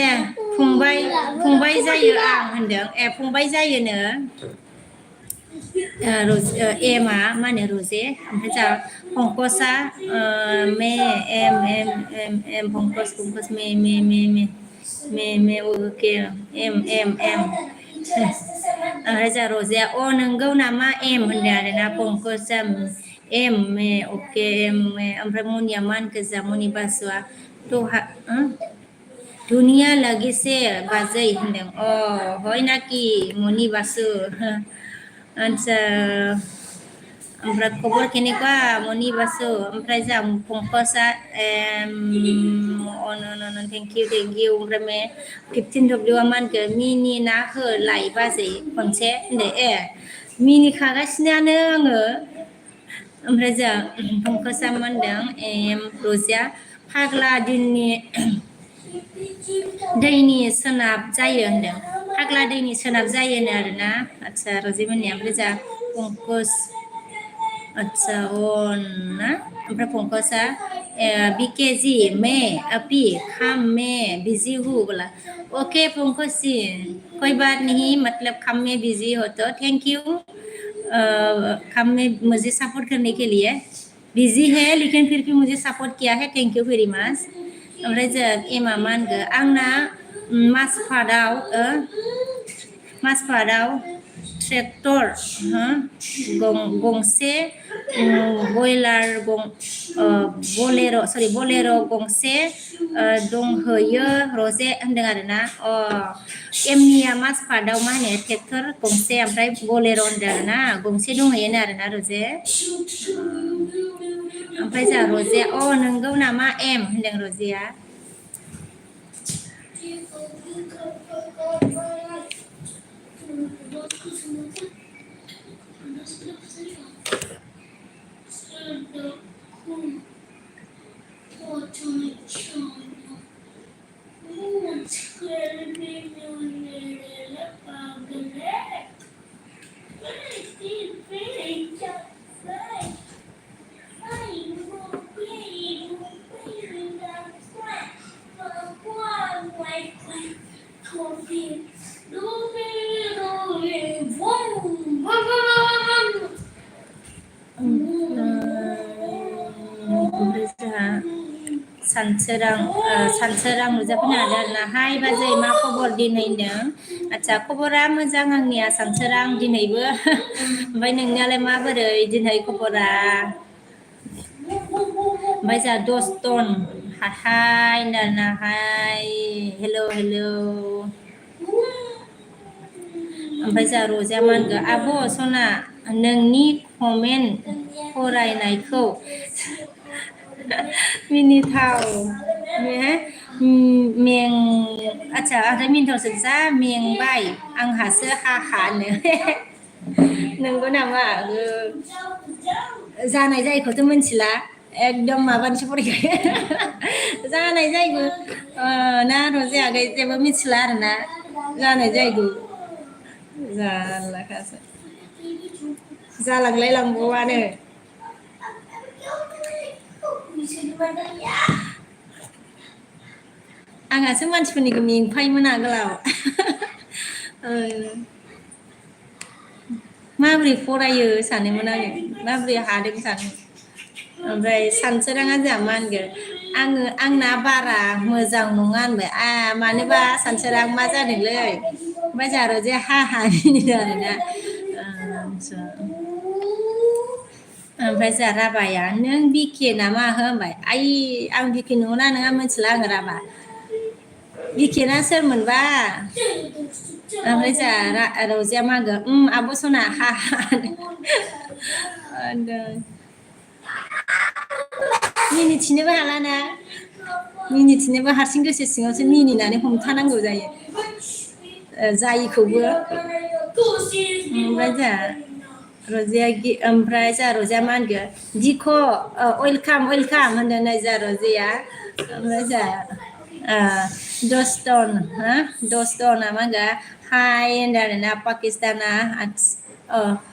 फंबाय फंबाय जायो आं होनदों ए फंबाय जायोनो एमा मा होनो रजे ओमफ्राय जोंहा पंकसआ मे एम पंकस पंकस मे अके एम ओमफ्राय जोंहा रजेया अ नोंगौ नामा एम होनदों आरोना पंकसआ एम मे अके एम मे ओमफ्राय मनिया मा होनखो जोंहा मनि बासुआ दहा दुनिया लागिसे बाजै होनदों अ हय नाकि मनि बासु आतसा ओमफ्राय खबर केनेकुवा मनि बासु ओमफ्राय जोंहा पंकसआ थेंक इउ ओमफ्राय मे 15W मा होनखो मिनिना होलाय बाजै खनसे होनदो ए मिनिखागासिनोआनो आङो ओमफ्राय जोंहा पंकसआ मा होनदों एम रजिया फाग्ला दिननि दैनि सोनाब जायो होनदों फाग्ला दैनि सोनाब जायोनो आरोना आदसा रजेमोननिया ओमफ्राय जोंहा पंकस आतसा अन ना ओमफ्राय पंकसआ बिकेजि मे अपि खाम मे बिजि हु बोला ओके पंकज जी कोई बात नहीं मतलब काम में बिजी हो तो थैंक यू काम में मुझे सपोर्ट करने के लिए बिजी है लेकिन फिर भी मुझे सपोर्ट किया है थैंक यू वेरी मच ओमफ्राय जों एमा मा होनगो आंना मासफाराव ट्रेक्टर गंसे बलेर' गंसे दंहैयो रजे होनदों आरोना अ एमनिया मासफार्टआव मा होनो ट्रेक्टर गंसे ओमफ्राय बलेर' होनदों आरोना गंसे दंहैयोनो आरोना रजे ओमफ्राय जोंहा रजेया अ नोंगौ नामा एम होनदों रजेया ओमफ्राय जोंहा सानसोरां नुजाफैनो हादों आरोना हाय बाजै मा खबर दिनै होनदों आदसा खबरा मोजां आंनिया सानसोरां दिनैबो ओमफ्राय नोंनियालाय माबोरै दिनै खबरा ओमफ्राय जोंहा 10 टन हाय होनदों हाय हेल' ओमफ्राय जोंहा रजेया मा होनगो आब' सना नोंनि कमेन्ट फरायनायखौ मिनिथाव आदसा ओमफ्राय मिनिथावसो जा मेंबाय आंहासो हानो नंगौ नामा जानाय जायैखौथ' मिथिला एकदम माबानिसो फरायखायो जानाय जायैखौ ना रजे आगै जेबो मिथिला आरोना जानाय जायैखौ जारलाखासो जालांलाय लांबावआनो आंहासो मानसिफोरनिखौ मेंफायोमोन आगोलाव माबोरै फरायो सानोमोन माबोरै हादों सानो ओमफ्राय सानसोराङा जोंहा मा होनगोन आंना बारा मोजां नङा होनबाय मानोबा सानसोरां मा जादोंलै ओमफ्राय जोंहा रजे मिनिदों आरोना ओमफ्राय जोंहा राबाया नों बिके नामा होनबाय आं बिके नङा नोङा मिथिला आङो राभा बिके ना सोरमोनबा ओमफ्राय जोंहा रजेया मा होनगोन आब' सना मिनिथिनोबो हालाना मिनिथिनोबो हारसिं गोसो सिङावसो मिनिनानै हमथानांगौ जायो जायिखौबो ओमफ्राय जोंहा रजिया ओमफ्राय जा रजिया मा होनगोन दिख' वेलकाम वेलकाम होनदों जा रजिया ओमफ्राय जा दसटन हा दसटना मा होनगोन हाय होनदों आरोना पाकिस्ताना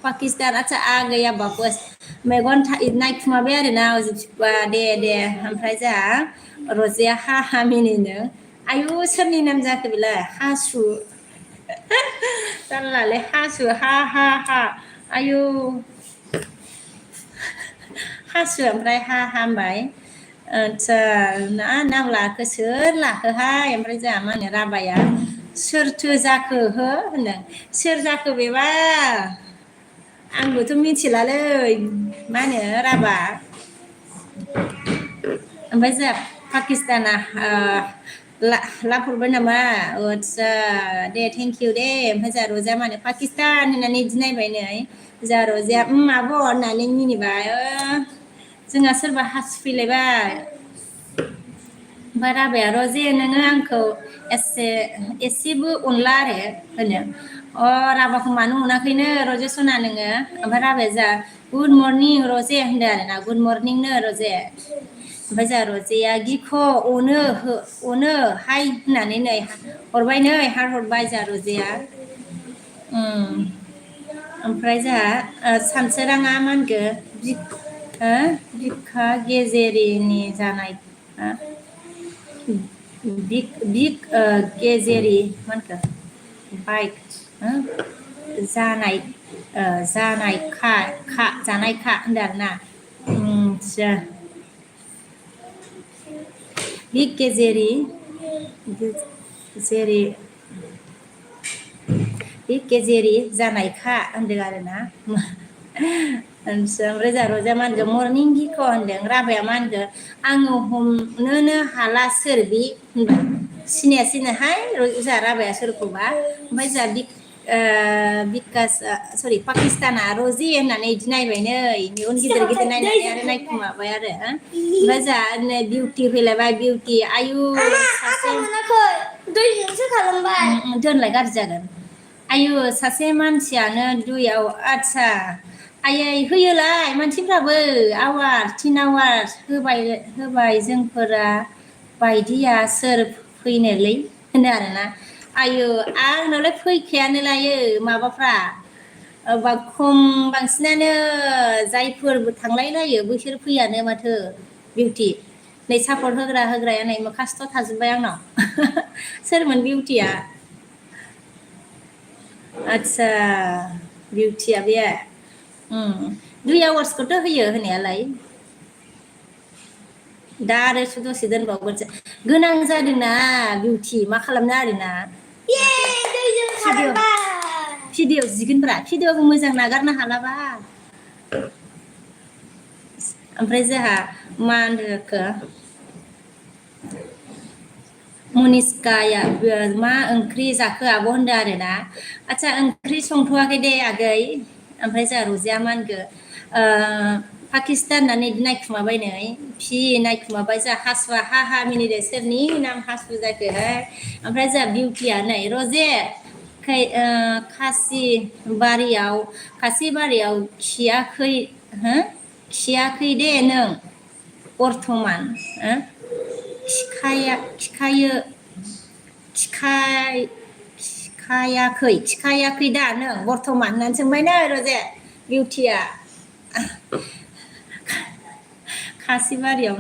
पाकिस्तान आच्छा आ गैया बापस मेगन नायखुमाबाय आरोना अजिबा दे दे ओमफ्राय जा रजिया हा हा मिनिनो आयु सोरनि नाम जाखो बेलाय हासु जानलालै हासु हा हा हा आयु हासु ओमफ्राय हा हामबाय आच्छा नाम लाखो सोर लाखोहाय ओमफ्राय जोंहा मा होनो राबाया सोरथो जाखो हो होनदों सोर जाखो बेबा आंबोथ' मिथिलालै मा होनो राबा ओमफ्राय जोंहा पाकिस्ताना लाहरबाय नामा आच्छा दे थेंकिउ दे ओमफ्राय जोंहा रजिया मा होनो पाकिस्तान होननानै बिदि नायबाय नै जोंहा रजिया आब' होननानै मिनिबाय जोंहा सोरबा हासुफैलायबाय ओमफ्राय राबाया रजे नोङो आंखौ एसेबो अनला आरो होनो राबाखौ मानो अनाखैनो रजे सना नोङो ओमफ्राय राबाया जा गुड मर्निं रजे होनदों आरोना गुड मर्निंनो रजे ओमफ्राय जोंहा रजेया गिख' अनो हाय होननानै नै हरबाय नै हार हरबाय जोंहा रजेया ओमफ्राय जोंहा सानसोराङा मा होनखो बिखा गेजेरिनि जानाय बिग गेजेरि मा होनखो बाइक जानायखा होनदों आरोना बिग गेजेरि बे गेजेरि जानायखा होनदों आरोना ओमफ्राय जोंहा रजिया मा होनगोन मर्निं गिख' होनदों राबाया मा होनगोन आङो हमनोनो हाला सोर बि होनबाय सिनायाहाय जोंहा राबाया सोरखौबा ओमफ्राय जोंहा पाकिस्ताना रजे होननानै बिदि नायबाय नै मेगन गिदिर गिदिर नायनानै आरो नायखुमाबाय आरो ओमफ्राय जोंहा बिउटि फैलायबाय बिउटि आयु दैजोंसो खालामबाय दोनलाय गाज्रि जागोन आयु सासे मानसियानो दुइयाव आच्छा आयै होयोलाय मानसिफ्राबो आवार 3 आवार्स होबाय जोंफोरा बायदिया सोर फैनोलै होनो आरोना आयु आंनावलाय फैखायानो लायो माबाफ्रा बांसिनानो जायफोर थांलाय लायो बैसोर फैयानो माथो बिउटि नै सापर्ट होग्राया नै मोखासथ' थाजोब्बाय आंनाव सोरमोन बिउटिया आच्छा बिउटिया बे 2 आवार्सखौथ' होयो होनायालाय दा आरो दसे दोनबावगोनसो गोनां जादोंना बिउटि मा खालामनो आरोना भिडिअ जिगोनब्रा भिडिअबो मोजां नागारनो हालाबा ओमफ्राय जोंहा मा होनखो मनिस्काया मा ओंख्रि जाखो आब' होनदों आरोना आच्छा ओंख्रि संथ'वाखै दे आगै ओमफ्राय जोंहा रजिया मा होनखो पाकिस्तान होननानै नायखुमाबाय नै नायखुमाबाय जोंहा हासुआ हा हा मिनिदों सोरनि नाम हासु जाखोहाय ओमफ्राय जोंहा बिउटिया नै रजे खासि बारियाव खियाखै दे नों बर्थमान खिखायाखै दा नों बर्थमान होननानै सोंबाय नै रजे बिउटिया खासिबारियाव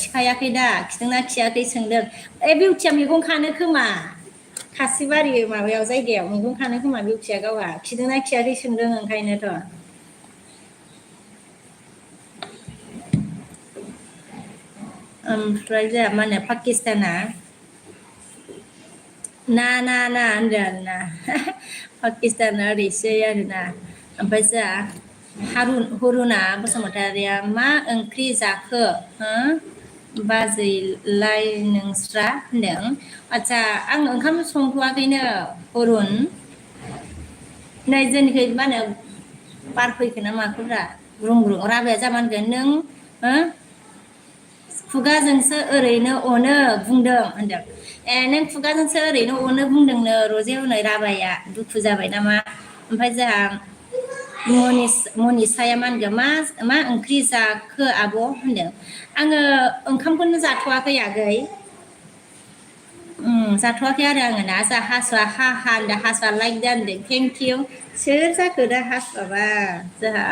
खिखायाखै दा खिदोंना खियाखै सोंदों बिउटिया मैगं खानो खोमा खासिबारि माबायाव जायगायाव मैगं खानो खोमा बिउटिया गावहा खिदोंना खियाखै सोंदों ओंखायनोथ' ओमफ्राय जोंहा मा होनो पाकिस्ताना ना होनदों आरोना पाकिस्ताना ओरैसै आरोना ओमफ्राय जोंहा हरुना बसुमतारिया मा ओंख्रि जाखो बाजैलाय नोंस्रा होनदों आच्छा आं ओंखाम संथ'वाखैनो हरुन नै जोंनिखै मा होनो बार फैखो ना माखोब्रा ग्रुं ग्रुं राबाया जा मा होनगोन नों खुगाजोंसो ओरैनो अनो बुंदों होनदों नों खुगाजोंसो ओरैनो अनो बुंदोंनो रजे हनै राबाया दुखु जाबाय नामा ओमफ्राय जोंहा मनिसाया मा होनगोन मा ओंख्रि जाखो आब' होनदों आङो ओंखामखौनो जाथ'वाखै आगै जाथ'वाखै आरो आङो ना जा हासुआ हा होनदों हासुआ लाइक दा होनदों थेंक इउ सोर जाखो दा हासुआबा जोंहा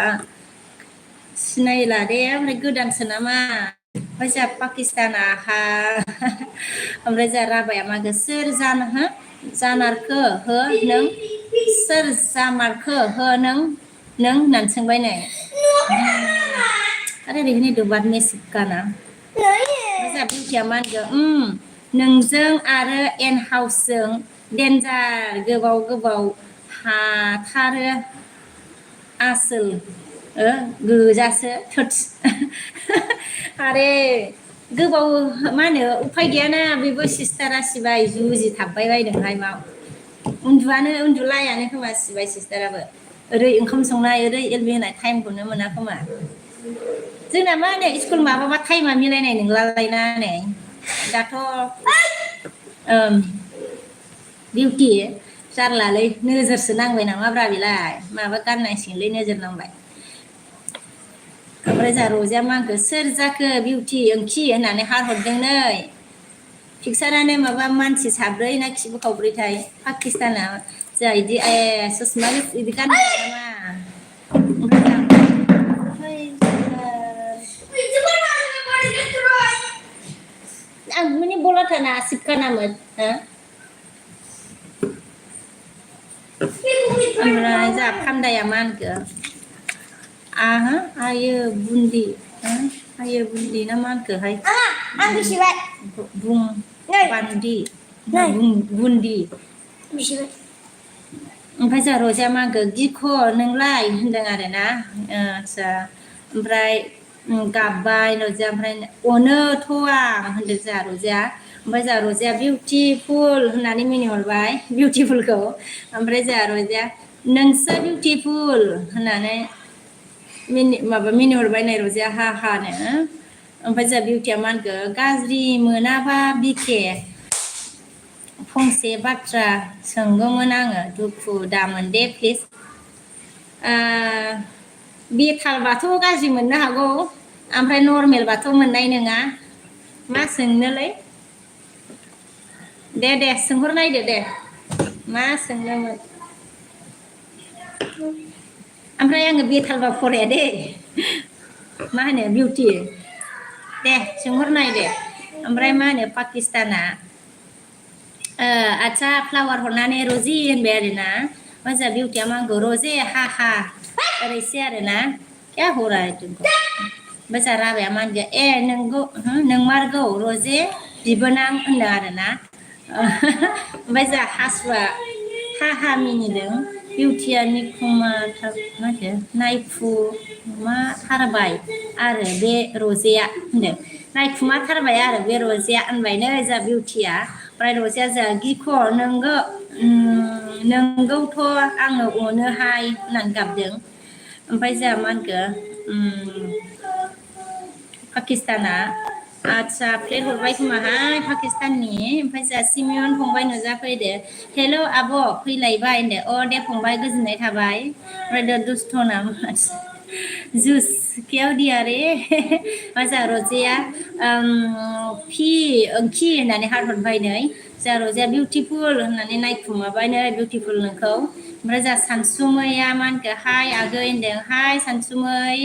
सिनायला दे ओमफ्राय गोदानसो नामा ओमफ्राय जोंहा पाकिस्ताना हा ओमफ्राय जोंहा राभाया मागो सोर जानारखो हो नों सोर जामारखो हो नों होननानै सोंबाय नै आरो ओरैनो दुबार मेसिकाना जोंहा बिउटिया मा होनगोन नोंजों आरो एन हाउसजों देन्जार गोबाव हाथारो आसोल गोजासो थोथस आरे गोबाव मा होनो उफाय गैयाना बेबो सिस्टारा सिबाय जुजिथाबबाय बायदोंहाय मा उन्दुलायानो खोमा सिबाय सिस्टाराबो ओरै ओंखाम संनाय ओरै एलबि होनाय टाइमखौनो मोना खोमा जोंना मा होनो स्कुल माबाबा टाइमा मिलायनाय नंलालायना नै दाथ' बिउटि जारलालै नोजोरसो नांबाय नामाब्रा बेलाय माबा गाननांसिगोनलै नोजोर नांबाय ओमफ्राय जोंहा रजेया मा होनखो सोर जाखो बिउटि ओंखि होननानै हारहरदों नै पिक्सारानो माबा मानसि साब्रै ना खिबु खावब्रैथाय पाकिस्ताना जोंहा बिदि ससमा बिदि गाननो नामा आं माने बलाथाना सिबखानामोन ओमफ्राय जोंहा फान्दाया मा होनखो आयो बुन्दि ना मा होनखोहाय आं मिथिबाय बान्दि बुन्दि ओमफ्राय जोंहा रजेया मा होनखो गिख' नोंलाय होनदों आरोना आदसा ओमफ्राय गाबबाय रजेया ओमफ्राय अनोथ' आं होनदों जोंहा रजेया ओमफ्राय जोंहा रजेया बिउटिफुल होननानै मिनिहरबाय बिउटिफुलखौ ओमफ्राय जोंहा रजेया नोंसो बिउटिफुल होननानै मिनिहरबाय नै रजेया हानो ओमफ्राय जोंहा बिउटिया मा होनखो गाज्रि मोनाबा बिखे फंसे बाथ्रा सोंगौमोन आङो दुखु दामोन दे प्लिज बेथालबाथ' गाज्रि मोननो हागौ ओमफ्राय नर्मेलबाथ' मोननाय नङा मा सोंनोलै दे सोंहरनायदो दे मा सोंनोमोन ओमफ्राय आङो बेथालबा फराया दे मा होनो बिउटि दे सोंहरनाय दे ओमफ्राय मा होनो पाकिस्ताना आदसा फ्लावार हरनानै रजि होनबाय आरोना जोंहा बिउटिया मा होनगौ रजे हा ओरैसै आरोना क्या हो रहा है तुमको ओमफ्राय जोंहा राभाया मा होनगोन नोंगौ नोंमारगौ रजे बिबोनां होनदों आरोना ओमफ्राय जोंहा हासुआ हा मिनिदों बिउटिया निखुमा मा होनो नायखुमाथारबाय आरो बे रजेया होनदों नायखुमाथारबाय आरो बे रजेया होनबायनो जोंहा बिउटिया ओमफ्राय रजेया जोंहा गिख' नोंगौथ' आङो अनोहाय होननानै गाबदों ओमफ्राय जोंहा मा होनखो पाकिस्ताना आदसा प्लेट हरबाय खोमाहाय पाकिस्ताननि ओमफ्राय जोंहा सिमियन फंबाय नुजाफैदो हेल' आब' फैलायबाय होनदो दे फंबाय गोजोननाय थाबाय ओमफ्राय दा दुस्थ' नामा जुस क्या दिया रे जोंहा रजेया ओंखि होननानै हारहरबाय नै जोंहा रजेया बिउटिफुल होननानै नायखुमाबाय नै बिउटिफुल नोंखौ ओमफ्राय जोंहा सानसुमैया मा होनखो हाय आगै होनदों हाय सानसुमै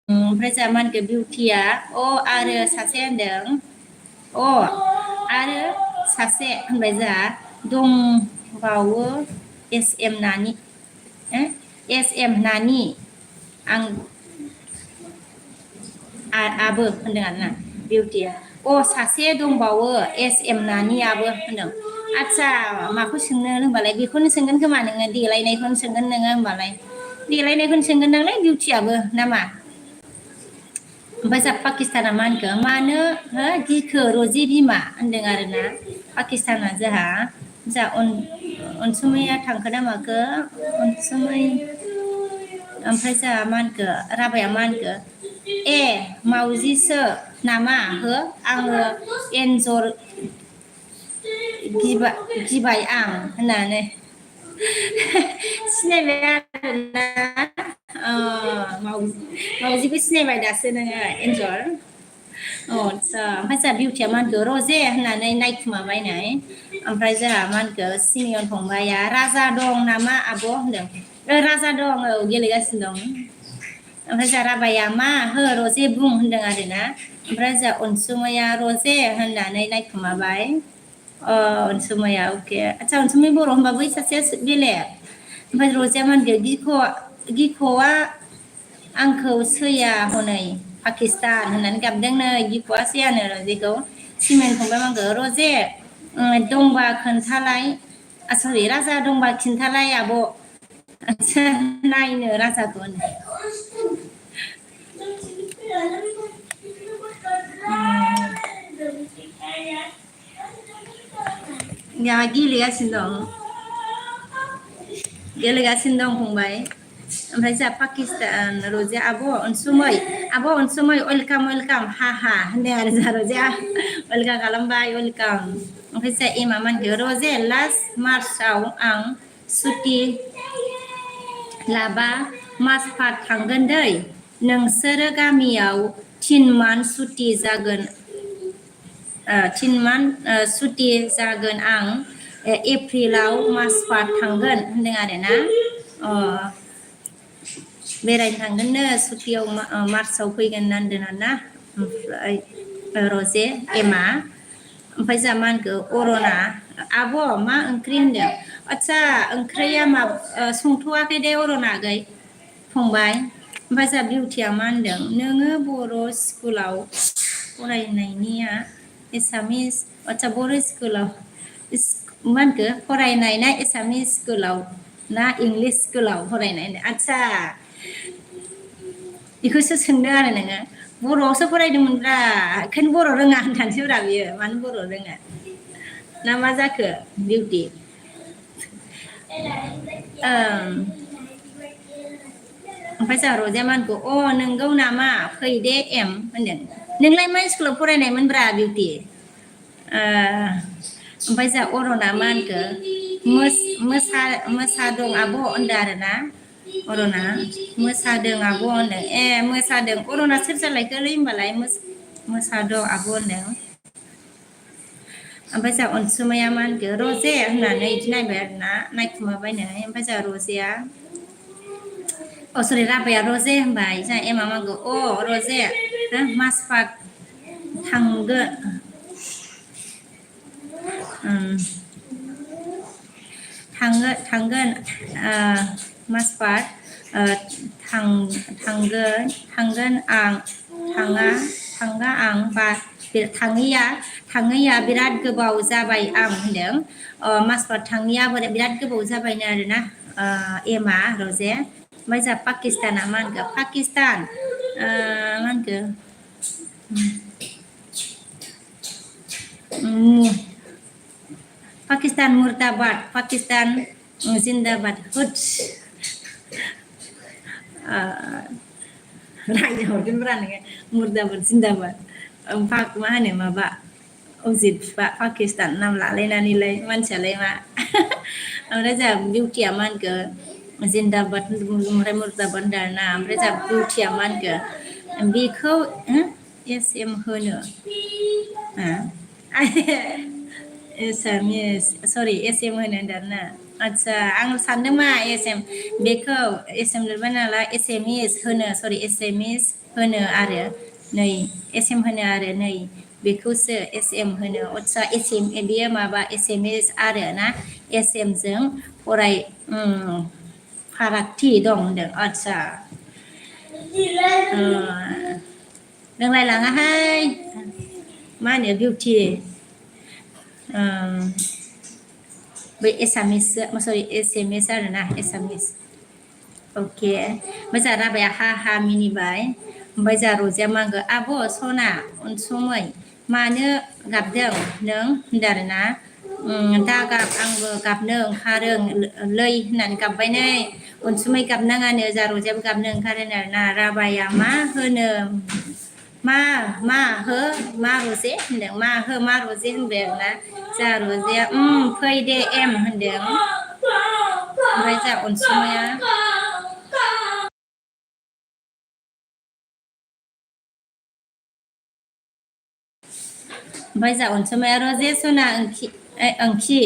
ओमफ्राय जोंहा मा होनखो बिउटिया आरो सासे होनदों आरो सासे होनबाय जोंहा दंबावो एस एम नानि आं आबो होनदों आरोना बिउटिया सासे दंबावो एम नानियाबो होनदों आदसा माखौ सोंनो होनबालाय बेखौनो सोंगोन खोमा नोङो देलायनायखौनो सोंगोन नोङो होनबालाय देलायनायखौनो सोंगोन नालाय बिउटियाबो नामा ओमफ्राय जोंहा पाकिस्ताना मा होनखो मानो गिखो रजि बिमा होनदों आरोना पाकिस्ताना जोंहा अनसुमैया थांखो ना माखो अनसुमै ओमफ्राय जोंहा मा होनखो राभाया मा होनखो मावजिसो नामा हो आङो एन्जर गिबाय आं होननानै सिनायबाय आरोना मावजिखौ सिनायबाय दासो नोङो एन्जर आदसा ओमफ्राय जोंहा बिउटिया मा होनखो रजे होननानै नायखुमाबायनाय ओमफ्राय जोंहा मा होनखो सिनियर फंबाया राजा दं नामा आब' होनदों राजा दं औ गेलेगासिनो दं ओमफ्राय जोंहा राबाया मा हो रजे बुं होनदों आरोना ओमफ्राय जोंहा अनसुमैया रजे होननानै नायखुमाबाय अनसुमैया अके आदसा अनसुमै बर' होनबा बै सासेया बेलेग ओमफ्राय रजेया मा होनखो गिख'आ आंखौ सैया हनै पाकिस्तान होननानै गाबदों नै गिख'आ सैयानो रजेखौ सिमेन्ट फंबाय मा होनखो रजे दंबा खोन्थालाय सरि राजा दंबा खिन्थालाय आब' आदसा नायनो राजाखौ गेलेगासिनो दं फंबाय ओमफ्राय जोंहा पाकिस्तान रजे आब' अनसुमै वेलकाम हा हा होनदों आरो जोंहा रजेया वेलकाम खालामबाय वेलकाम ओमफ्राय जोंहा एमा मा होनखो रजे लास्ट मार्चआव आं सुटि लाबा मासपात थांगोन दै नोंसोरो गामियाव 3 मान्थ सुटि जागोन 3 मान्थ सुटि जागोन आं एप्रिलाव मासपात थांगोन होनदों आरोना बेरायनो थांगोननो सुटियाव मार्चआव फैगोन होनदों आरोना ओमफ्राय रजे एमा ओमफ्राय जोंहा मा होनखो अरना आब' मा ओंख्रि होनदों आदसा ओंख्रिया संथ'वाखै दे अरना आगै फंबाय ओमफ्राय जोंहा बिउटिया मा होनदों नोङो बर' स्कुलाव फरायनायनिया एसामिस आदसा बर' स्कुलाव मा होनखो फरायनाय ना एसामिस स्कुलाव ना इंलिस स्कुलाव फरायनाय आदसा बेखौसो सोंदों आरो नोङो बर'आवसो फरायदोंमोनब्रा ओंखायनो बर' रोङा होनखानोसैब्रा बियो मानो बर' रोङा ना मा जाखो बिउटि ओमफ्राय जोंहा रजेया मा होनखो नोंगौ नामा फै दे एम होनदों नोंलाय मा स्कुलाव फरायनायमोनब्रा बिउटि ओमफ्राय जोंहा अरना मा होनखो मोसादों आब' होनदों आरोना अरना मोसादों आब' होनदों मोसादों अरना सोर जालायखोलै होनबालाय मोसादों आब' होनदों ओमफ्राय जोंहा अनसुमैया मा होनखो रजे होननानै बिदि नायबाय आरोना नायखुमाबायनानै ओमफ्राय जोंहा रजेया सरि राबाया रजे होनबाय जोंहा एमा मा होनखो रजे मासपात थांगोन थांगोन मासपात थांगोन आं थाङैया बिराद गोबाव जाबाय आं होनदों मासपात थाङैया बिराद गोबाव जाबायनो आरोना एमा रजे ओमफ्राय जोंहा पाकिस्ताना मा होनखो पाकिस्तान मा होनखो पाकिस्तान मुर्दाबाद पाकिस्तान जिन्दाबाद हुद रायजाहरगोनब्रा नोङो मुर्दाबाद जिन्दाबाद मा होनो माबा अजित बिफा पाकिस्तान नाम लालायनानैलाय मानसियालाय मा ओमफ्राय जोंहा बिउटिया मा होनखो जिन्दाबाद ओमफ्राय मुर्दाबाद होनदों आरोना ओमफ्राय जोंहा बिउटिया मा होनखो बेखौ एस एम होनो एसामिस सरि एस एम होनो होनदों आरोना आदसा आं सानदों मा एस एम बेखौ एस एम लिरबाय नालाय एसामिस होनो सरि एसामिस होनो आरो नै एस एम होनो आरो नै बेखौसो एस एम होनो आदसा एस एम बेयो माबा एसामिस आरो ना एस एम जों फराय फारागथि दं होनदों आदसा रोंलायलाङाहाय मा होनो बिउटि बै एसामिस सरि एसामिस आरोना एसामिस अके ओमफ्राय जोंहा राबाया हा हा मिनिबाय ओमफ्राय जोंहा रजेया मा होनखो आब' सना अनसुमै मानो गाबदों नों होनदों आरोना दा गाब आंबो गाबनो ओंखारो लै होननानै गाबबाय नै अनसुमै गाबनाङानो जोंहा रजेयाबो गाबनो ओंखारो आरोना राबाया मा होनो मा रजे होनदों मा रजे होनबाय आरोना जा रजेया फै दे एम होनदों ओमफ्राय जा अनसुमाया ओमफ्राय जा अनसुमाया रजे सना ओंखि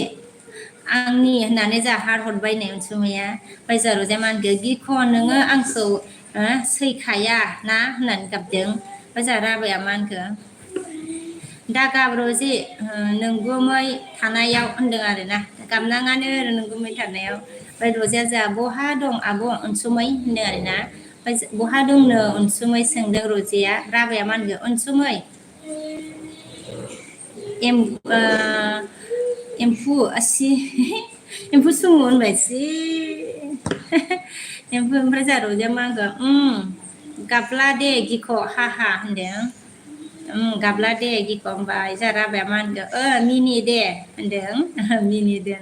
आंनि होननानै जा हार हरबायनो अनसुमैया ओमफ्राय जा रजे मा होनखो गिख' नोङो आंखौ सैखाया ना होननानै गाबदों ओमफ्राय जा राबाया मा होनखो दा गाब रजे नोंगुमै थानायाव होनदों आरोना गाबनाङानो नोंगुमै थानायाव ओमफ्राय रजेया जा बहा दं आब' अनसुमै होनदों आरोना ओमफ्राय बहा दंनो अनसुमै सोंदों रजेया राबाया मा होनखो अनसुमै एम्फौ आसि एम्फौ सुमु होनबाय जि एम्फौ ओमफ्राय जा रजेया मा होनखो गाबला दे गिख' हा होनदों गाबला दे गिख' होनबाय जा राबाया मा होनखो मिनि दे होनदों मिनि दे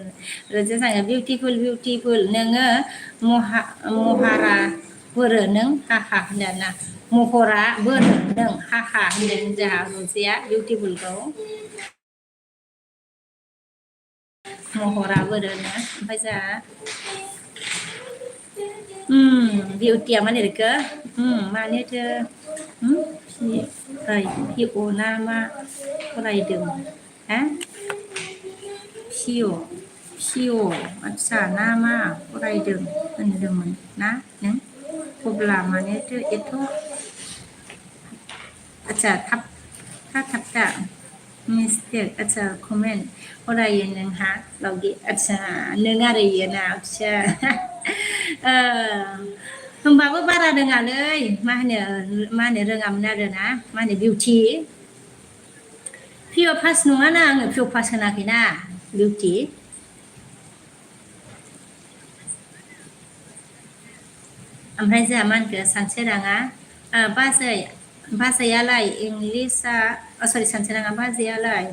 रजेया जाङो बिउटिफुल नोङो महारा बोरो नों हाहा होनदों आरोना महरा बोरो नों हाहा होनदों जोंहा रजेया बिउटिफुलखौ महरा बोरोनो ओमफ्राय जा बिउटिया मा लिरखो मानोथो पि अ ना मा फरायदों हा पिअ आदसा ना मा फरायदों होनदोंमोन ना नों अब्ला मानोथो एथ' आदसा थाबथा मिस्टेक आदसा कमेन्ट फरायो नोंहा लावगि आदसा नों आरो इयो ना आदसा होमबाबो बारा रोङालै मा होनो रोङामोन आरोना मा होनो बिउटि पिअ पास नङाना आङो पिअ पास होनाखैना बिउटि ओमफ्राय जोंहा मा होनखो सानसोराङा बाजैयालाय इंलिसआ सरि सानसोराङा बाजैयालाय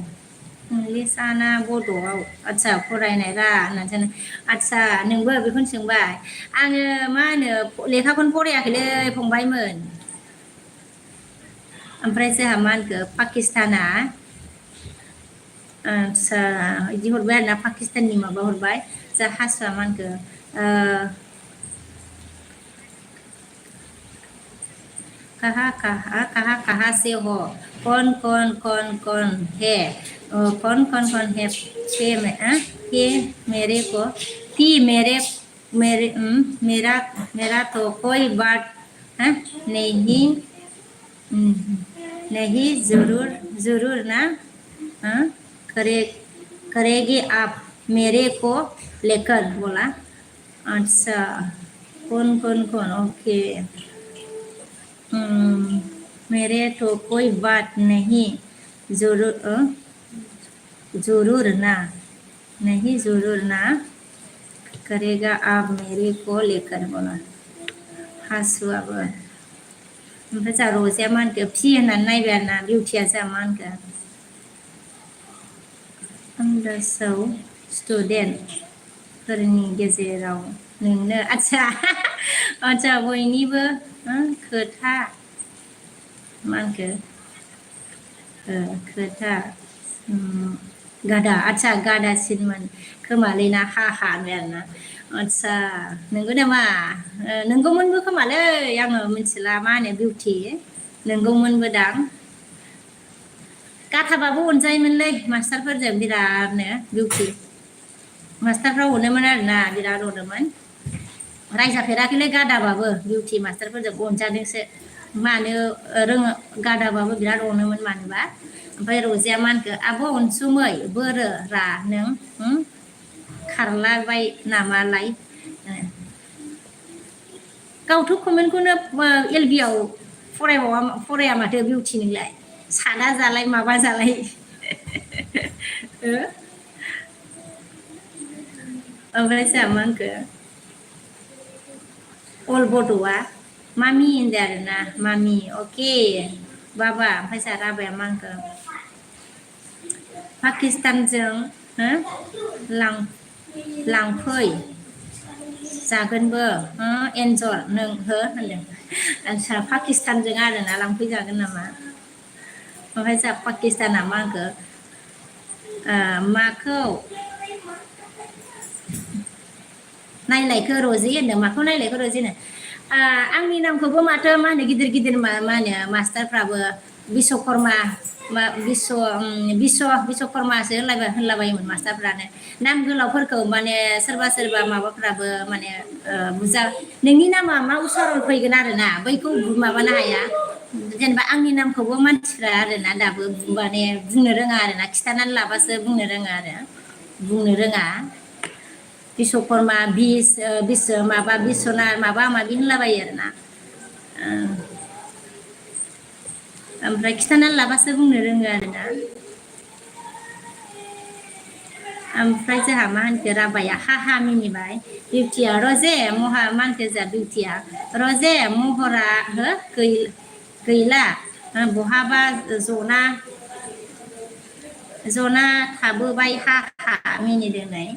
इंलिसआ ना बड'आव आदसा फरायनाय रा होननानै आदसा नोंबो बेखौनो सोंबाय आङो मा होनो लेखाखौनो फरायाखैलै फंबायमोन ओमफ्राय जोंहा मा होनखो पाकिस्ताना आदसा बिदि हरबाय आरोना पाकिस्ताननि माबा हरबाय जा हासुआ मा होनखो कहाँ से हो कौन है कौन है पे मेरे को पी मेरा तो कोई बात नहीं नहीं जरूर ना हाँ, करे करेगी आप मेरे को लेकर बोला अच्छा कौन ओके मेरे तो कोई बात नहीं जरूर ना नहीं जरूर ना करेगा आप मेरे को लेकर बोला हासुआबो ओमफ्राय जा रजेया मा होनखो फि होननानै नायबाय आरोना बिउटिया जा मा होनखो आन्दासाव स्टुडेन्टफोरनि गेजेराव नोंनो आदसा बयनिबो खोथा मा होनखो खोथा आदसा गादासिनमोन खोमालै ना हा होनबाय आरोना आदसा नंगौ नामा नोंगौमोनबो खोमालै आङो मिथिला मा होनो बिउटि नोंगौमोनबो दां गाथाबाबो अनजायोमोनलै मास्टारफोरजों बिरादनो बिउटि मास्टारफ्रा अनोमोन आरोना बिराद अनोमोन रायजाफेराखैलै गादाबाबो बिउटि मास्टारफोरजों अनजादोंसो मानो गादाबाबो बिराद अनोमोन मानोबा ओमफ्राय रजेया मा होनखो आब' अनसुमै बोरो रा नों खारलाबाय नामालाय गावथ' कमेन्टखौनो एल बि आव फराया माथो बिउटि नोंलाय सादा जालाय माबा जालाय ओमफ्राय जोंहा मा होनखो अल बड'आ मामि होनदों आरोना मामि अके बाबा ओमफ्राय जोंहा राबाया मा होनखो पाकिस्तानजों लांफै जागोनबो एन्जर नों होनदों आदसा पाकिस्तानजों आरोना लांफैजागोन नामा ओमफ्राय जा पाकिस्ताना मा होनखो माखौ नायलायखो रजि होनो माखौ नायलायखो रजि होनो आंनि नामखौबो माथो मा होनो गिदिर गिदिर मा होनो मास्टारफ्राबो बिश्वकर्मा बिश्वकर्मासो होनलाबायोमोन मास्टारफ्रानो नाम गोलावफोरखौ माने सोरबा सोरबा माबाफ्राबो माने बुजा नोंनि नामा मा उसारन फैगोन आरोना बैखौ माबानो हाया जेनेबा आंनि नामखौबो मानसिफ्रा आरोना दाबो माने बुंनो रोङा आरोना खिथानानै लाबासो बुंनो रोङा आरो बुंनो रोङा बिश्वकर्मा माबा बिस्वनाथ माबा माबि होनलाबायो आरोना ओमफ्राय खिथानानै लाबासो बुंनो रोङो आरोना ओमफ्राय जोंहा मा होनखो राबाया हा मिनिबाय बिउटिया रजे महा मा होनखो जोंहा बिउटिया रजे महरा हो गैला बहाबा जना थाबोबाय हा मिनिदोंनाय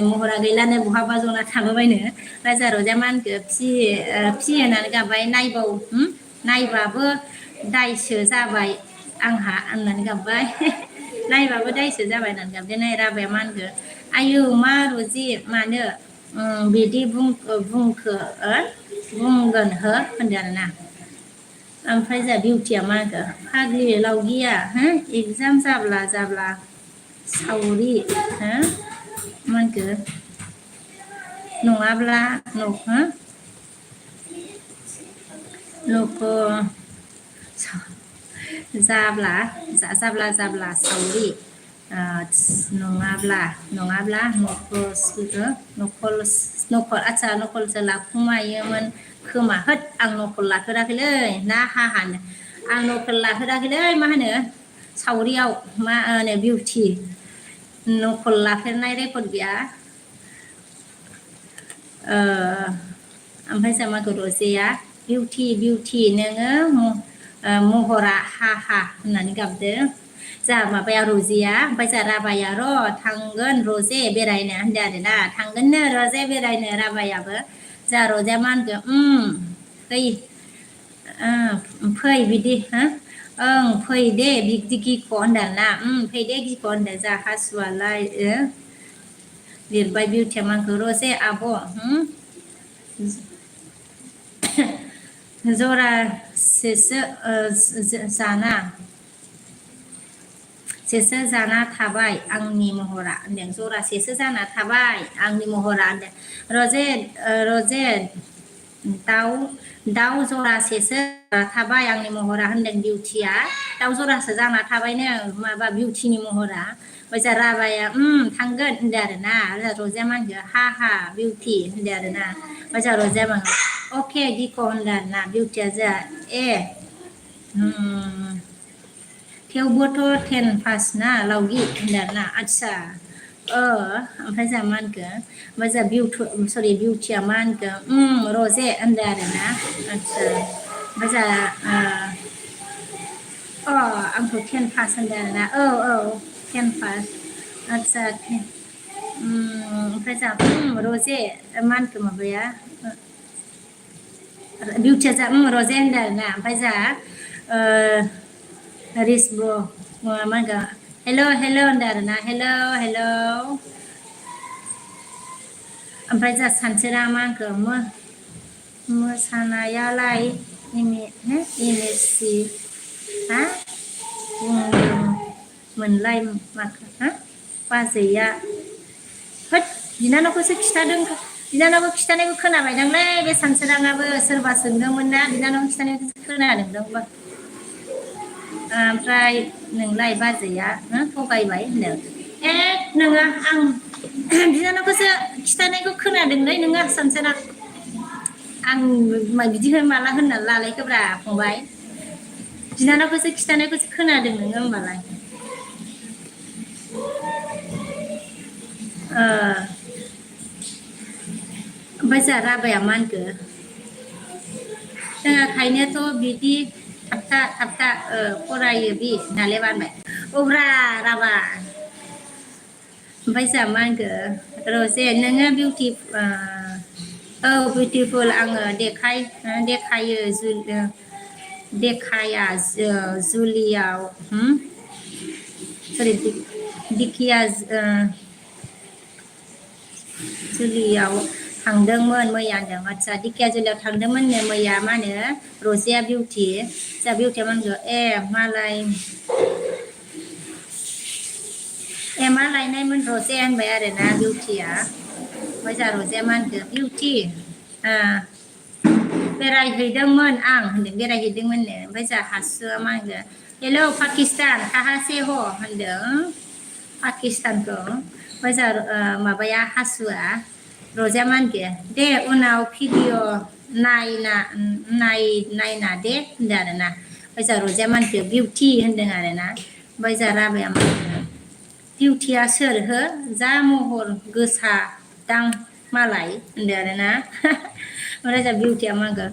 महरा गैलानो बहाबा जना थाबोबायनो राजा रजाया मा होनखो फिसि होननानै गाबबाय नायबाबो दायसो जाबाय आंहा होननानै गाबबाय नायबाबो दायसो जाबाय होननानै गाबदों नाय राबाया मा होनखो आयौ मा रजि मानो बिदि बुंखो बुंगोन हो होनदों आरोना ओमफ्राय जोंहा बिउटिया मा होनखो फाग्लि लावगिया हो एगजाम जाब्ला सावरि हो मा होनखो नङाब्ला न'खौ जाब्ला सावरि नङाब्ला नखल आदसा नखलसो लाखुमायोमोन खोमा होद आं नखल लाफेराखैलै ना हानो आं नखल लाफेराखैलै मा होनो सावरियाव मा होनो बिउटि नखल लाफेरनाय रेकर्ड गैया ओमफ्राय जामाखौ रजेया बिउटि नोङो महरा हा होननानै गाबदो जा माबाया रजेया ओमफ्राय जा राबाया थांगोन रजे बेरायनो होनदो आरोना थांगोननो रजे बेरायनो राबायाबो जा रजेया मा होनखो फै बिदि हो ओं फै दे बिदि गिख' होनदों आरोना फै दे गिख' होनदों जा हासुआलाय लिरबाय बिउटिया मा होनखो रजे आब' जरासेसो जाना थाबाय आंनि महरा होनदों जरासेसो जाना थाबाय आंनि महरा होनदों रजे दाउ जरासेसो थाबाय आंनि महरा होनदों बिउटिया दाउ जरासो जाना थाबायनो माबा बिउटिनि महरा ओमफ्राय राबाया थांगोन होनदो आरोना रजेया मा होनखो हा बिउटि होनदो आरोना ओमफ्राय रजेया मा अके गिख' होनदो आरोना बिउटिया जोंहा थेवबोथ' 10 पास ना लावगि होनदों आरोना आदसा ओमफ्राय जोंहा मा होनखो ओमफ्राय जोंहा बिउटिया मा होनखो रजे होनदो आरोना आदसा ओमफ्राय जोंहा आंथ' 10 पास होनदों आरोना औ 10 पास आदसा ओमफ्राय जोंहा रजे मा होनखो माबाया बिउटिया जा रजे होनदों आरोना ओमफ्राय जोंहा रिसबु मा होनगोन हेल' होनदों आरोना हेल' ओमफ्राय जोंहा सानसेरा मा होनखो मोसानायालाय एमएससि हा बुंदोंमोनलाय माखो बाजैया होद बिनानावखौसो खिथादों बिनानावखौ खिथानायखौ खोनाबायदांलै बे सानसोराङाबो सोरबा सोंदोंमोन ना बिनानाव खिथानायखौसो खोनादोंदांबा ओमफ्राय नोंलाय बाजैया थगायबाय होनदों नोङा आं बिनानावखौसो खिथानायखौ खोनादोंलै नोङो सानसेरा आं बिदि माला होननानै लालायखोब्रा फंबाय बिनानावखौसो खिथानायखौसो खोनादों नोङो होमबालाय ओमफ्राय जोंहा राबाया मा होनखो जोंहाखायनोथ' बिदि थाबथा फरायो बि होननानै बानबाय अब्रा राबा ओमफ्राय जोंहा मा होनखो रजे नोङो बिउटिफुल आङो देखायो देखाया जुलियाव सरि दिकिया जुलियाव थांदोंमोन मैया होनदों आदसा दिकिया जुलियाव थांदोंमोननो मैया मा होनो रजेया बिउटि जा बिउटिया मा होनगौ मालाय मा लायनायमोन रजे होनबाय आरोना बिउटिया ओमफ्राय जा रजेया मा होनखो बिउटि बेरायहैदोंमोन आं होनदों बेरायहैदोंमोननो ओमफ्राय जा हासुआ मा होनगोन हेलौ पाकिस्तान काहासे ह होनदों पाकिस्तानखौ ओमफ्राय जा माबाया हासुआ रजेया मा होनखो दे उनाव भिडिअ नायना दे होनदों आरोना ओमफ्राय जा रजेया मा होनखो बिउटि होनदों आरोना ओमफ्राय जा राबाया मा होनदों बिउटिया सोर हो जा महर गोसा दां मालाय होनदों आरोना ओमफ्राय जा बिउटिया मा होनगोन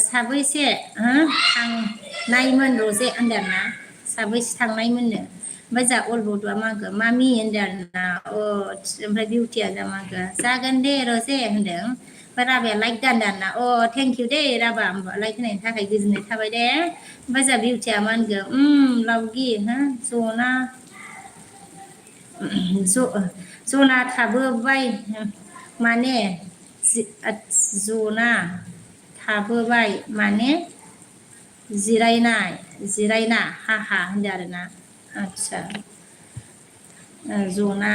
साबैसे थांनायमोन रजे होनदों आरोना साबैसे थांनायमोननो ओमफ्राय जा अलबदआ मा होनगोन मामि होनदों आरोना ओमफ्राय बिउटिया जा मा होनगोन जागोन दे रजे होनदों ओमफ्राय राबाया लाइक दानदों आरोना थेंक इउ दे राबा लाइक होनायनि थाखाय गोजोननाय थाबाय दे ओमफ्राय जा बिउटिया मा होनगोन लावगि जना जना थाबोबाय माने जना थाबोबाय माने जिरायना हाहा होनदों आरोना आदसा जना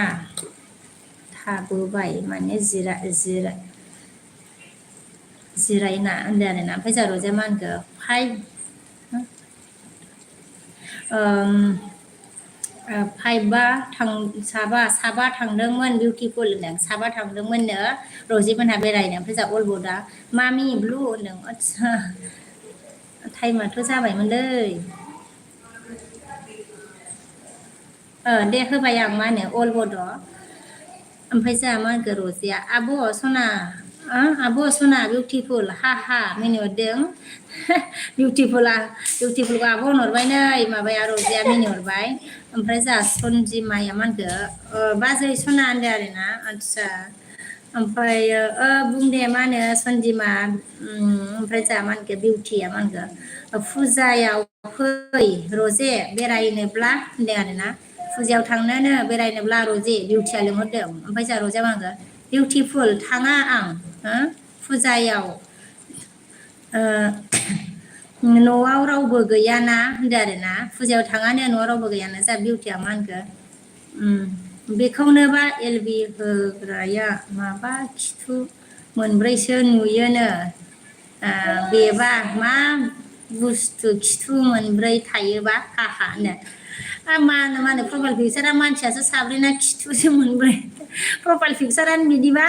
थाबोबाय माने जिरायना होनदों आरोना ओमफ्राय जा रजेया मा होनखो साबा थांदोंमोन बिउटिफुल होनदों साबा थांदोंमोननो रजिमोनहा बेरायनो ओमफ्राय जा अलबदा मामि ब्लु होनदों आदसा टाइमाथ' जाबायमोनलै दे होबाय आं मा होनो अलबद' ओमफ्राय जोंहा मा होनखो रजेया आब' सना बिउटिफुल हा हा मिनिहरदों बिउटिफुलखौ आब' होनहरबाय नै माबाया रजेया मिनिहरबाय ओमफ्राय जोंहा सनजिमाया मा होनखो बाजै सना होनदों आरोना आदसा ओमफ्राय बुं दे मा होनो सनजिमा ओमफ्राय जोंहा मा होनखो बिउटिया मा होनखो फुजायाव फै रजे बेरायनोब्ला होनदों आरोना फुजायाव थांनोनो बेरायनोब्ला रजे बिउटिया लिंहरदों ओमफ्राय जोंहा रजेया मा होनगोन बिउटिफुल थाङा आं फुजायाव न'आव रावबो गैयाना होनदों आरोना फुजायाव थाङानो न'आव रावबो गैयाना जा बिउटिया मा होनखो बेखौनोबा एलबि होग्राया माबा खिथु मोनब्रैसो नुयोनो बेबा मा बुस्थु खिथु मोनब्रै थायोबा हाहा होनो मा होनो प्रफाइल पिकसारा मानसियासो साब्रैना खिथुसो मोनब्रै प्रफाइल पिकसारानो बिदिबा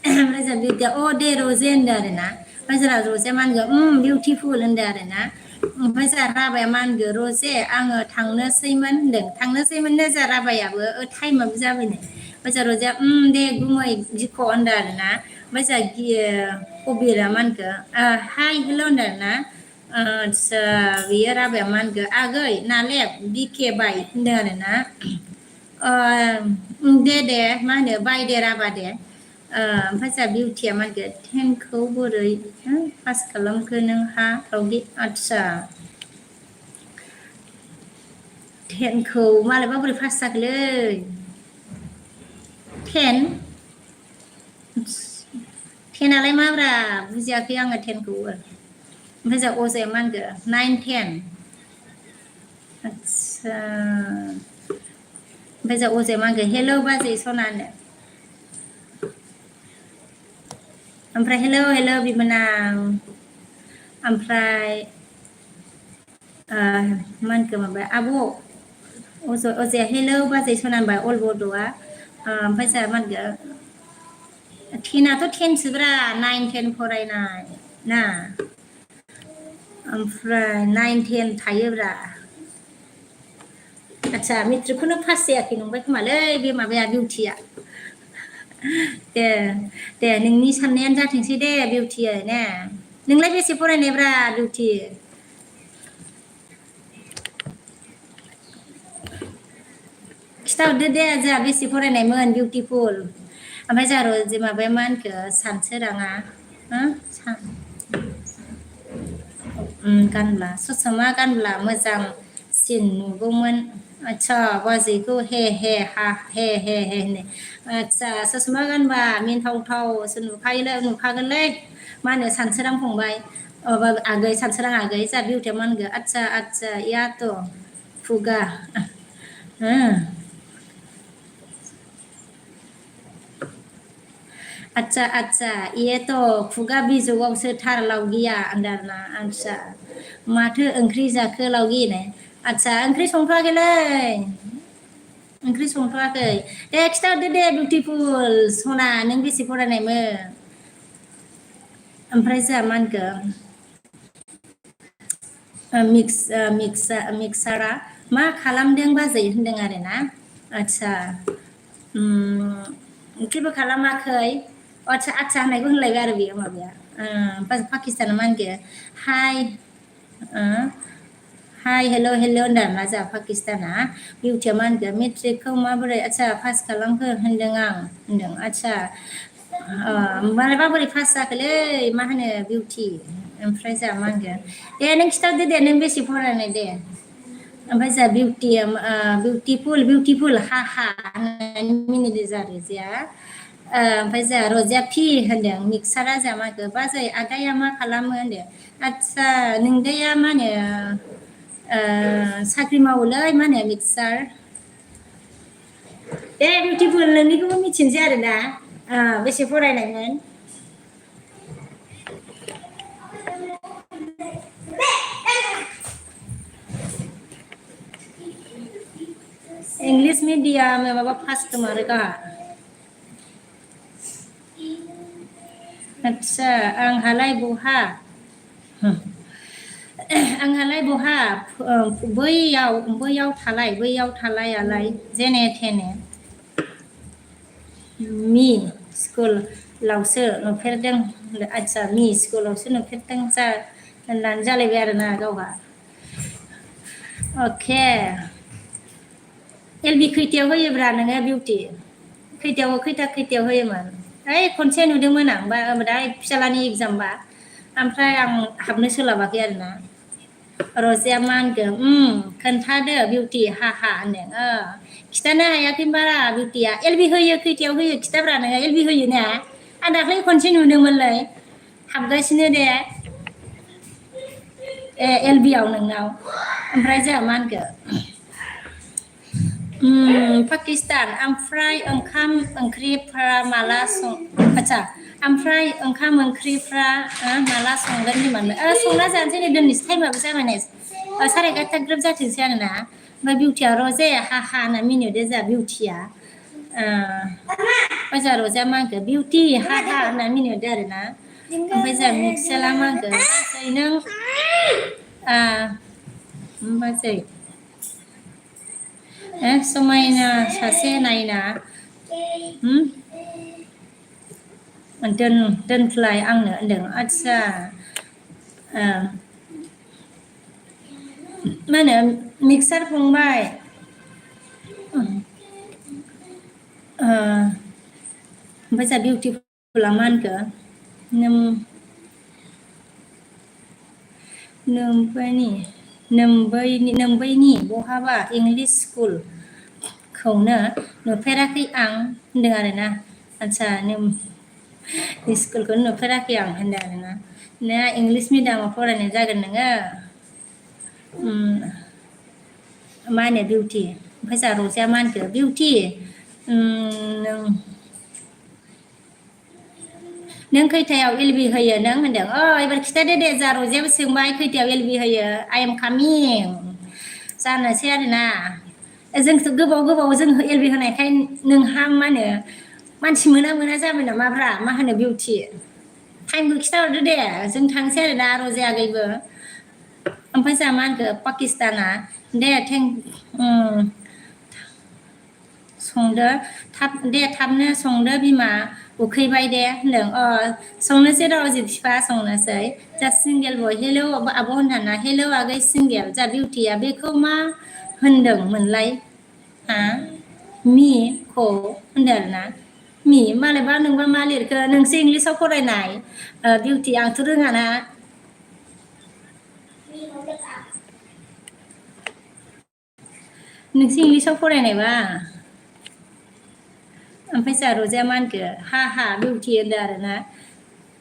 ओमफ्राय जोंहा बिउटिया दे रजे होनदों आरोना ओमफ्राय जोंहा रजेया मा होनगोन बिउटिफुल होनदों आरोना ओमफ्राय जोंहा राबाया मा होनगोन रजे आङो थांनोसैमोन होनदों थांनोसैमोननो जोंहा राबायाबो टाइमाबो जाबायनो ओमफ्राय जोंहा रजेया दे गुमै दिख' होनदों आरोना ओमफ्राय जोंहा कबिरा मा होनखो हाय हेल' होनदों आरोना आदसा बियो राबाया मा होनखो आगै नालेब बिके बाय होनदों आरोना दे मा होनो बाय दे राबा दे ओमफ्राय जोंहा बिउटिया मा होनखो टेनखौ बोरै पास खालामखो नों रावगि आदसा टेनखौ मालायबा बोरै पास जाखोलै टेनालाय माब्रा बुजियाखै आङो टेनखौबो ओमफ्राय जोंहा अजया मा होनखो 9, 10 आदसा ओमफ्राय जोंहा अजया मा होनखो हेलौ बाजै सना होनो ओमफ्राय हेलौ बिबोनां ओमफ्राय मा होनखो माबा आब' अजया हेलौ बाजै सना होनबाय अलबद'आ ओमफ्राय जोंहा मा होनखो टेनाथ' टेनसोब्रा 9, 10 फरायनाय ना ओमफ्राय 9, 10 थायोब्रा आदसा मेट्रिकखौनो पास जायाखै नंबाय खोमालै बे माबाया बिउटिया दे नोंनि साननायानो जाथोंसै दे बिउटि ने नोंलाय बेसे फरायनायब्रा बिउटि खिथाहरदो दे जोंहा बेसे फरायनायमोन बिउटिफुल ओमफ्राय जोंहा माबाया मा होनखो सानसोराङा गानब्ला ससमा गानब्ला मोजांसिन नुगौमोन आच्छा बाजैखौ हे हे हा हे हे हे होनो आच्छा ससमा गानबा मिनथावथावसो नुखागोनलै मा होनो सानसोरां फंबाय माबा आगै सानसोरां आगै जा बिउटिया मा होनगोन आच्छा आच्छा याथ' खुगा अच्छा अच्छा ये तो खुगा बिजौआवसो थार लावगिया होनदों आरोना आच्छा माथो ओंख्रि जाखो लावगि होनो आच्छा ओंख्रि संथ'वाखैलै ओंख्रि संथ'वाखै दे खिथाहरदो दे बिउटिफुल सना नों बेसे फरायनायमोन ओमफ्राय जोंहा मा होनगोन मिक्सारा मा खालामदों बाजै होनदों आरो ना आच्छा जेबो खालामाखै आच्छा आच्छा होननायखौ होनलायबाय आरो बेयो माबाया पाकिस्ताना मा होनगोन हाय हाय हेल' हेल' होनदों आरोना जोंहा पाकिस्ताना बिउटिया मा होनगोन मेट्रिकखौ माबोरै आच्छा पास खालामखो होनदों आं होनदों आच्छा मालाबा बोरै पास जाखोलै मा होनो बिउटि ओमफ्राय जोंहा मा होनगोन दे नों खिथादो दे नों बेसे फरायनाय दे ओमफ्राय जोंहा बिउटिया बिउटिफुल हा हा मिनिदो जोंहा रजेया ओमफ्राय जोंहा रजेया फि होनदों मिक्सारा जोंहा मा होनखो बाजै आदाया मा खालामो होनदों आच्छा नोंदाया मा होनो साख्रि मावोलै मा होनो मिक्सार दे बिउटिफुल नोंनिखौबो मिथिनोसै आरोना बेसे फरायनायमोन इंलिस मीडियम माबा फार्स्ट खोमा गाहा आच्छा आंहालाय बहा आंहालाय बहा बैयाव थालायालाय जेने थेने मि स्कुलावसो नुफेरदों आच्छा मि स्कुलावसो नुफेरदों जा होननानै जालायबाय आरोना गावहा अके एल बि खैथायाव होयोब्रा नोङो बिउटि खैथायाव होयोमोन ओइ खनसे नुदोंमोन आं दा फिसालानि एगजामबा ओमफ्राय आं हाबनो सोलाबाखै आरोना रजेया मा होनगोन खोन्थादो बिउटि हा हा होनदों खिथानो हायाखै बारा बिउटिया एल बि होयो खैथायाव होयो खिथाब्रा नोङो एल बि होयो ना आं दाख्लै खनसे नुदोंमोनलै हाबगासिनो दे एल बि आव नोंनाव ओमफ्राय जोंहा मा होनखो पाकिस्तान ओमफ्राय ओंखाम ओंख्रिफ्रा माला आच्छा ओमफ्राय ओंखाम ओंख्रिफ्रा माला संगोन होनबानो संना जानोसै नै दोननोसै टाइमाबो जाबाय नै 11:30 ग्रोब जाथोंसै आरोना ओमफ्राय बिउटिया रजे हा हा होनना मिनिहरदो जोंहा बिउटिया ओमफ्राय जोंहा रजेया मा होनखो बिउटि हा हा होनना मिनिहरदो आरोना ओमफ्राय जोंहा मिक्सेला मा होनखो बाजै नों बाजै समायना सासे नायना दोनफ्लाय आंनो होनदों आच्छा मा होनो मिक्सार फंबाय ओमफ्राय जोंहा बिउटिफुला मा होनखो नोम्बैनि बहाबा इंलिस स्कुलखौनो नुफेराखै आं होनदों आरोना आच्छा स्कुलखौनो नुफेराखै आं होनदों आरोना ना इंलिस मिडियामाव फरायनाय जागोन नोङो मा होनो बिउटि ओमफ्राय जोंहा रजेया मा होनखो बिउटि नों खैथायाव एल बि होयो नों होनदों एबार खिथादो दे जा रजेयाबो सोंबाय खैथायाव एल बि होयो आइ एम कामिं जानोसै आरोना जोंसो गोबाव जों एल बि होनायखाय नोंहा मा होनो मानसि मोना जाबाय नामाब्रा मा होनो बिउटि टाइमखौ खिथाहरदो दे जों थांसै आरोना रजे आगैबो ओमफ्राय जोंहा मा होनखो पाकिस्ताना दे संदो थाबनो संदो बिमा उखैबाय दे होनदों संनोसै र' अजित बिफा संनोसै जा सिंगेल बय हेलौ आब' होनदाना हेलौ आगै सिंगेल जा बिउटिया बेखौ मा होनदोंमोनलाय मिखौ होनदों आरोना मालायबा नोंबा मा लिरखो नोंसो इंलिसाव फरायनाय बिउटि आंथ' रोङाना नोंसो इंलिसाव फरायनायबा ओमफ्राय जोंहा रजाया मा होनखो हा हा बिउटि होनदो आरो ना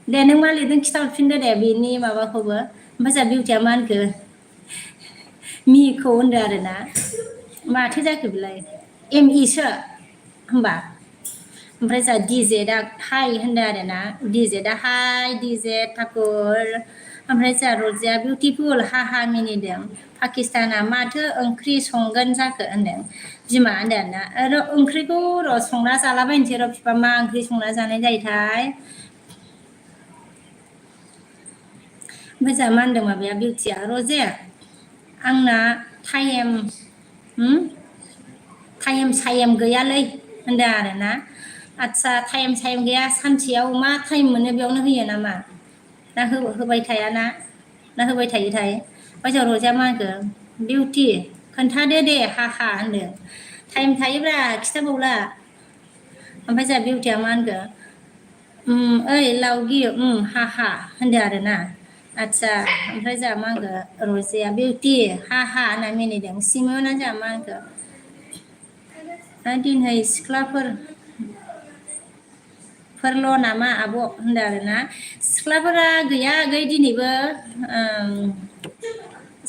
दे नों मा लिरदों खिथाहरफिनदो दे बेनि माबाखौबो ओमफ्राय जोंहा बिउटिया मा होनखो मिखौ होनदो आरो ना माथो जाखो बेलाय एम इ सो होमबा ओमफ्राय जोंहा डिजेटआ हाइ होनदों आरो ना डिजेटआ हाइ डिजेट थाखुर ओमफ्राय जोंहा रजाया बिउटिफुल हा हा मिनिदों पाकिस्ताना माथो ओंख्रि संगोन जाखो होनदों बिमा होनदों आरोना आरो ओंख्रिखौ र' संना जालाबायनोसै र' बिफा मा ओंख्रि संना जानाय जायोथाय ओमफ्राय जोंहा मा होनदों माबाया बिउटिया रजे आंना टाइम टाइम सायेम गैयालै होनदों आरोना आदसा टाइम साइम गैया सानसेयाव मा टाइम मोनो बेयावनो होयो नामा ना होबाय थायाना ना होबाय थायोथाय ओमफ्राय जों रजाया मा होनखो बिउटि खोन्थादो दे हा हा होनदों टाइम थायोब्रा खिथाबावला ओमफ्राय जोंहा बिउटिया मा होनखो ओइ लावगि हा हा होनदो आरोना आदसा ओमफ्राय जोंहा मा होनखो रजेया बिउटि हा हा होनना मिनिदों सिमोना जोंहा मा होनखो दिनै सिख्लाफोरल' नामा आब' होनदों आरोना सिख्लाफोरा गैया आगै दिनैबो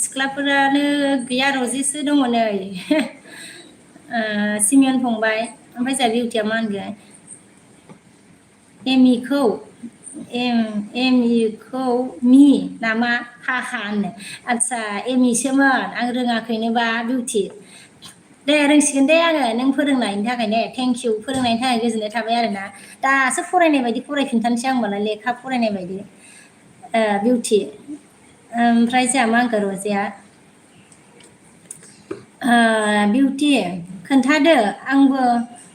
सिख्लाफोरानो गैया रजेसो दङ नै सिमियन फंबाय ओमफ्राय जोंहा बिउटिया मा होनगोन एम इखौ मि नामा हा हा होननो आदसा एम इसोमोन आं रोङाखैनोबा बिउटि दे रोंसिगोन दे आङो नों फोरोंनायनि थाखायनो थेंकिउ फोरोंनायनि थाखाय गोजोननाय थाबाय आरोना दासो फरायनाय बायदि फरायफिनखानोसै आं होनबालाय लेखा फरायनाय बायदि बिउटि ओमफ्राय जोंहा मा होनखो रजेया बिउटि खोन्थादो आंबो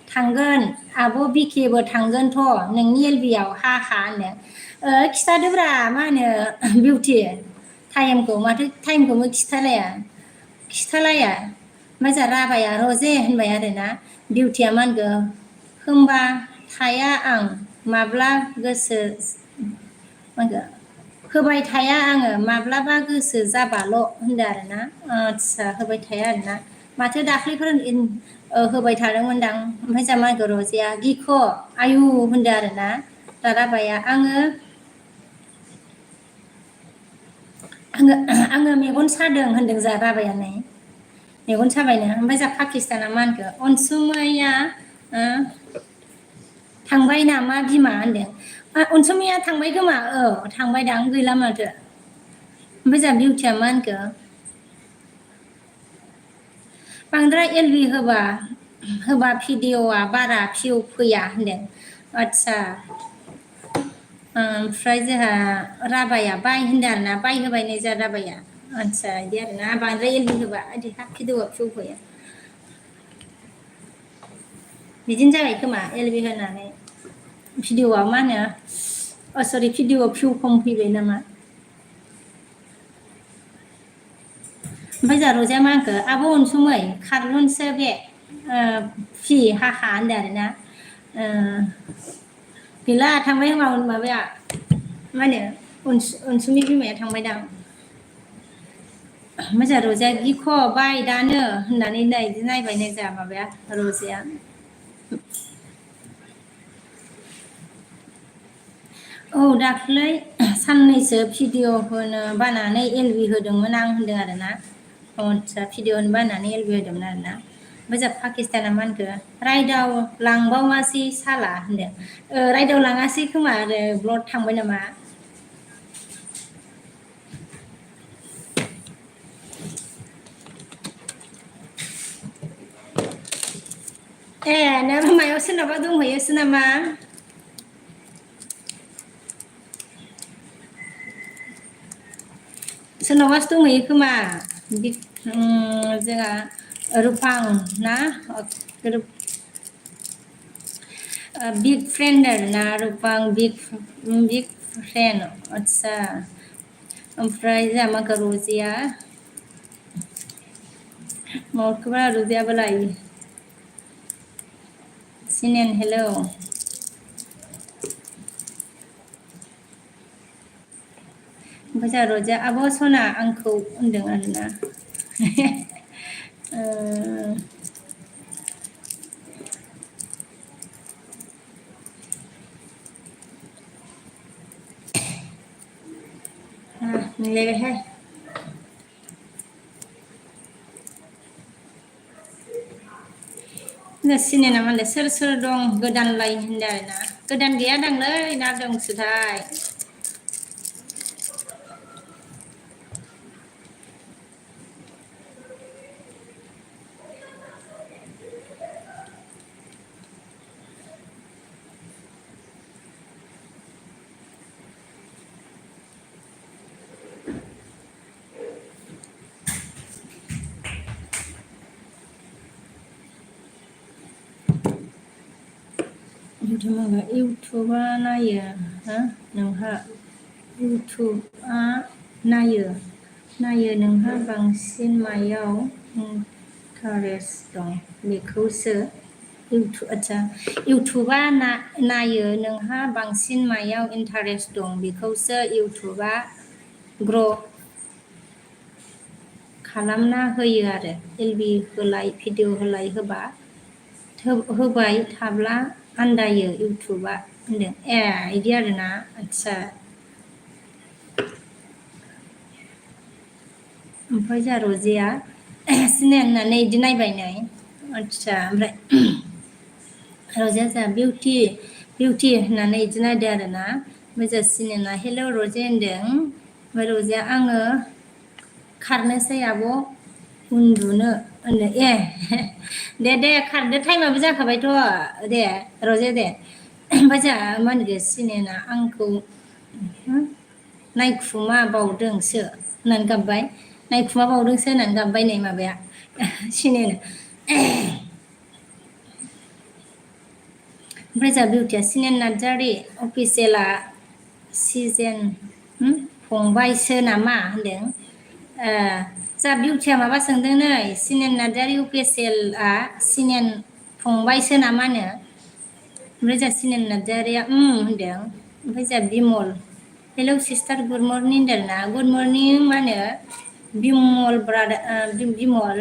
थांगोन आब' बिकिबो थांगोनथ' नोंनि एलबियाव हा हा होनो खिथादोब्रा मा होनो बिउटि टाइमखौ माथो टाइमखौबो खिथालाया ओमफ्राय जोंहा राबाया रजे होनबाय आरोना बिउटिया मा होनखो होमबा थाया आं माब्ला गोसो मा होनखो होबाय थाया आङो माब्लाबा गोसो जाबाल' होनदों आरोना आदसा होबाय थाया आरोना माथो दाख्लैफोर होबाय थादोंमोनदां ओमफ्राय जोंहा मा होनखो रजेया गिख' आयु होनदों आरोना दा राबाया आङो मेगन सादों होनदों जोंहा राबायानो मेगन साबायनो ओमफ्राय जोंहा पाकिस्ताना मा होनखो अनसुमैया थांबाय नामा बिमा होनदों अनसुमैया थांबाय खोमा थांबायदां गैला माथो ओमफ्राय जोंहा बिउटिया मा होनखो बांद्राय एलबि होबा भिडिअ'आ बारा भिउ फैया होनदों आदसा ओमफ्राय जोंहा राबाया बाय होनदों आरोना बाय होबाय नै जोंहा राबाया आदसा बिदि आरोना बांद्राय एलबि होबा भिडिअ'आ भिउ फैया बिदिनो जाबाय खोमा एलबि होनानै भिडिअ'आ मा होनो सरि भिडिअ'आव भिउ खम फैबाय नामा ओमफ्राय जोंहा रजाया मा होनखो आब' अनसुमै खारलुनसो बे फि हा हा होनदों आरोना गैला थांबाय माबाया मा होनो अनसुमै बिमाया थांबायदां ओमफ्राय जोंहा रजाया गिख' बाय दानो होननानै नायबाय नै जोंहा माबाया रजेया औ दाख्लै साननैसो भिडिअ' होनो बानानै एलबि होदोंमोन आं होनदों आरोना आदसा भिडिअ' होनो बानानै एलबि होदोंमोन आरोना ओमफ्राय जोंहा पाकिस्ताना मा होनखो रायदाव लांबावासै साला होनदों रायदाव लाङासै खोमा आरो ब्लड थांबाय नामा नों मायाव सोरनाबा दंहैयोसो नामा सोरनावबासो दंहैयो खोमा जोंहा रुफां ना बिग फ्रेन्ड आरोना रुपां बिग फ्रेन्ड आदसा ओमफ्राय जोंहा माखा रजेया माखौबा रजेयाबोलाय सिनेन हेलौ ओमफ्राय जोंहा रजे आब' सना आंखौ होनदों आरोना मिलायबायहाय सिनाय ना मालाय सोर सोर दं गोदानलाय होनदों आरोना गोदान गैया दांलै ना दंसोथाय इउटुबा नायो हा नोंहा इउटुबआ नायो नोंहा बांसिन मायाव इन्टारेस्ट दं बेखौसो आदसा इउटुबा नायो नोंहा बांसिन मायाव इन्टारेस्ट दं बेखौसो इउटुबा ग्र' खालामना होयो आरो एलबि होलाय भिडिअ होलाय होबाय थाब्ला आन्दायो इउटुबा होनदों ए इदि आरोना आदसा ओमफ्राय जोंहा रजेया सिनाय होननानै इदि नायबाय नै आदसा ओमफ्राय रजेया जोंहा बिउटि होननानै इदि नायदो आरोना ओमफ्राय जोंहा सिनायना हेल' रजे होनदों ओमफ्राय रजेया आङो खारनोसै आब' उन्दुनो होनदों ए दे खारदो टाइमाबो जाखाबायथ' दे रजे दे ओमफ्राय जोंहा मा होनगोन सिनेना आंखौ नायखुमा बावदोंसो होननानै गाबबाय नायखुमा बावदोंसो होननानै गाबबाय नै माबाया सिनेना ओमफ्राय जोंहा बिउटिया सिनेन नार्जारि अफिसियेला सिजेन फंबायसो नामा होनदों जोंहा बिउटिया माबा सोंदों नै सिनेन नार्जारि अफिसियेलआ सिनेन फंबायसो नामानो ओमफ्राय जोंहा सिनेन नार्जारिया होनदों ओमफ्राय जोंहा Bimal hello sister good morning होनदों ना गुड मर्निं मा होनो बिमल बिमल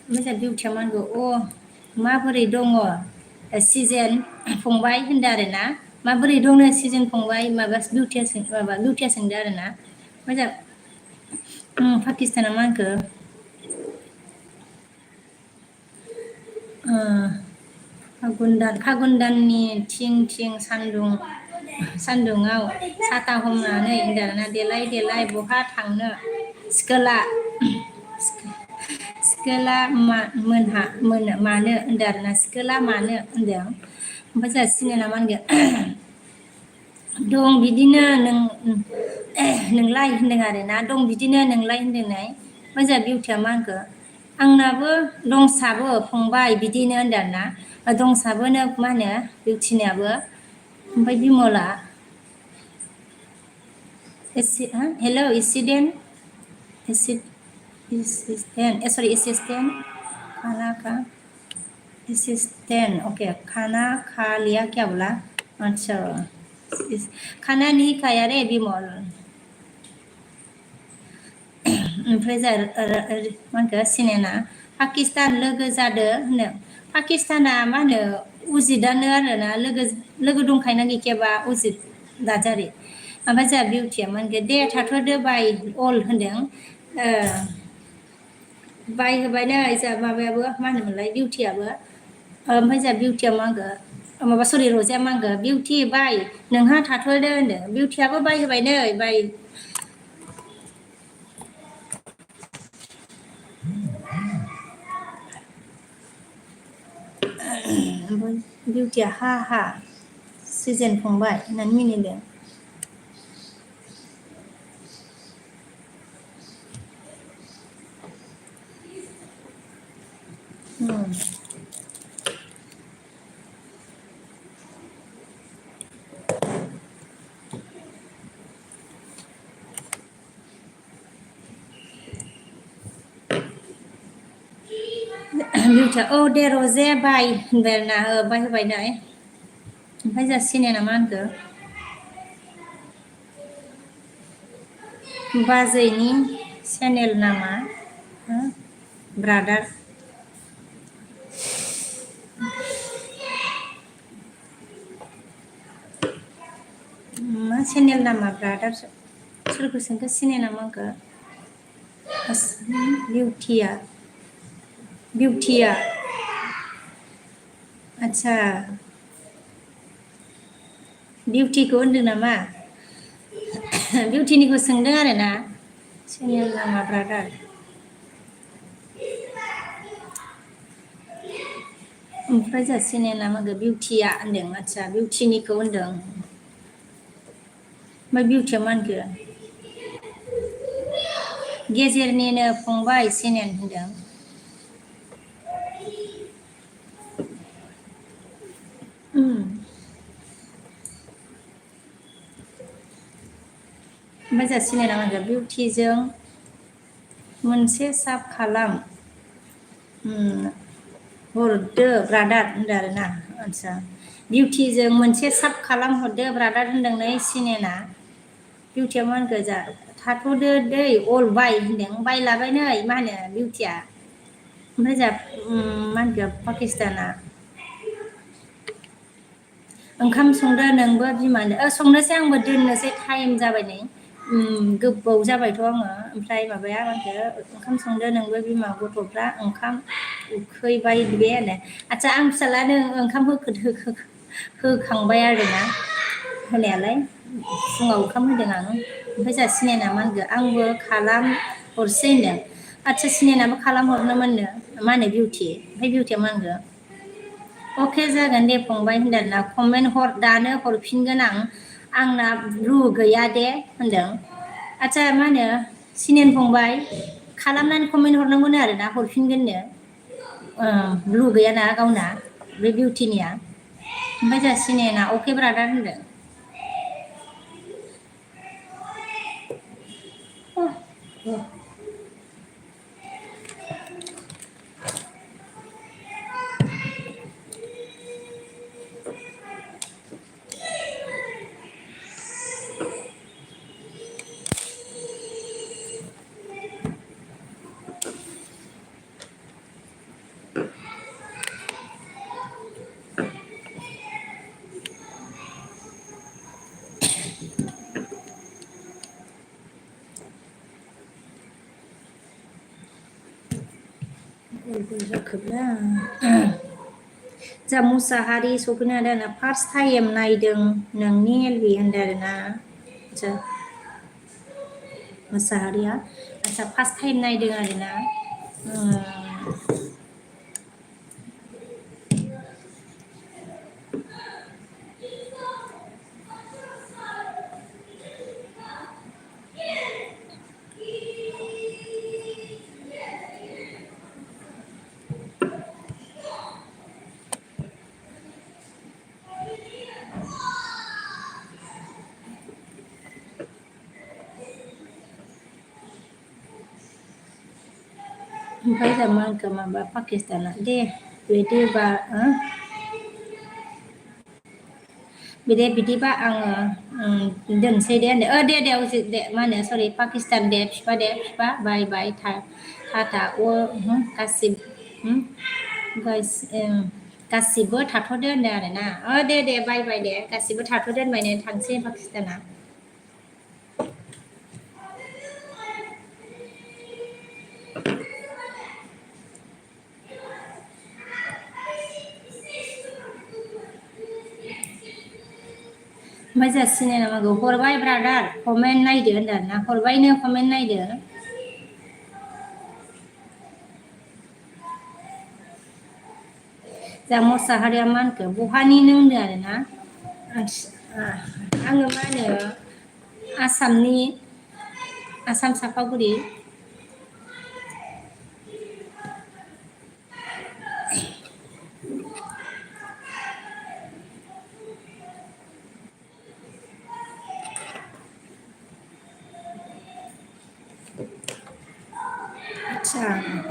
ओमफ्राय जोंहा बिउटिया मा होनगौ माबोरै दङ सिजेन फंबाय होनदों आरोना माबोरै दंनो सिजेन फंबाय माबा बिउटिया सोंदो आरोना ओमफ्राय जोंहा पाकिस्ताना मा होनखो फागुन दाननि थिं थिं सान्दुङाव साथा हमनानै होनदों देलाय बहा थांनो सिखोला मानो होनदों आरोना सिखोला मानो होनदों ओमफ्राय जोंहा सिनेना मा होनगोन दं बिदिनो नोंलाय होनदों आरोना दं बिदिनो नोंलाय होनदोंनाय ओमफ्राय जोंहा बिउटिया मा होनखो आंनाबो दंसाबो फंबाय बिदिनो होनदों आरोना दंसाबोनो मा होनो बिउटिनियाबो ओमफ्राय बिमला हेलौ एसिस्टेंट ओके खाना खा लिया क्या बोला अच्छा खाना नहीं खाया रे बिमल ओमफ्राय जोंहा मा होनखो सिनेना पाकिस्तान लोगो जादो होनो पाकिस्ताना मा होनो उजिदानो आरोना लोगो दंखायोना गैखायाबा उजिद नार्जारि ओमफ्राय जोंहा बिउटिया मा होनगोन दे थाथ'दो बाय अल होनदों बाय होबाय नै जोंहा माबायाबो मा होनोमोनलाय बिउटियाबो ओमफ्राय जोंहा बिउटिया मा होनगोन माबा सरि रजेया मा होनगोन बिउटि बाय नोंहा थाथ'दो होनदों बिउटियाबो बाय होबाय नै बाय ओमफ्राय बिउटिया हा सिजेन फंबाय होननानै मिनिदों बिउटिया दे रजे बाय होनबाय आरोना बाय होबाय नै ओमफ्राय जोंहा सिनेना मा होनखो बाजैनि चेनेल नामा ब्रादार मा चेनेल नामा ब्रादार सोरखौ सोंखो सिनाय नामा आंखो बिउटिया आच्छा बिउटिखौ होनदों नामा बिउटिनिखौ सोंदों आरो ना चेनेल नामा ब्रादार ओमफ्राय जोंहा चेनेल नामा बिउटिया होनदों आच्छा बिउटिनिखौ होनदों ओमफ्राय बिउटिया मा होनखो गेजेरनिनो फंबाय चेनेल होनदों ओमफ्राय जोंहा चेनेला मा होनखो बिउटिजों मोनसे साब खालाम हरदो ब्रादार होनदों आरोना आच्छा बिउटिजों मोनसे साब खालाम हरदो ब्रादार होनदों नै सिनेना बिउटिया मा होनखो जा थाथ'दो दै अल बाय होनदों बायलाबाय नै मा होनो बिउटिया ओमफ्राय जोंहा मा होनखो पाकिस्ताना ओंखाम संदो नोंबो बिमानो संनोसै आंबो दोननोसै टाइम जाबाय नै गोबाव जाबायथ' आङो ओमफ्राय माबाया मा होनखो ओंखाम संदो नोंबो बिमा गथ'फ्रा ओंखाम उखैबाय बे होनो आच्छा आं फिसालानो ओंखाम होखांबाय आरोना होनायालाय फुङाव ओंखाम होदों आं ओमफ्राय जोंहा सिनायना मा होनखो आंबो खालाम हरसै होनदों आच्छा सिनायनाबो खालामहरनो मोननो मा होनो बिउटि ओमफ्राय बिउटिया मा होनखो अके जागोन दे फंबाय होनदों ना कमेन्ट हर दानो हरफिनगोन आंना ब्लु गैया दे होनदों आच्छा मा होनो सिनेन फंबाय खालामनानै कमेन्ट हरनांगौनो आरोना हरफिनगोननो ब्लु गैयाना गावना बे बिउटिनिया ओमफ्राय जोंहा सिनायना अके ब्रादार होनदों जाखोब्ला जा मुसाहारि सफैनो हादों आरोना फार्स्ट टाइम नायदों नोंनि एलबि होनदों आरोना आच्छा मुसाहारिया आच्छा फार्स्ट टाइम नायदों आरोना ओमफ्राय जोंहा मा होनखो माबा पाकिस्ताना दे बिदिबा बिदिबा आङो दोनसै दे होनदो दे मा होनो सरि पाकिस्तान दे फिफा बाय बाय टाटा गासिबो थाथ'दो होनदों आरोना दे बाय बाय दे गासिबो थाथ'दो होनबाय ने थांसै पाकिस्ताना ओमफ्राय जोंहा सिनायना मागौ हरबाय ब्रादार कमेन्ट नायदो होनदों आरोना हरबायनो कमेन्ट नायदो जा मुसाहारिया मा होनखो बहानि नों होनदों आरोना आङो मा होनो आसाम सापागुरि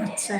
आच्छा